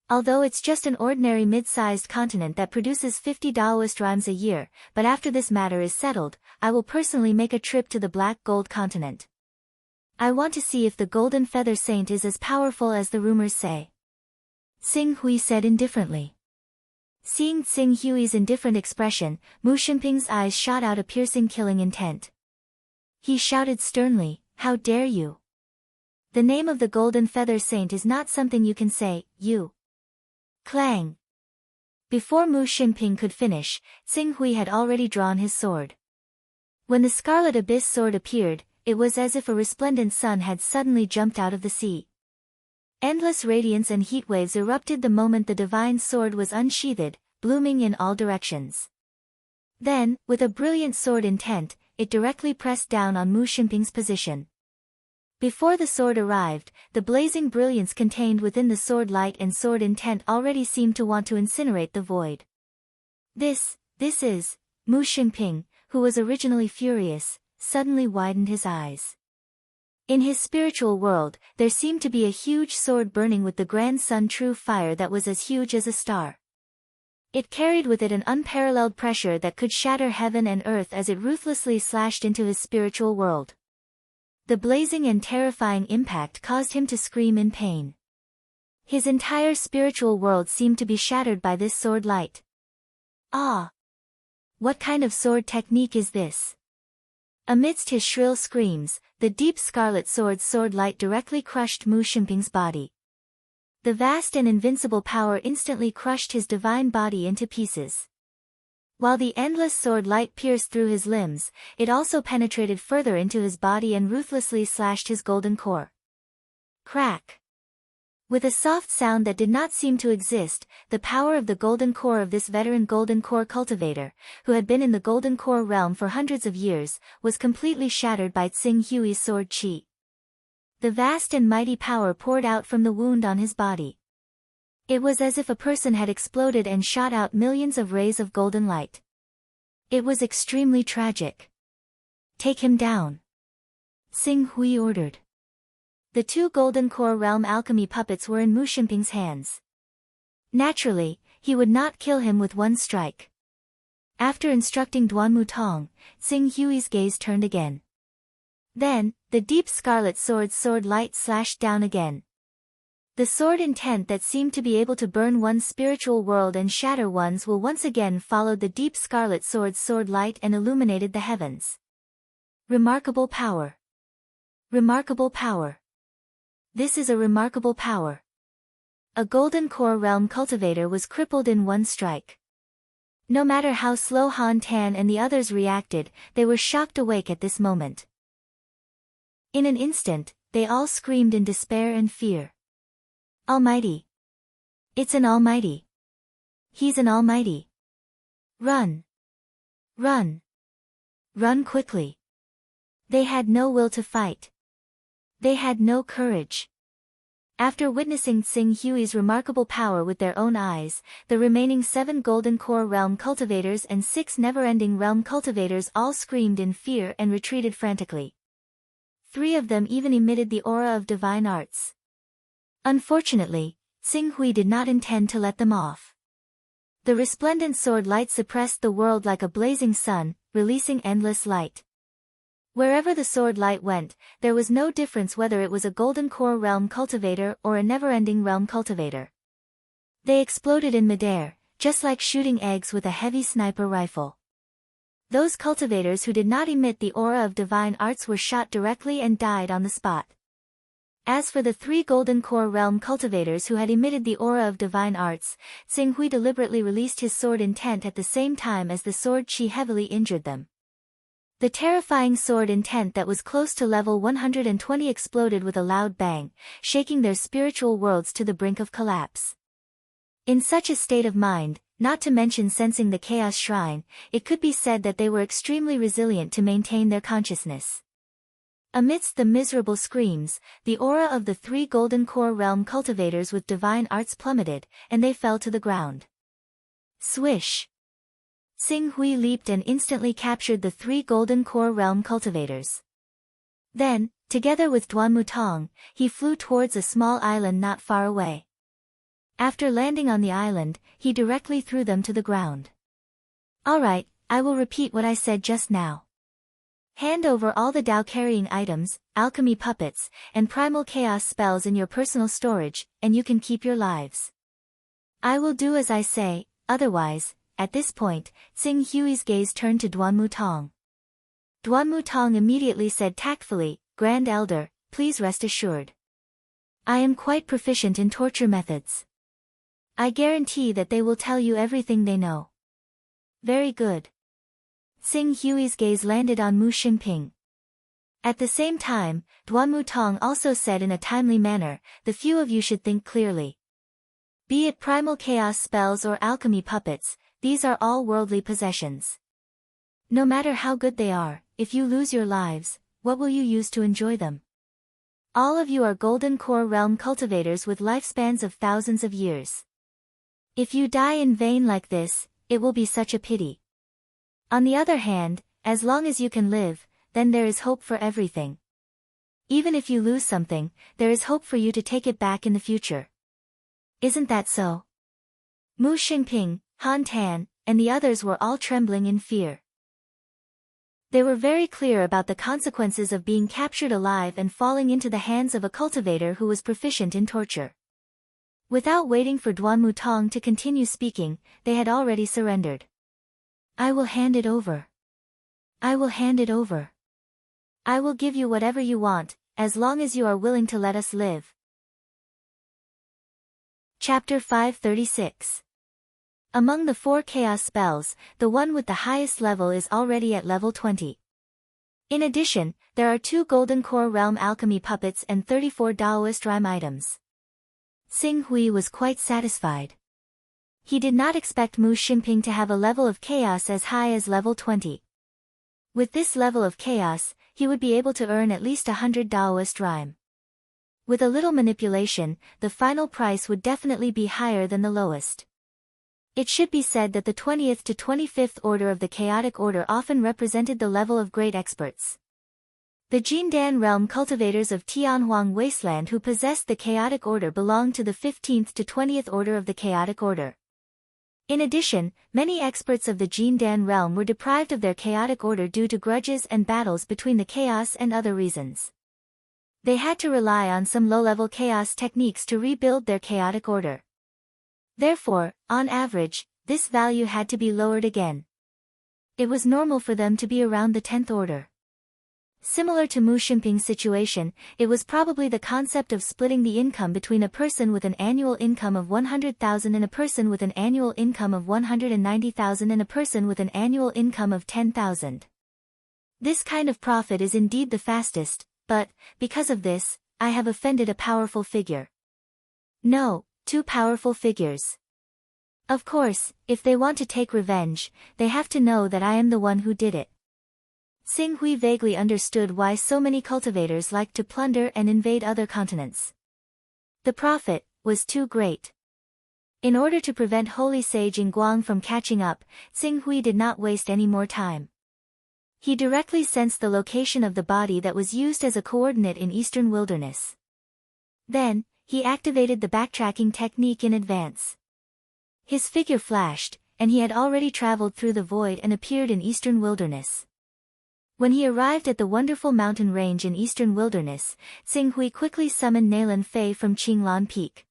Although it's just an ordinary mid-sized continent that produces 50 Daoist rhymes a year, but after this matter is settled, I will personally make a trip to the Black Gold Continent. I want to see if the Golden Feather Saint is as powerful as the rumors say. Xing Hui said indifferently. Seeing Xing Hui's indifferent expression, Mu Xingping's eyes shot out a piercing killing intent. He shouted sternly, "How dare you! The name of the Golden Feather Saint is not something you can say, you." Clang! Before Mu Xingping could finish, Xing Hui had already drawn his sword. When the Scarlet Abyss sword appeared, it was as if a resplendent sun had suddenly jumped out of the sea. Endless radiance and heat waves erupted the moment the divine sword was unsheathed, blooming in all directions. Then, with a brilliant sword intent, it directly pressed down on Mu Xingping's position. Before the sword arrived, the blazing brilliance contained within the sword light and sword intent already seemed to want to incinerate the void. This is, Mu Xingping, who was originally furious, suddenly widened his eyes. In his spiritual world, there seemed to be a huge sword burning with the grand sun true fire that was as huge as a star. It carried with it an unparalleled pressure that could shatter heaven and earth as it ruthlessly slashed into his spiritual world. The blazing and terrifying impact caused him to scream in pain. His entire spiritual world seemed to be shattered by this sword light. Ah! What kind of sword technique is this? Amidst his shrill screams, the deep scarlet sword's sword light directly crushed Mu Xingping's body. The vast and invincible power instantly crushed his divine body into pieces. While the endless sword light pierced through his limbs, it also penetrated further into his body and ruthlessly slashed his golden core. Crack! With a soft sound that did not seem to exist, the power of the golden core of this veteran golden core cultivator, who had been in the golden core realm for hundreds of years, was completely shattered by Xing Hui's sword chi. The vast and mighty power poured out from the wound on his body. It was as if a person had exploded and shot out millions of rays of golden light. It was extremely tragic. Take him down, Xing Hui ordered. The 2 Golden Core Realm alchemy puppets were in Mu Xingping's hands. Naturally, he would not kill him with one strike. After instructing Duanmu Tong, Xing Hui's gaze turned again. Then, the deep scarlet sword's sword light slashed down again. The sword intent that seemed to be able to burn one's spiritual world and shatter one's will once again followed the deep scarlet sword's sword light and illuminated the heavens. Remarkable power. Remarkable power. This is a remarkable power. A Golden Core Realm cultivator was crippled in one strike. No matter how slow Han Tan and the others reacted, they were shocked awake at this moment. In an instant, they all screamed in despair and fear. Almighty! It's an almighty! He's an almighty! Run! Run! Run quickly! They had no will to fight. They had no courage. After witnessing Xing Hui's remarkable power with their own eyes, the remaining 7 Golden Core Realm cultivators and 6 Never-Ending Realm cultivators all screamed in fear and retreated frantically. 3 of them even emitted the aura of divine arts. Unfortunately, Xing Hui did not intend to let them off. The resplendent sword light suppressed the world like a blazing sun, releasing endless light. Wherever the sword light went, there was no difference whether it was a Golden Core Realm cultivator or a Never-Ending Realm cultivator. They exploded in midair, just like shooting eggs with a heavy sniper rifle. Those cultivators who did not emit the aura of divine arts were shot directly and died on the spot. As for the 3 Golden Core Realm cultivators who had emitted the aura of divine arts, Xing deliberately released his sword intent at the same time as the sword chi heavily injured them. The terrifying sword intent that was close to level 120 exploded with a loud bang, shaking their spiritual worlds to the brink of collapse. In such a state of mind, not to mention sensing the Chaos Shrine, it could be said that they were extremely resilient to maintain their consciousness. Amidst the miserable screams, the aura of the 3 Golden Core Realm cultivators with divine arts plummeted, and they fell to the ground. Swish! Xing Hui leaped and instantly captured the 3 Golden Core Realm cultivators. Then, together with Duan Mutong, he flew towards a small island not far away. After landing on the island, he directly threw them to the ground. Alright, I will repeat what I said just now. Hand over all the Dao-carrying items, alchemy puppets, and primal chaos spells in your personal storage, and you can keep your lives. I will do as I say, otherwise. At this point, Xing Hui's gaze turned to Duan Mutong. Duan Mutong immediately said tactfully, Grand Elder, please rest assured. I am quite proficient in torture methods. I guarantee that they will tell you everything they know. Very good. Xing Hui's gaze landed on Mu Xingping. At the same time, Duan Mutong also said in a timely manner, the few of you should think clearly. Be it primal chaos spells or alchemy puppets, these are all worldly possessions. No matter how good they are, if you lose your lives, what will you use to enjoy them? All of you are Golden Core Realm cultivators with lifespans of thousands of years. If you die in vain like this, it will be such a pity. On the other hand, as long as you can live, then there is hope for everything. Even if you lose something, there is hope for you to take it back in the future. Isn't that so? Mu Xingping, Han Tan, and the others were all trembling in fear. They were very clear about the consequences of being captured alive and falling into the hands of a cultivator who was proficient in torture. Without waiting for Duan Mutong to continue speaking, they had already surrendered. I will hand it over. I will hand it over. I will give you whatever you want, as long as you are willing to let us live. Chapter 536. Among the 4 chaos spells, the one with the highest level is already at level 20. In addition, there are 2 Golden Core Realm alchemy puppets and 34 Daoist rhyme items. Xing Hui was quite satisfied. He did not expect Mu Xingping to have a level of chaos as high as level 20. With this level of chaos, he would be able to earn at least 100 Daoist rhyme. With a little manipulation, the final price would definitely be higher than the lowest. It should be said that the 20th to 25th order of the chaotic order often represented the level of great experts. The Jindan realm cultivators of Tianhuang Wasteland who possessed the chaotic order belonged to the 15th to 20th order of the chaotic order. In addition, many experts of the Jindan realm were deprived of their chaotic order due to grudges and battles between the chaos and other reasons. They had to rely on some low-level chaos techniques to rebuild their chaotic order. Therefore, on average, this value had to be lowered again. It was normal for them to be around the 10th order. Similar to Mu Xingping's situation, it was probably the concept of splitting the income between a person with an annual income of 100,000 and a person with an annual income of 190,000 and a person with an annual income of 10,000. This kind of profit is indeed the fastest, but, because of this, I have offended a powerful figure. No, 2 powerful figures. Of course, if they want to take revenge, they have to know that I am the one who did it. Xing Hui vaguely understood why so many cultivators liked to plunder and invade other continents. The profit was too great. In order to prevent Holy Sage Guang from catching up, Xing Hui did not waste any more time. He directly sensed the location of the body that was used as a coordinate in Eastern Wilderness. Then, he activated the backtracking technique in advance. His figure flashed, and he had already traveled through the void and appeared in Eastern Wilderness. When he arrived at the wonderful mountain range in Eastern Wilderness, Xing Hui quickly summoned Nailan Fei from Qinglan Peak.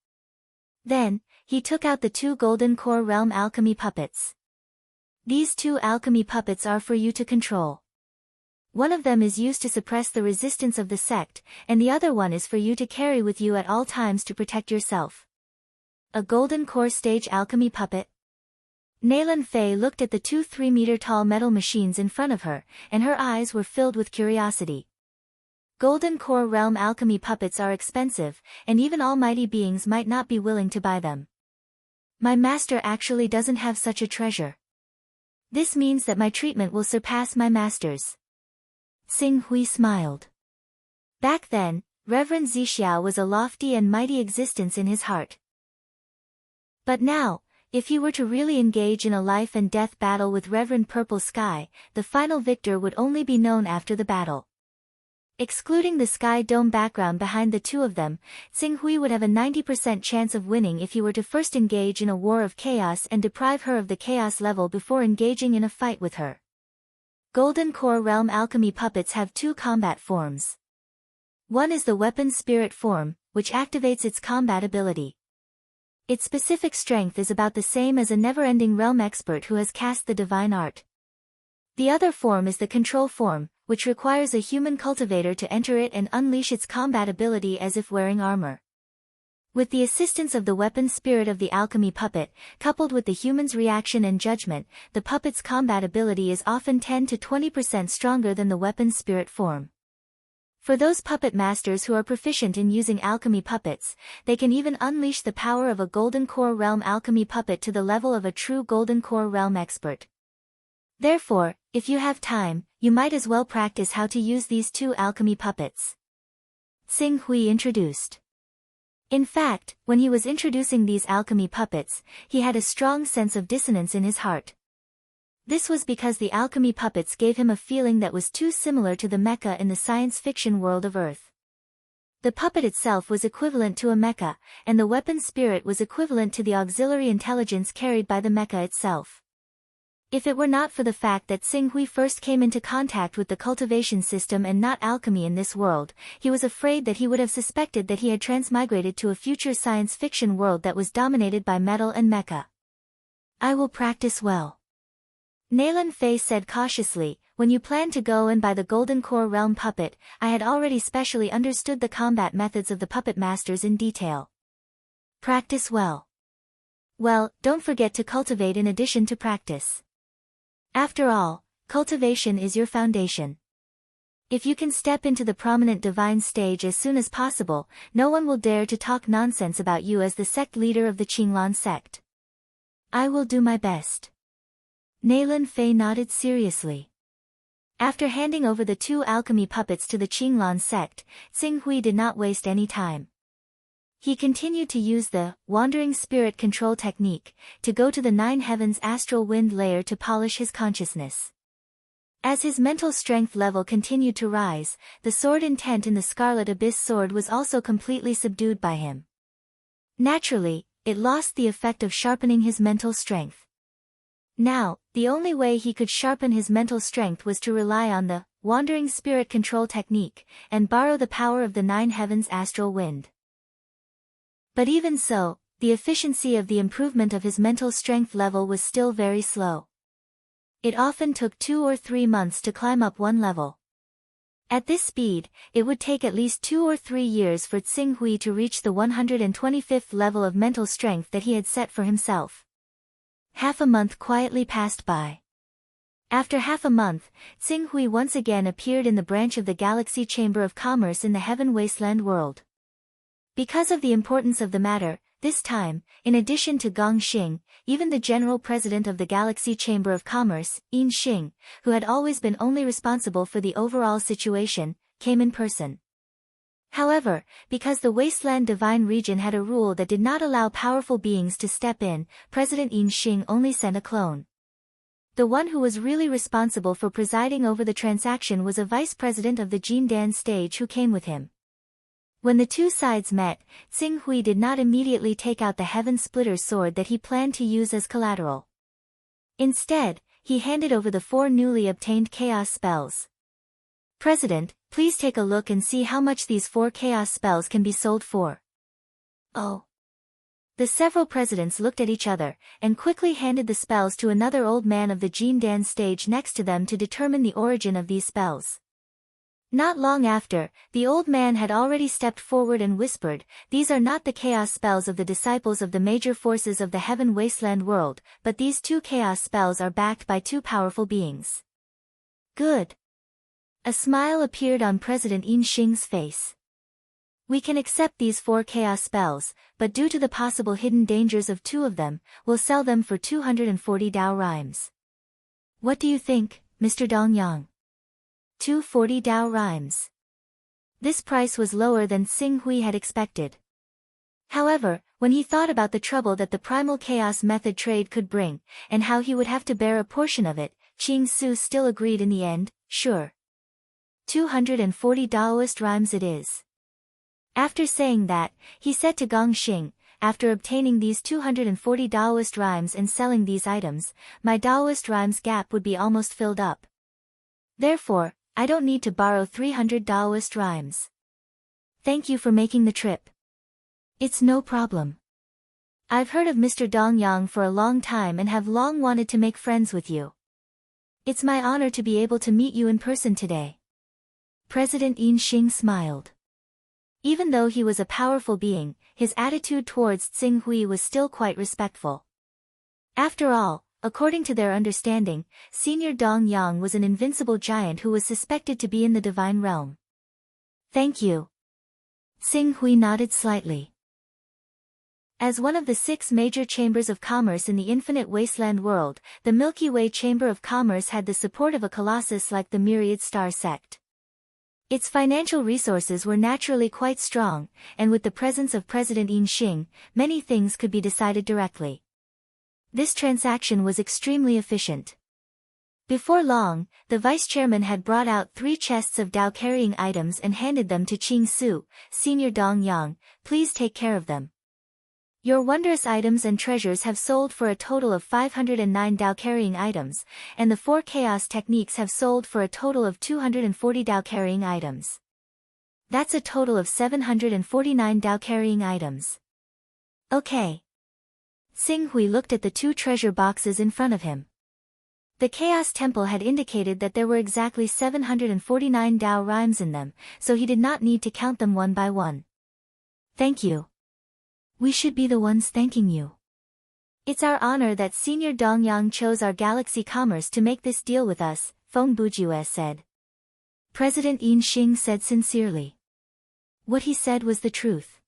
Then, he took out the 2 Golden Core Realm alchemy puppets. These 2 alchemy puppets are for you to control. One of them is used to suppress the resistance of the sect, and the other one is for you to carry with you at all times to protect yourself. A golden core stage alchemy puppet? Naylan Fei looked at the two 3-meter-tall metal machines in front of her, and her eyes were filled with curiosity. Golden core realm alchemy puppets are expensive, and even almighty beings might not be willing to buy them. My master actually doesn't have such a treasure. This means that my treatment will surpass my master's. Xing Hui smiled. Back then, Reverend Zixiao was a lofty and mighty existence in his heart. But now, if he were to really engage in a life and death battle with Reverend Purple Sky, the final victor would only be known after the battle. Excluding the sky dome background behind the two of them, Xing Hui would have a 90% chance of winning if he were to first engage in a war of chaos and deprive her of the chaos level before engaging in a fight with her. Golden Core Realm alchemy puppets have two combat forms. One is the weapon spirit form, which activates its combat ability. Its specific strength is about the same as a never-ending realm expert who has cast the divine art. The other form is the control form, which requires a human cultivator to enter it and unleash its combat ability as if wearing armor. With the assistance of the weapon spirit of the alchemy puppet, coupled with the human's reaction and judgment, the puppet's combat ability is often 10 to 20% stronger than the weapon spirit form. For those puppet masters who are proficient in using alchemy puppets, they can even unleash the power of a Golden Core Realm alchemy puppet to the level of a true Golden Core Realm expert. Therefore, if you have time, you might as well practice how to use these two alchemy puppets. Xing Hui introduced. In fact, when he was introducing these alchemy puppets, he had a strong sense of dissonance in his heart. This was because the alchemy puppets gave him a feeling that was too similar to the mecha in the science fiction world of Earth. The puppet itself was equivalent to a mecha, and the weapon spirit was equivalent to the auxiliary intelligence carried by the mecha itself. If it were not for the fact that Xing Hui first came into contact with the cultivation system and not alchemy in this world, he was afraid that he would have suspected that he had transmigrated to a future science fiction world that was dominated by metal and mecha. I will practice well. Naylan Fei said cautiously, when you planned to go and buy the Golden Core Realm puppet, I had already specially understood the combat methods of the puppet masters in detail. Practice well. Well, don't forget to cultivate in addition to practice. After all, cultivation is your foundation. If you can step into the prominent divine stage as soon as possible, no one will dare to talk nonsense about you as the sect leader of the Qinglan sect. I will do my best. Naylan Fei nodded seriously. After handing over the two alchemy puppets to the Qinglan sect, Xing Hui did not waste any time. He continued to use the wandering spirit control technique to go to the 9 heavens astral wind layer to polish his consciousness. As his mental strength level continued to rise, the sword intent in the Scarlet Abyss sword was also completely subdued by him. Naturally, it lost the effect of sharpening his mental strength. Now, the only way he could sharpen his mental strength was to rely on the wandering spirit control technique and borrow the power of the 9 heavens astral wind. But even so, the efficiency of the improvement of his mental strength level was still very slow. It often took 2 or 3 months to climb up one level. At this speed, it would take at least 2 or 3 years for Xing Hui to reach the 125th level of mental strength that he had set for himself. Half a month quietly passed by. After half a month, Xing Hui once again appeared in the branch of the Galaxy Chamber of Commerce in the Heaven Wasteland world. Because of the importance of the matter, this time, in addition to Gong Xing, even the General President of the Galaxy Chamber of Commerce, Yin Xing, who had always been only responsible for the overall situation, came in person. However, because the Wasteland Divine Region had a rule that did not allow powerful beings to step in, President Yin Xing only sent a clone. The one who was really responsible for presiding over the transaction was a vice president of the Jindan stage who came with him. When the two sides met, Xing Hui did not immediately take out the Heaven Splitter sword that he planned to use as collateral. Instead, he handed over the 4 newly obtained chaos spells. President, please take a look and see how much these 4 chaos spells can be sold for. Oh. The several presidents looked at each other, and quickly handed the spells to another old man of the Jin Dan stage next to them to determine the origin of these spells. Not long after, the old man had already stepped forward and whispered, "These are not the chaos spells of the disciples of the major forces of the heaven wasteland world, but these 2 chaos spells are backed by 2 powerful beings." Good. A smile appeared on President Yin Xing's face. "We can accept these 4 chaos spells, but due to the possible hidden dangers of 2 of them, we'll sell them for 240 Dao rhymes. What do you think, Mr. Dongyang?" 240 Dao rhymes. This price was lower than Xing Hui had expected. However, when he thought about the trouble that the primal chaos method trade could bring, and how he would have to bear a portion of it, Qing Su still agreed in the end, "Sure. 240 Daoist rhymes it is." After saying that, he said to Gong Xing, "After obtaining these 240 Daoist rhymes and selling these items, my Daoist rhymes gap would be almost filled up. Therefore, I don't need to borrow 300 Daoist rhymes. Thank you for making the trip." "It's no problem. I've heard of Mr. Dongyang for a long time and have long wanted to make friends with you. It's my honor to be able to meet you in person today." President Yin Xing smiled. Even though he was a powerful being, his attitude towards Xing Hui was still quite respectful. After all, according to their understanding, Senior Dong Yang was an invincible giant who was suspected to be in the divine realm. "Thank you." Xing Hui nodded slightly. As one of the 6 major chambers of commerce in the infinite wasteland world, the Milky Way Chamber of Commerce had the support of a colossus like the Myriad Star Sect. Its financial resources were naturally quite strong, and with the presence of President Yin Xing, many things could be decided directly. This transaction was extremely efficient. Before long, the vice-chairman had brought out 3 chests of Dao-carrying items and handed them to Qing Su. "Senior Dong Yang, please take care of them. Your wondrous items and treasures have sold for a total of 509 Dao-carrying items, and the 4 chaos techniques have sold for a total of 240 Dao-carrying items. That's a total of 749 Dao-carrying items." "Okay." Xing Hui looked at the 2 treasure boxes in front of him. The Chaos Temple had indicated that there were exactly 749 Dao rhymes in them, so he did not need to count them one by one. "Thank you. We should be the ones thanking you. It's our honor that Senior Dongyang chose our Galaxy Commerce to make this deal with us," Feng Bujue said. President Yin Xing said sincerely. What he said was the truth.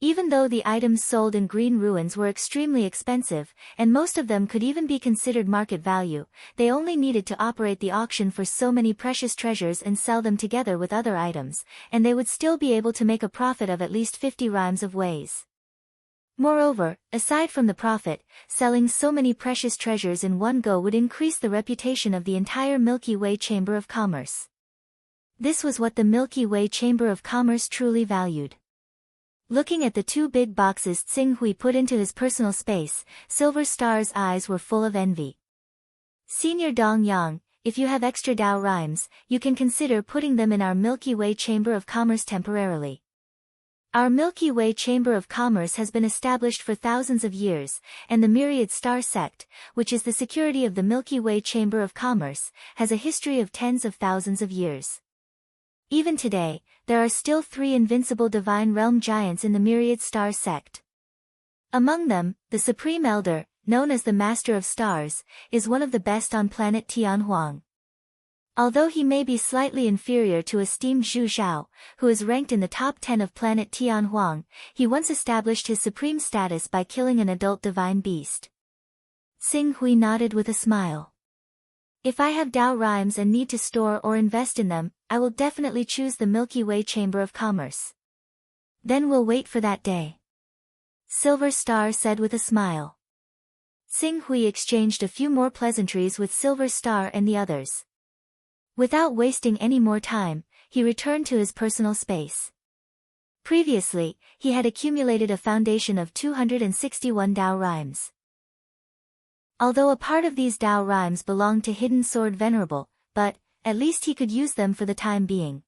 Even though the items sold in Green Ruins were extremely expensive, and most of them could even be considered market value, they only needed to operate the auction for so many precious treasures and sell them together with other items, and they would still be able to make a profit of at least 50 rhymes of ways. Moreover, aside from the profit, selling so many precious treasures in one go would increase the reputation of the entire Milky Way Chamber of Commerce. This was what the Milky Way Chamber of Commerce truly valued. Looking at the 2 big boxes Xing Hui put into his personal space, Silver Star's eyes were full of envy. "Senior Dong Yang, if you have extra Dao rhymes, you can consider putting them in our Milky Way Chamber of Commerce temporarily. Our Milky Way Chamber of Commerce has been established for thousands of years, and the Myriad Star Sect, which is the security of the Milky Way Chamber of Commerce, has a history of tens of thousands of years. Even today, there are still 3 invincible divine realm giants in the Myriad Star Sect. Among them, the Supreme Elder, known as the Master of Stars, is one of the best on planet Tianhuang. Although he may be slightly inferior to esteemed Zhu Zhao, who is ranked in the top 10 of planet Tianhuang, he once established his supreme status by killing an adult divine beast." Xing Hui nodded with a smile. "If I have Dao rhymes and need to store or invest in them, I will definitely choose the Milky Way Chamber of Commerce. Then we'll wait for that day," Silver Star said with a smile. Xing Hui exchanged a few more pleasantries with Silver Star and the others. Without wasting any more time, he returned to his personal space. Previously, he had accumulated a foundation of 261 Dao rhymes. Although a part of these Dao rhymes belonged to Hidden Sword Venerable, but, at least he could use them for the time being.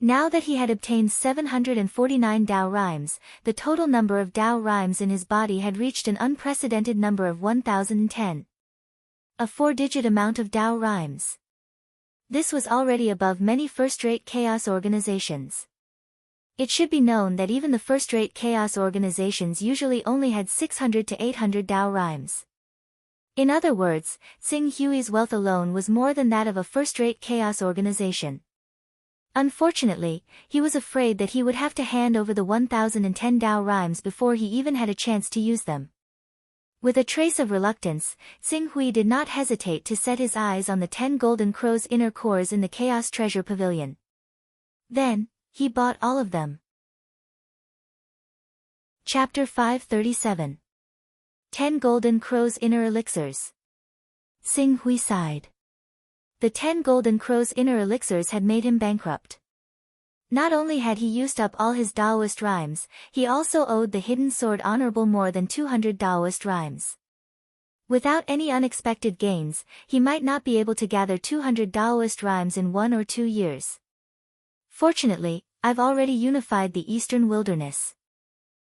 Now that he had obtained 749 Tao rhymes, the total number of Tao rhymes in his body had reached an unprecedented number of 1010. A 4-digit amount of Tao rhymes. This was already above many first-rate chaos organizations. It should be known that even the first-rate chaos organizations usually only had 600 to 800 Tao rhymes. In other words, Tsing Hui's wealth alone was more than that of a first-rate chaos organization. Unfortunately, he was afraid that he would have to hand over the 1010 Tao rhymes before he even had a chance to use them. With a trace of reluctance, Tsing Hui did not hesitate to set his eyes on the 10 golden crow's inner cores in the Chaos Treasure Pavilion. Then, he bought all of them. Chapter 537. 10 Golden Crow's Inner Elixirs. Tsing Hui sighed. The 10 Golden Crow's inner elixirs had made him bankrupt. Not only had he used up all his Taoist rhymes, he also owed the Hidden Sword Honorable more than 200 Taoist rhymes. Without any unexpected gains, he might not be able to gather 200 Taoist rhymes in 1 or 2 years. Fortunately, I've already unified the Eastern Wilderness.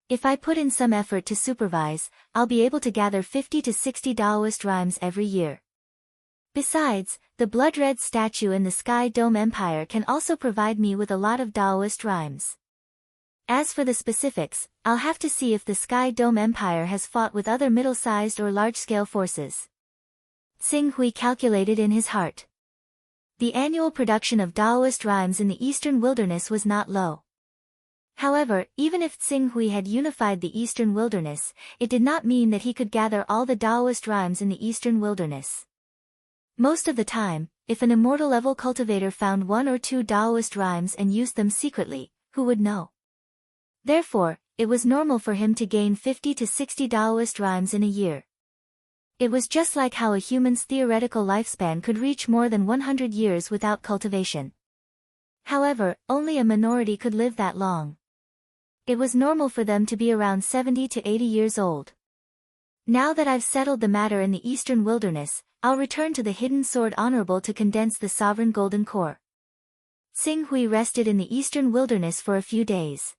If I put in some effort to supervise, I'll be able to gather 50 to 60 Taoist rhymes every year. Besides, the blood-red statue in the Sky Dome Empire can also provide me with a lot of Taoist rhymes. As for the specifics, I'll have to see if the Sky Dome Empire has fought with other middle-sized or large-scale forces. Tsing Hui calculated in his heart. The annual production of Taoist rhymes in the Eastern Wilderness was not low. However, even if Tsing Hui had unified the Eastern Wilderness, it did not mean that he could gather all the Taoist rhymes in the Eastern Wilderness. Most of the time, if an immortal-level cultivator found 1 or 2 Taoist rhymes and used them secretly, who would know? Therefore, it was normal for him to gain 50 to 60 Taoist rhymes in a year. It was just like how a human's theoretical lifespan could reach more than 100 years without cultivation. However, only a minority could live that long. It was normal for them to be around 70 to 80 years old. Now that I've settled the matter in the Eastern Wilderness, I'll return to the Hidden Sword Honorable to condense the Sovereign Golden Core. Tsing Hui rested in the Eastern Wilderness for a few days.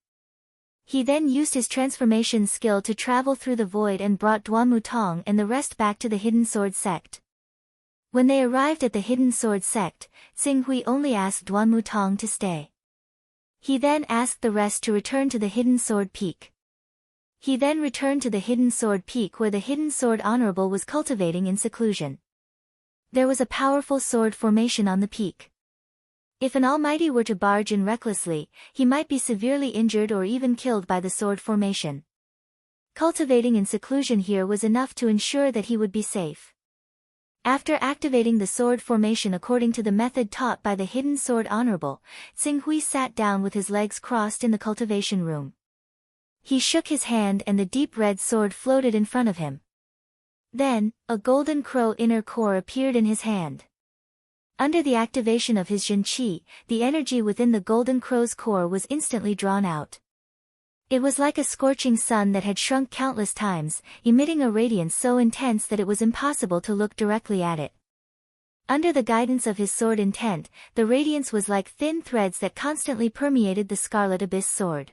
He then used his transformation skill to travel through the void and brought Duan Mutong and the rest back to the Hidden Sword Sect. When they arrived at the Hidden Sword Sect, Tsing Hui only asked Duan Mutong to stay. He then asked the rest to return to the Hidden Sword Peak. He then returned to the Hidden Sword Peak where the Hidden Sword Honorable was cultivating in seclusion. There was a powerful sword formation on the peak. If an almighty were to barge in recklessly, he might be severely injured or even killed by the sword formation. Cultivating in seclusion here was enough to ensure that he would be safe. After activating the sword formation according to the method taught by the Hidden Sword Honorable, Tsing Hui sat down with his legs crossed in the cultivation room. He shook his hand and the deep red sword floated in front of him. Then, a golden crow inner core appeared in his hand. Under the activation of his Jin Qi, the energy within the golden crow's core was instantly drawn out. It was like a scorching sun that had shrunk countless times, emitting a radiance so intense that it was impossible to look directly at it. Under the guidance of his sword intent, the radiance was like thin threads that constantly permeated the Scarlet Abyss sword.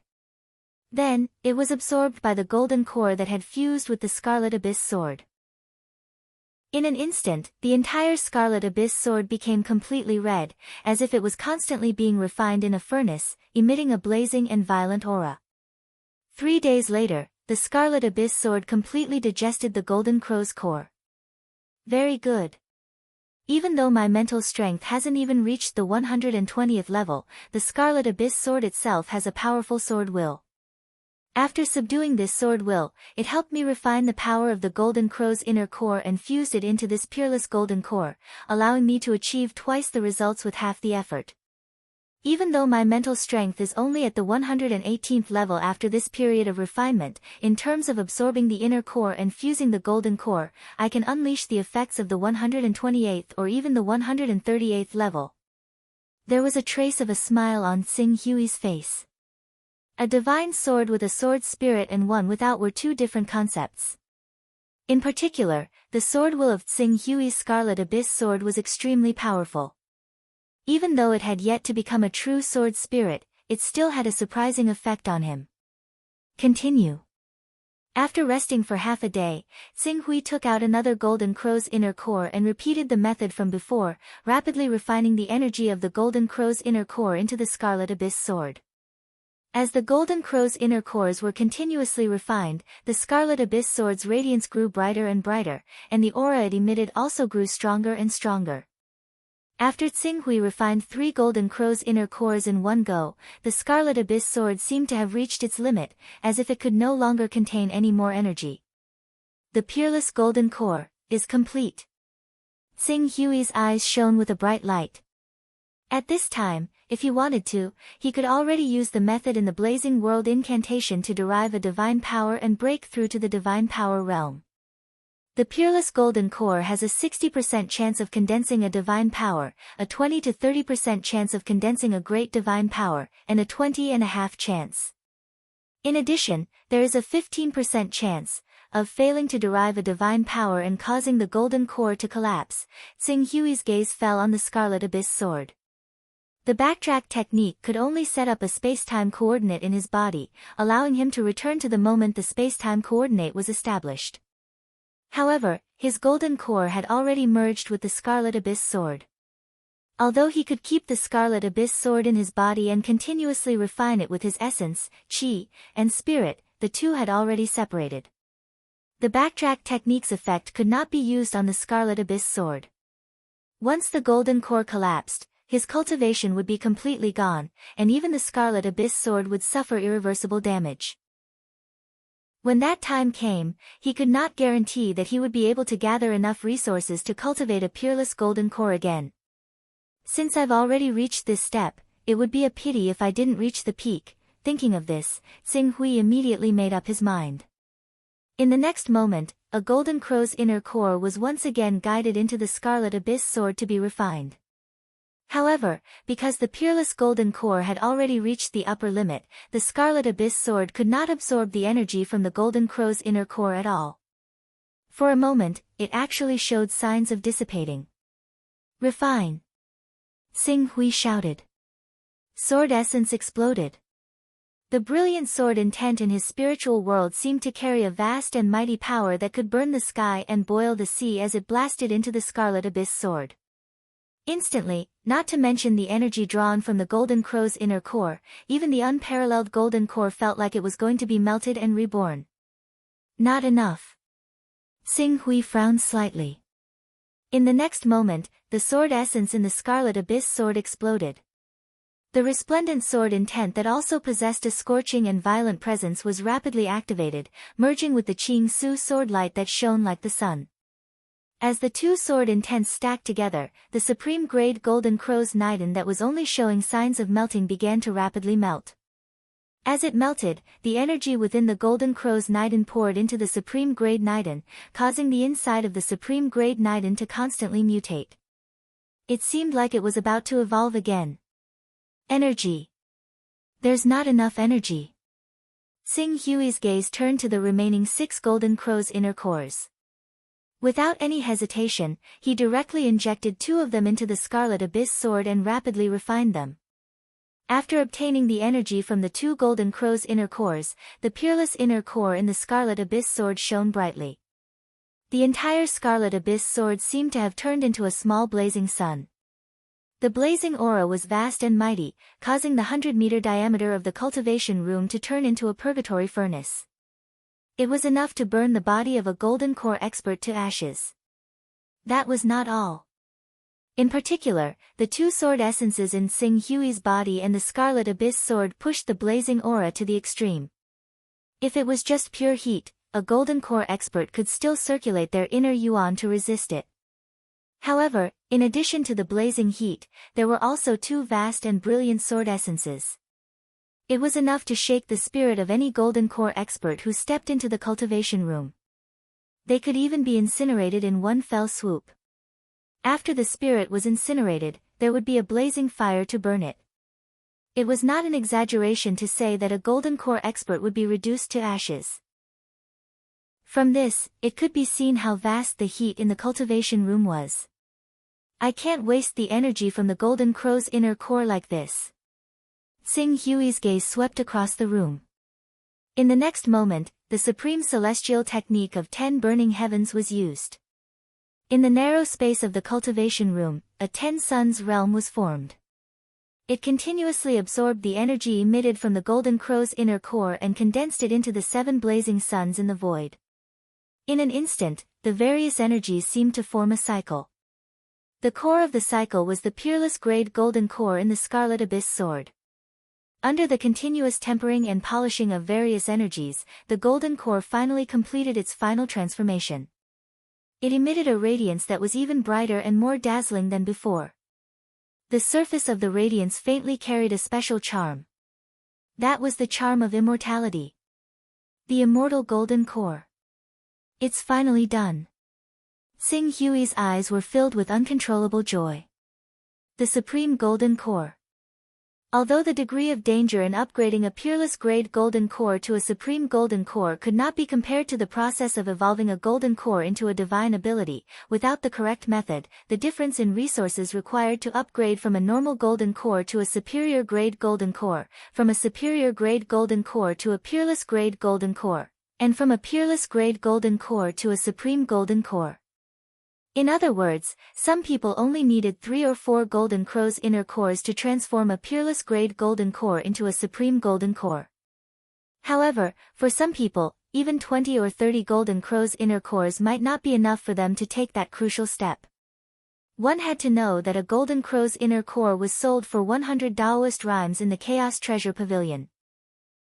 Then, it was absorbed by the golden core that had fused with the Scarlet Abyss sword. In an instant, the entire Scarlet Abyss sword became completely red, as if it was constantly being refined in a furnace, emitting a blazing and violent aura. 3 days later, the Scarlet Abyss sword completely digested the golden crow's core. Very good. Even though my mental strength hasn't even reached the 120th level, the Scarlet Abyss sword itself has a powerful sword will. After subduing this sword will, it helped me refine the power of the golden crow's inner core and fused it into this peerless golden core, allowing me to achieve twice the results with half the effort. Even though my mental strength is only at the 118th level after this period of refinement, in terms of absorbing the inner core and fusing the golden core, I can unleash the effects of the 128th or even the 138th level. There was a trace of a smile on Tsing Hui's face. A divine sword with a sword spirit and one without were two different concepts. In particular, the sword will of Tsing Hui's Scarlet Abyss sword was extremely powerful. Even though it had yet to become a true sword spirit, it still had a surprising effect on him. Continue. After resting for half a day, Xinghui took out another golden crow's inner core and repeated the method from before, rapidly refining the energy of the golden crow's inner core into the Scarlet Abyss sword. As the golden crow's inner cores were continuously refined, the Scarlet Abyss sword's radiance grew brighter and brighter, and the aura it emitted also grew stronger and stronger. After Xinghui refined 3 golden crow's inner cores in one go, the Scarlet Abyss sword seemed to have reached its limit, as if it could no longer contain any more energy. The peerless golden core is complete. Xinghui's eyes shone with a bright light. At this time, if he wanted to, he could already use the method in the Blazing World incantation to derive a divine power and break through to the divine power realm. The peerless golden core has a 60% chance of condensing a divine power, a 20 to 30% chance of condensing a great divine power, and a 20.5% chance. In addition, there is a 15% chance of failing to derive a divine power and causing the golden core to collapse. Xinghui's gaze fell on the Scarlet Abyss sword. The backtrack technique could only set up a space-time coordinate in his body, allowing him to return to the moment the space-time coordinate was established. However, his golden core had already merged with the Scarlet Abyss sword. Although he could keep the Scarlet Abyss sword in his body and continuously refine it with his essence, chi, and spirit, the two had already separated. The backtrack technique's effect could not be used on the Scarlet Abyss sword. Once the golden core collapsed, his cultivation would be completely gone, and even the Scarlet Abyss sword would suffer irreversible damage. When that time came, he could not guarantee that he would be able to gather enough resources to cultivate a peerless golden core again. Since I've already reached this step, it would be a pity if I didn't reach the peak. Thinking of this, Xinghui immediately made up his mind. In the next moment, a golden crow's inner core was once again guided into the Scarlet Abyss sword to be refined. However, because the peerless golden core had already reached the upper limit, the Scarlet Abyss sword could not absorb the energy from the golden crow's inner core at all. For a moment, it actually showed signs of dissipating. Refine! Xinghui shouted. Sword essence exploded. The brilliant sword intent in his spiritual world seemed to carry a vast and mighty power that could burn the sky and boil the sea as it blasted into the Scarlet Abyss sword. Instantly, not to mention the energy drawn from the golden crow's inner core, even the unparalleled golden core felt like it was going to be melted and reborn. Not enough. Xinghui frowned slightly. In the next moment, the sword essence in the Scarlet Abyss sword exploded. The resplendent sword intent that also possessed a scorching and violent presence was rapidly activated, merging with the Qing Su sword light that shone like the sun. As the two sword intents stacked together, the supreme grade golden crow's Niden that was only showing signs of melting began to rapidly melt. As it melted, the energy within the golden crow's Niden poured into the supreme grade Niden, causing the inside of the supreme grade Niden to constantly mutate. It seemed like it was about to evolve again. Energy. There's not enough energy. Xinghui's gaze turned to the remaining 6 golden crow's inner cores. Without any hesitation, he directly injected 2 of them into the Scarlet Abyss sword and rapidly refined them. After obtaining the energy from the 2 golden crow's inner cores, the peerless inner core in the Scarlet Abyss sword shone brightly. The entire Scarlet Abyss sword seemed to have turned into a small blazing sun. The blazing aura was vast and mighty, causing the 100-meter diameter of the cultivation room to turn into a purgatory furnace. It was enough to burn the body of a golden core expert to ashes. That was not all. In particular, the 2 sword essences in Xinghui's body and the Scarlet Abyss sword pushed the blazing aura to the extreme. If it was just pure heat, a golden core expert could still circulate their inner yuan to resist it. However, in addition to the blazing heat, there were also 2 vast and brilliant sword essences. It was enough to shake the spirit of any golden core expert who stepped into the cultivation room. They could even be incinerated in one fell swoop. After the spirit was incinerated, there would be a blazing fire to burn it. It was not an exaggeration to say that a golden core expert would be reduced to ashes. From this, it could be seen how vast the heat in the cultivation room was. I can't waste the energy from the Golden Crow's inner core like this. Xing Hui's gaze swept across the room. In the next moment, the supreme celestial technique of 10 burning heavens was used. In the narrow space of the cultivation room, a 10 suns realm was formed. It continuously absorbed the energy emitted from the Golden Crow's inner core and condensed it into the 7 blazing suns in the void. In an instant, the various energies seemed to form a cycle. The core of the cycle was the peerless grade golden core in the Scarlet Abyss sword. Under the continuous tempering and polishing of various energies, the golden core finally completed its final transformation. It emitted a radiance that was even brighter and more dazzling than before. The surface of the radiance faintly carried a special charm. That was the charm of immortality. The immortal golden core. It's finally done. Xing Hui's eyes were filled with uncontrollable joy. The supreme golden core. Although the degree of danger in upgrading a peerless grade golden core to a supreme golden core could not be compared to the process of evolving a golden core into a divine ability, without the correct method, the difference in resources required to upgrade from a normal golden core to a superior grade golden core, from a superior grade golden core to a peerless grade golden core, and from a peerless grade golden core to a supreme golden core. In other words, some people only needed 3 or 4 Golden Crow's inner cores to transform a peerless grade golden core into a supreme golden core. However, for some people, even 20 or 30 Golden Crow's inner cores might not be enough for them to take that crucial step. One had to know that a Golden Crow's inner core was sold for 100 Daoist rhymes in the Chaos Treasure Pavilion.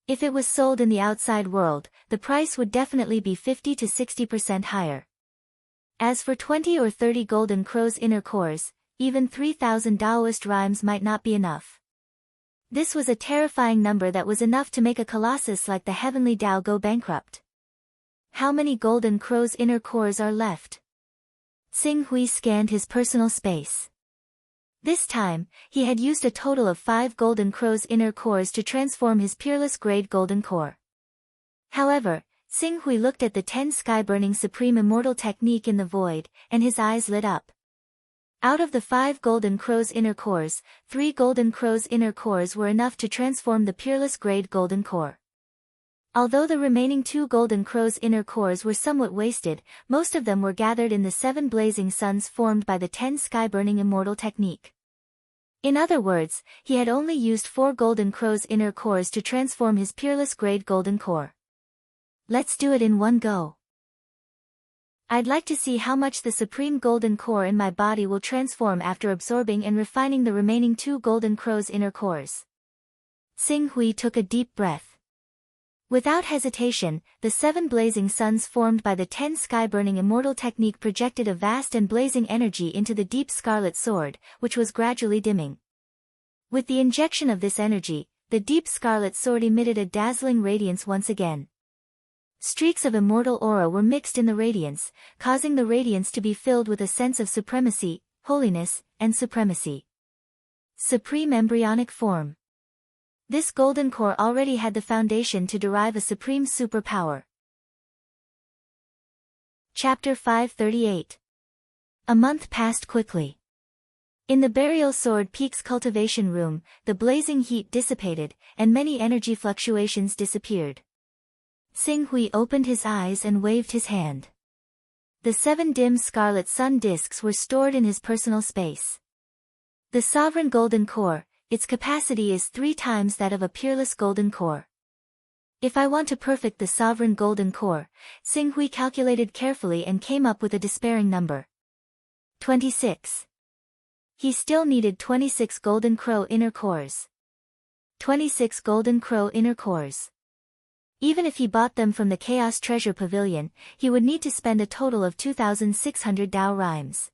If it was sold in the outside world, the price would definitely be 50 to 60% higher. As for 20 or 30 Golden Crow's inner cores, even 3,000 Daoist rhymes might not be enough. This was a terrifying number that was enough to make a colossus like the Heavenly Dao go bankrupt. How many Golden Crow's inner cores are left? Xing Hui scanned his personal space. This time, he had used a total of 5 Golden Crow's inner cores to transform his peerless grade golden core. However, Xing Hui looked at the 10 sky-burning supreme immortal technique in the void, and his eyes lit up. Out of the 5 Golden Crow's inner cores, 3 Golden Crow's inner cores were enough to transform the peerless grade golden core. Although the remaining 2 Golden Crow's inner cores were somewhat wasted, most of them were gathered in the 7 blazing suns formed by the 10 sky-burning immortal technique. In other words, he had only used 4 Golden Crow's inner cores to transform his peerless grade golden core. Let's do it in one go. I'd like to see how much the supreme golden core in my body will transform after absorbing and refining the remaining 2 Golden Crow's inner cores. Xing Hui took a deep breath. Without hesitation, the 7 blazing suns formed by the 10 sky-burning immortal technique projected a vast and blazing energy into the deep scarlet sword, which was gradually dimming. With the injection of this energy, the deep scarlet sword emitted a dazzling radiance once again. Streaks of immortal aura were mixed in the radiance, causing the radiance to be filled with a sense of supremacy, holiness, and supremacy. Supreme embryonic form. This golden core already had the foundation to derive a supreme superpower. Chapter 538. A month passed quickly. In the Burial Sword Peak's cultivation room, the blazing heat dissipated, and many energy fluctuations disappeared. Xing Hui opened his eyes and waved his hand. The 7 dim scarlet sun discs were stored in his personal space. The sovereign golden core, its capacity is 3 times that of a peerless golden core. If I want to perfect the sovereign golden core, Xing Hui calculated carefully and came up with a despairing number. 26. He still needed 26 Golden Crow inner cores. 26 Golden Crow inner cores. Even if he bought them from the Chaos Treasure Pavilion, he would need to spend a total of 2,600 Dao rhymes.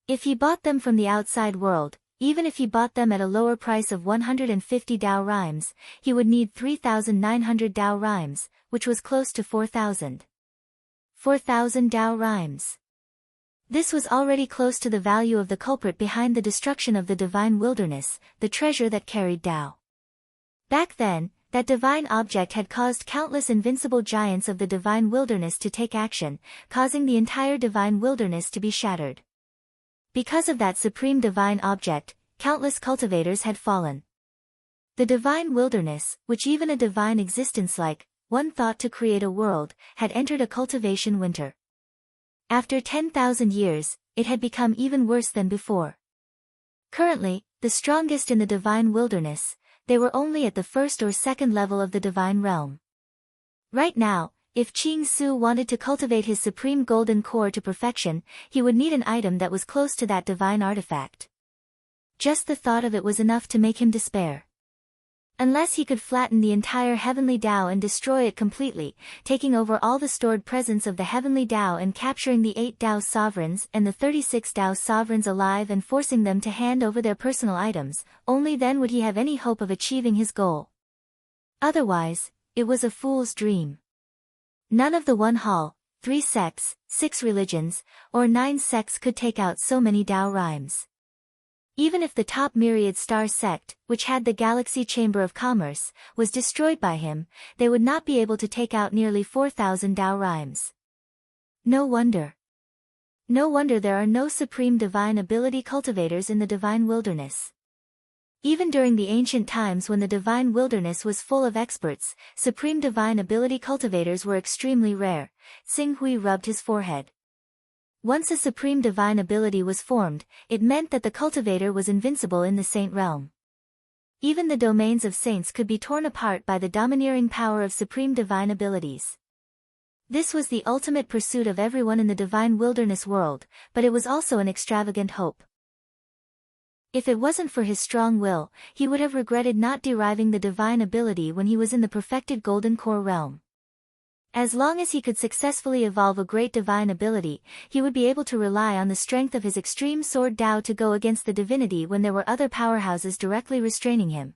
If he bought them from the outside world, even if he bought them at a lower price of 150 Dao rhymes, he would need 3,900 Dao rhymes, which was close to 4,000. 4,000 Dao rhymes. This was already close to the value of the culprit behind the destruction of the divine wilderness, the treasure that carried Dao. Back then, that divine object had caused countless invincible giants of the divine wilderness to take action, causing the entire divine wilderness to be shattered. Because of that supreme divine object, countless cultivators had fallen. The divine wilderness, which even a divine existence like one thought to create a world, had entered a cultivation winter. After 10,000 years, it had become even worse than before. Currently, the strongest in the divine wilderness, they were only at the first or second level of the divine realm. Right now, if Qing Su wanted to cultivate his supreme golden core to perfection, he would need an item that was close to that divine artifact. Just the thought of it was enough to make him despair. Unless he could flatten the entire heavenly Tao and destroy it completely, taking over all the stored presence of the heavenly Tao and capturing the 8 Tao sovereigns and the 36 Tao sovereigns alive and forcing them to hand over their personal items, only then would he have any hope of achieving his goal. Otherwise, it was a fool's dream. None of the 1 hall, 3 sects, 6 religions, or 9 sects could take out so many Tao rhymes. Even if the top myriad star sect, which had the Galaxy Chamber of Commerce, was destroyed by him, they would not be able to take out nearly 4,000 Tao rhymes. No wonder. No wonder there are no supreme divine ability cultivators in the divine wilderness. Even during the ancient times when the divine wilderness was full of experts, supreme divine ability cultivators were extremely rare. Xing Hui rubbed his forehead. Once a supreme divine ability was formed, it meant that the cultivator was invincible in the saint realm. Even the domains of saints could be torn apart by the domineering power of supreme divine abilities. This was the ultimate pursuit of everyone in the divine wilderness world, but it was also an extravagant hope. If it wasn't for his strong will, he would have regretted not deriving the divine ability when he was in the perfected golden core realm. As long as he could successfully evolve a great divine ability, he would be able to rely on the strength of his extreme sword Tao to go against the divinity when there were other powerhouses directly restraining him.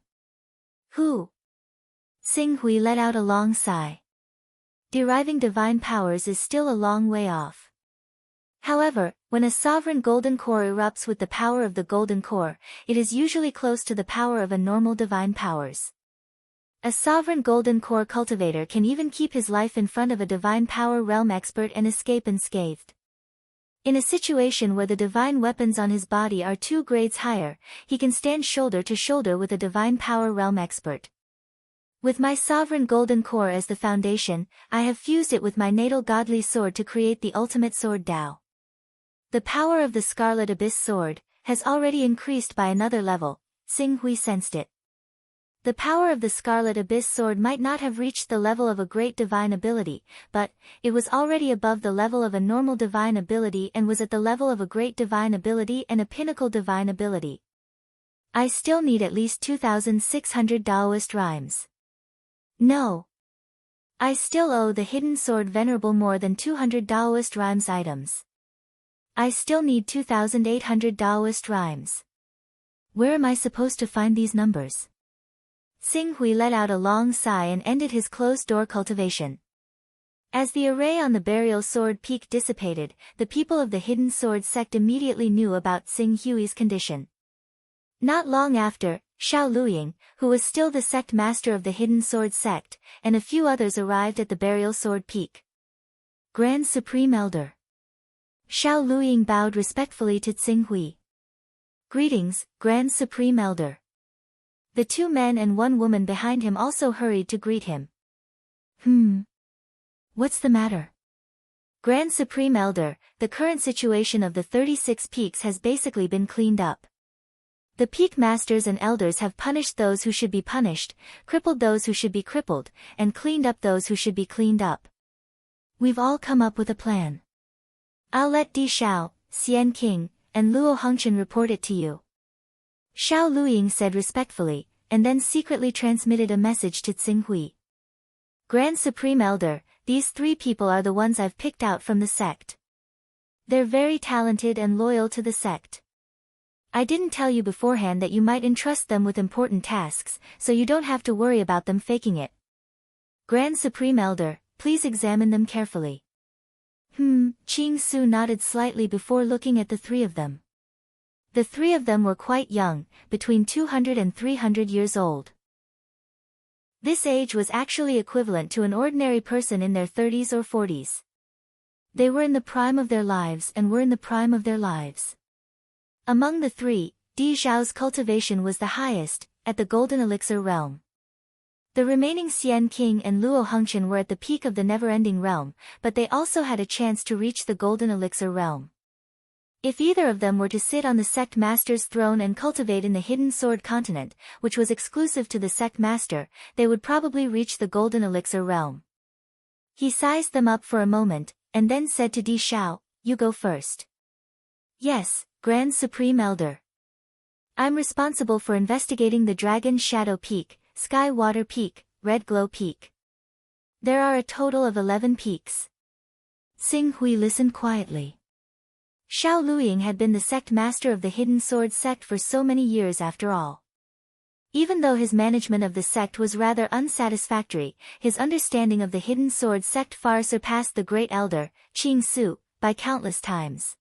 Who? Xing Hui let out a long sigh. Deriving divine powers is still a long way off. However, when a sovereign golden core erupts with the power of the golden core, it is usually close to the power of a normal divine powers. A sovereign golden core cultivator can even keep his life in front of a divine power realm expert and escape unscathed. In a situation where the divine weapons on his body are 2 grades higher, he can stand shoulder to shoulder with a divine power realm expert. With my sovereign golden core as the foundation, I have fused it with my natal godly sword to create the ultimate sword Tao. The power of the Scarlet Abyss sword has already increased by another level. Xing Hui sensed it. The power of the Scarlet Abyss sword might not have reached the level of a great divine ability, but it was already above the level of a normal divine ability and was at the level of a great divine ability and a pinnacle divine ability. I still need at least 2,600 Taoist rhymes. No. I still owe the hidden sword Venerable more than 200 Taoist rhymes items. I still need 2,800 Taoist rhymes. Where am I supposed to find these numbers? Xing Hui let out a long sigh and ended his closed-door cultivation. As the array on the burial sword peak dissipated, the people of the Hidden Sword sect immediately knew about Xing Hui's condition. Not long after, Xiao Luying, who was still the sect master of the Hidden Sword sect, and a few others arrived at the burial sword peak. Grand Supreme Elder. Xiao Luying bowed respectfully to Xing Hui. Greetings, Grand Supreme Elder. The 2 men and 1 woman behind him also hurried to greet him. What's the matter? Grand Supreme Elder, the current situation of the 36 peaks has basically been cleaned up. The peak masters and elders have punished those who should be punished, crippled those who should be crippled, and cleaned up those who should be cleaned up. We've all come up with a plan. I'll let Di Xiao, Xian King, and Luo Hongchen report it to you. Xiao Luying said respectfully, and then secretly transmitted a message to Xing Hui. Grand Supreme Elder, these 3 people are the ones I've picked out from the sect. They're very talented and loyal to the sect. I didn't tell you beforehand that you might entrust them with important tasks, so you don't have to worry about them faking it. Grand Supreme Elder, please examine them carefully. Qing Su nodded slightly before looking at the 3 of them. The 3 of them were quite young, between 200 and 300 years old. This age was actually equivalent to an ordinary person in their 30s or 40s. They were in the prime of their lives and were in the prime of their lives. Among the three, Di Zhao's cultivation was the highest, at the Golden Elixir realm. The remaining Xian King and Luo Hongqian were at the peak of the never-ending realm, but they also had a chance to reach the Golden Elixir realm. If either of them were to sit on the sect master's throne and cultivate in the Hidden Sword continent, which was exclusive to the sect master, they would probably reach the Golden Elixir realm. He sized them up for a moment, and then said to Di Zhao, "You go first." "Yes, Grand Supreme Elder. I'm responsible for investigating the Dragon Shadow Peak, Sky Water Peak, Red Glow Peak. There are a total of 11 peaks." Xing Hui listened quietly. Xiao Luiying had been the sect master of the Hidden Sword sect for so many years after all. Even though his management of the sect was rather unsatisfactory, his understanding of the Hidden Sword sect far surpassed the great elder, Qing Su, by countless times.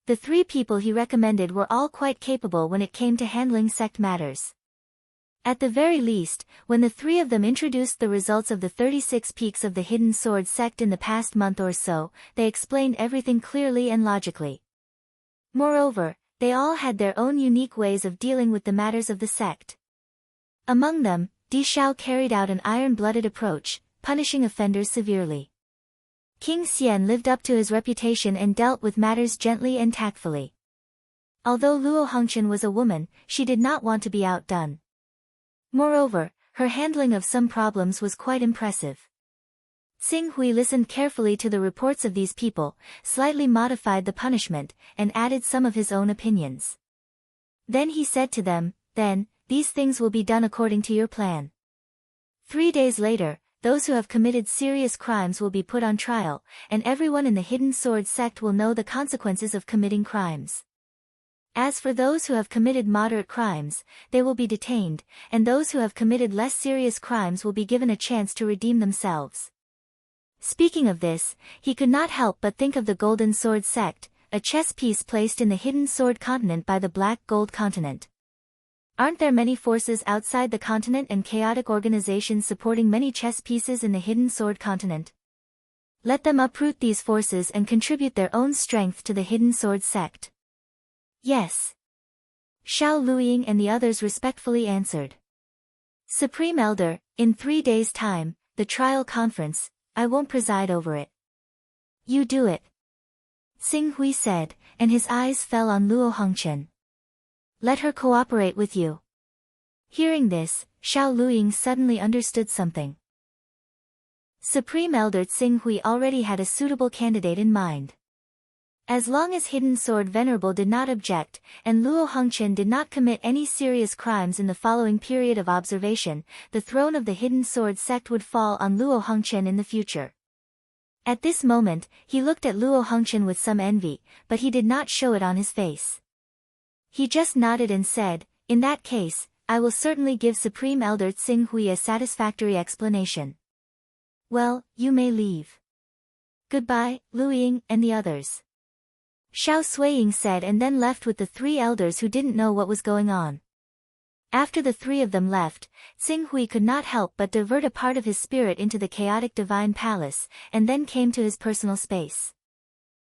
The three people he recommended were all quite capable when it came to handling sect matters. At the very least, when the three of them introduced the results of the 36 peaks of the Hidden Sword sect in the past month or so, they explained everything clearly and logically. Moreover, they all had their own unique ways of dealing with the matters of the sect. Among them, Di Zhao carried out an iron-blooded approach, punishing offenders severely. King Xian lived up to his reputation and dealt with matters gently and tactfully. Although Luo Hongqian was a woman, she did not want to be outdone. Moreover, her handling of some problems was quite impressive. Xing Hui listened carefully to the reports of these people, slightly modified the punishment, and added some of his own opinions. Then he said to them, "Then, these things will be done according to your plan. 3 days later, those who have committed serious crimes will be put on trial, and everyone in the Hidden Sword sect will know the consequences of committing crimes. As for those who have committed moderate crimes, they will be detained, and those who have committed less serious crimes will be given a chance to redeem themselves." Speaking of this, he could not help but think of the Golden Sword sect, a chess piece placed in the Hidden Sword continent by the Black Gold continent. Aren't there many forces outside the continent and chaotic organizations supporting many chess pieces in the Hidden Sword continent? Let them uproot these forces and contribute their own strength to the Hidden Sword sect. "Yes." Xiao Luiying and the others respectfully answered. "Supreme Elder, in 3 days' time, the trial conference, I won't preside over it. You do it." Xing Hui said, and his eyes fell on Luo Hongqian. "Let her cooperate with you." Hearing this, Xiao Luiying suddenly understood something. Supreme Elder Xing Hui already had a suitable candidate in mind. As long as Hidden Sword Venerable did not object, and Luo Hongqian did not commit any serious crimes in the following period of observation, the throne of the Hidden Sword sect would fall on Luo Hongqian in the future. At this moment, he looked at Luo Hongqian with some envy, but he did not show it on his face. He just nodded and said, "In that case, I will certainly give Supreme Elder Xing Hui a satisfactory explanation. Well, you may leave. Goodbye, Luiying and the others." Xiao Suiying said and then left with the 3 elders who didn't know what was going on. After the 3 of them left, Xing Hui could not help but divert a part of his spirit into the chaotic divine palace, and then came to his personal space.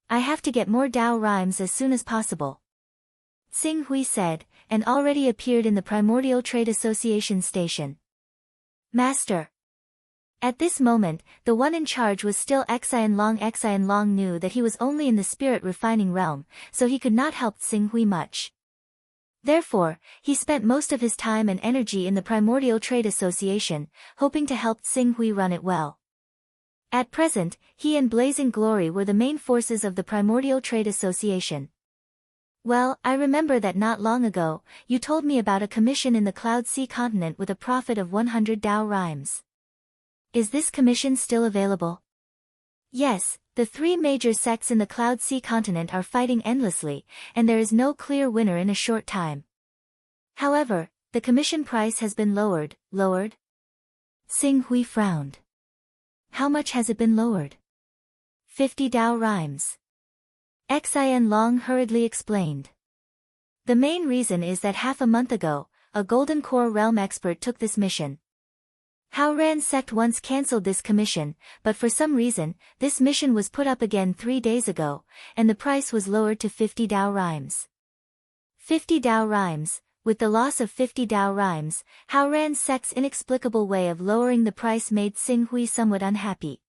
"I have to get more Dao rhymes as soon as possible," Xing Hui said, and already appeared in the Primordial Trade Association station. "Master." At this moment, the one in charge was still Xian Long. Xian Long knew that he was only in the spirit refining realm, so he could not help Xing Hui much. Therefore, he spent most of his time and energy in the Primordial Trade Association, hoping to help Xing Hui run it well. At present, he and Blazing Glory were the main forces of the Primordial Trade Association. "Well, I remember that not long ago, you told me about a commission in the Cloud Sea continent with a profit of 100 Dao rhymes. Is this commission still available?" "Yes, the 3 major sects in the Cloud Sea continent are fighting endlessly, and there is no clear winner in a short time. However, the commission price has been lowered." Xing Hui frowned. "How much has it been lowered?" 50 Dao rhymes. Xian Long hurriedly explained. "The main reason is that half a month ago, a Golden Core realm expert took this mission. Hao Ran sect once cancelled this commission, but for some reason, this mission was put up again 3 days ago, and the price was lowered to 50 Dao rhymes. 50 Dao rhymes. With the loss of 50 Dao rhymes, Hao Ran's sect's inexplicable way of lowering the price made Xing Hui somewhat unhappy.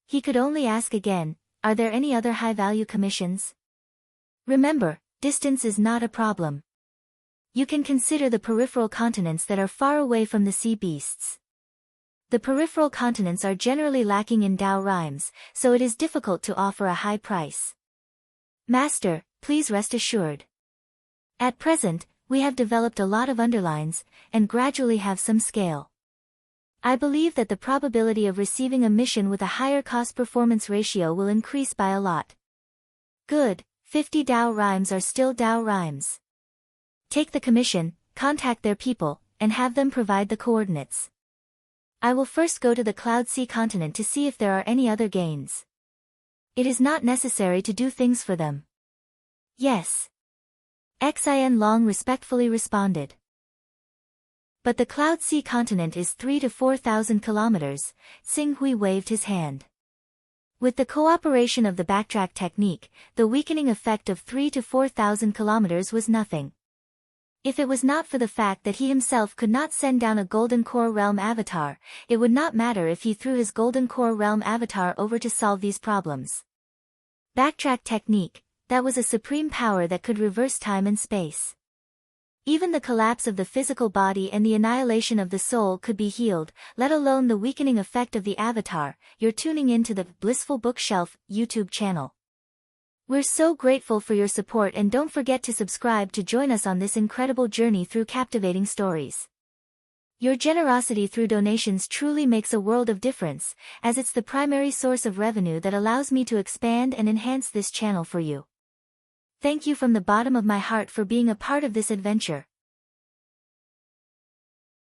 He could only ask again, are there any other high-value commissions? Remember, distance is not a problem. You can consider the peripheral continents that are far away from the sea beasts. The peripheral continents are generally lacking in Dao rhymes, so it is difficult to offer a high price. Master, please rest assured. At present, we have developed a lot of underlines, and gradually have some scale. I believe that the probability of receiving a mission with a higher cost-performance ratio will increase by a lot. Good, 50 Dao rhymes are still Dao rhymes. Take the commission, contact their people, and have them provide the coordinates. I will first go to the Cloud Sea continent to see if there are any other gains. It is not necessary to do things for them. Yes. Xin Long respectfully responded. But the Cloud Sea continent is 3,000 to 4,000 kilometers, Xing Hui waved his hand. With the cooperation of the backtrack technique, the weakening effect of 3,000 to 4,000 kilometers was nothing. If it was not for the fact that he himself could not send down a Golden Core Realm avatar, it would not matter if he threw his Golden Core Realm avatar over to solve these problems. Backtrack technique, that was a supreme power that could reverse time and space. Even the collapse of the physical body and the annihilation of the soul could be healed, let alone the weakening effect of the avatar. You're tuning into the Blissful Bookshelf YouTube channel. We're so grateful for your support, and don't forget to subscribe to join us on this incredible journey through captivating stories. Your generosity through donations truly makes a world of difference, as it's the primary source of revenue that allows me to expand and enhance this channel for you. Thank you from the bottom of my heart for being a part of this adventure.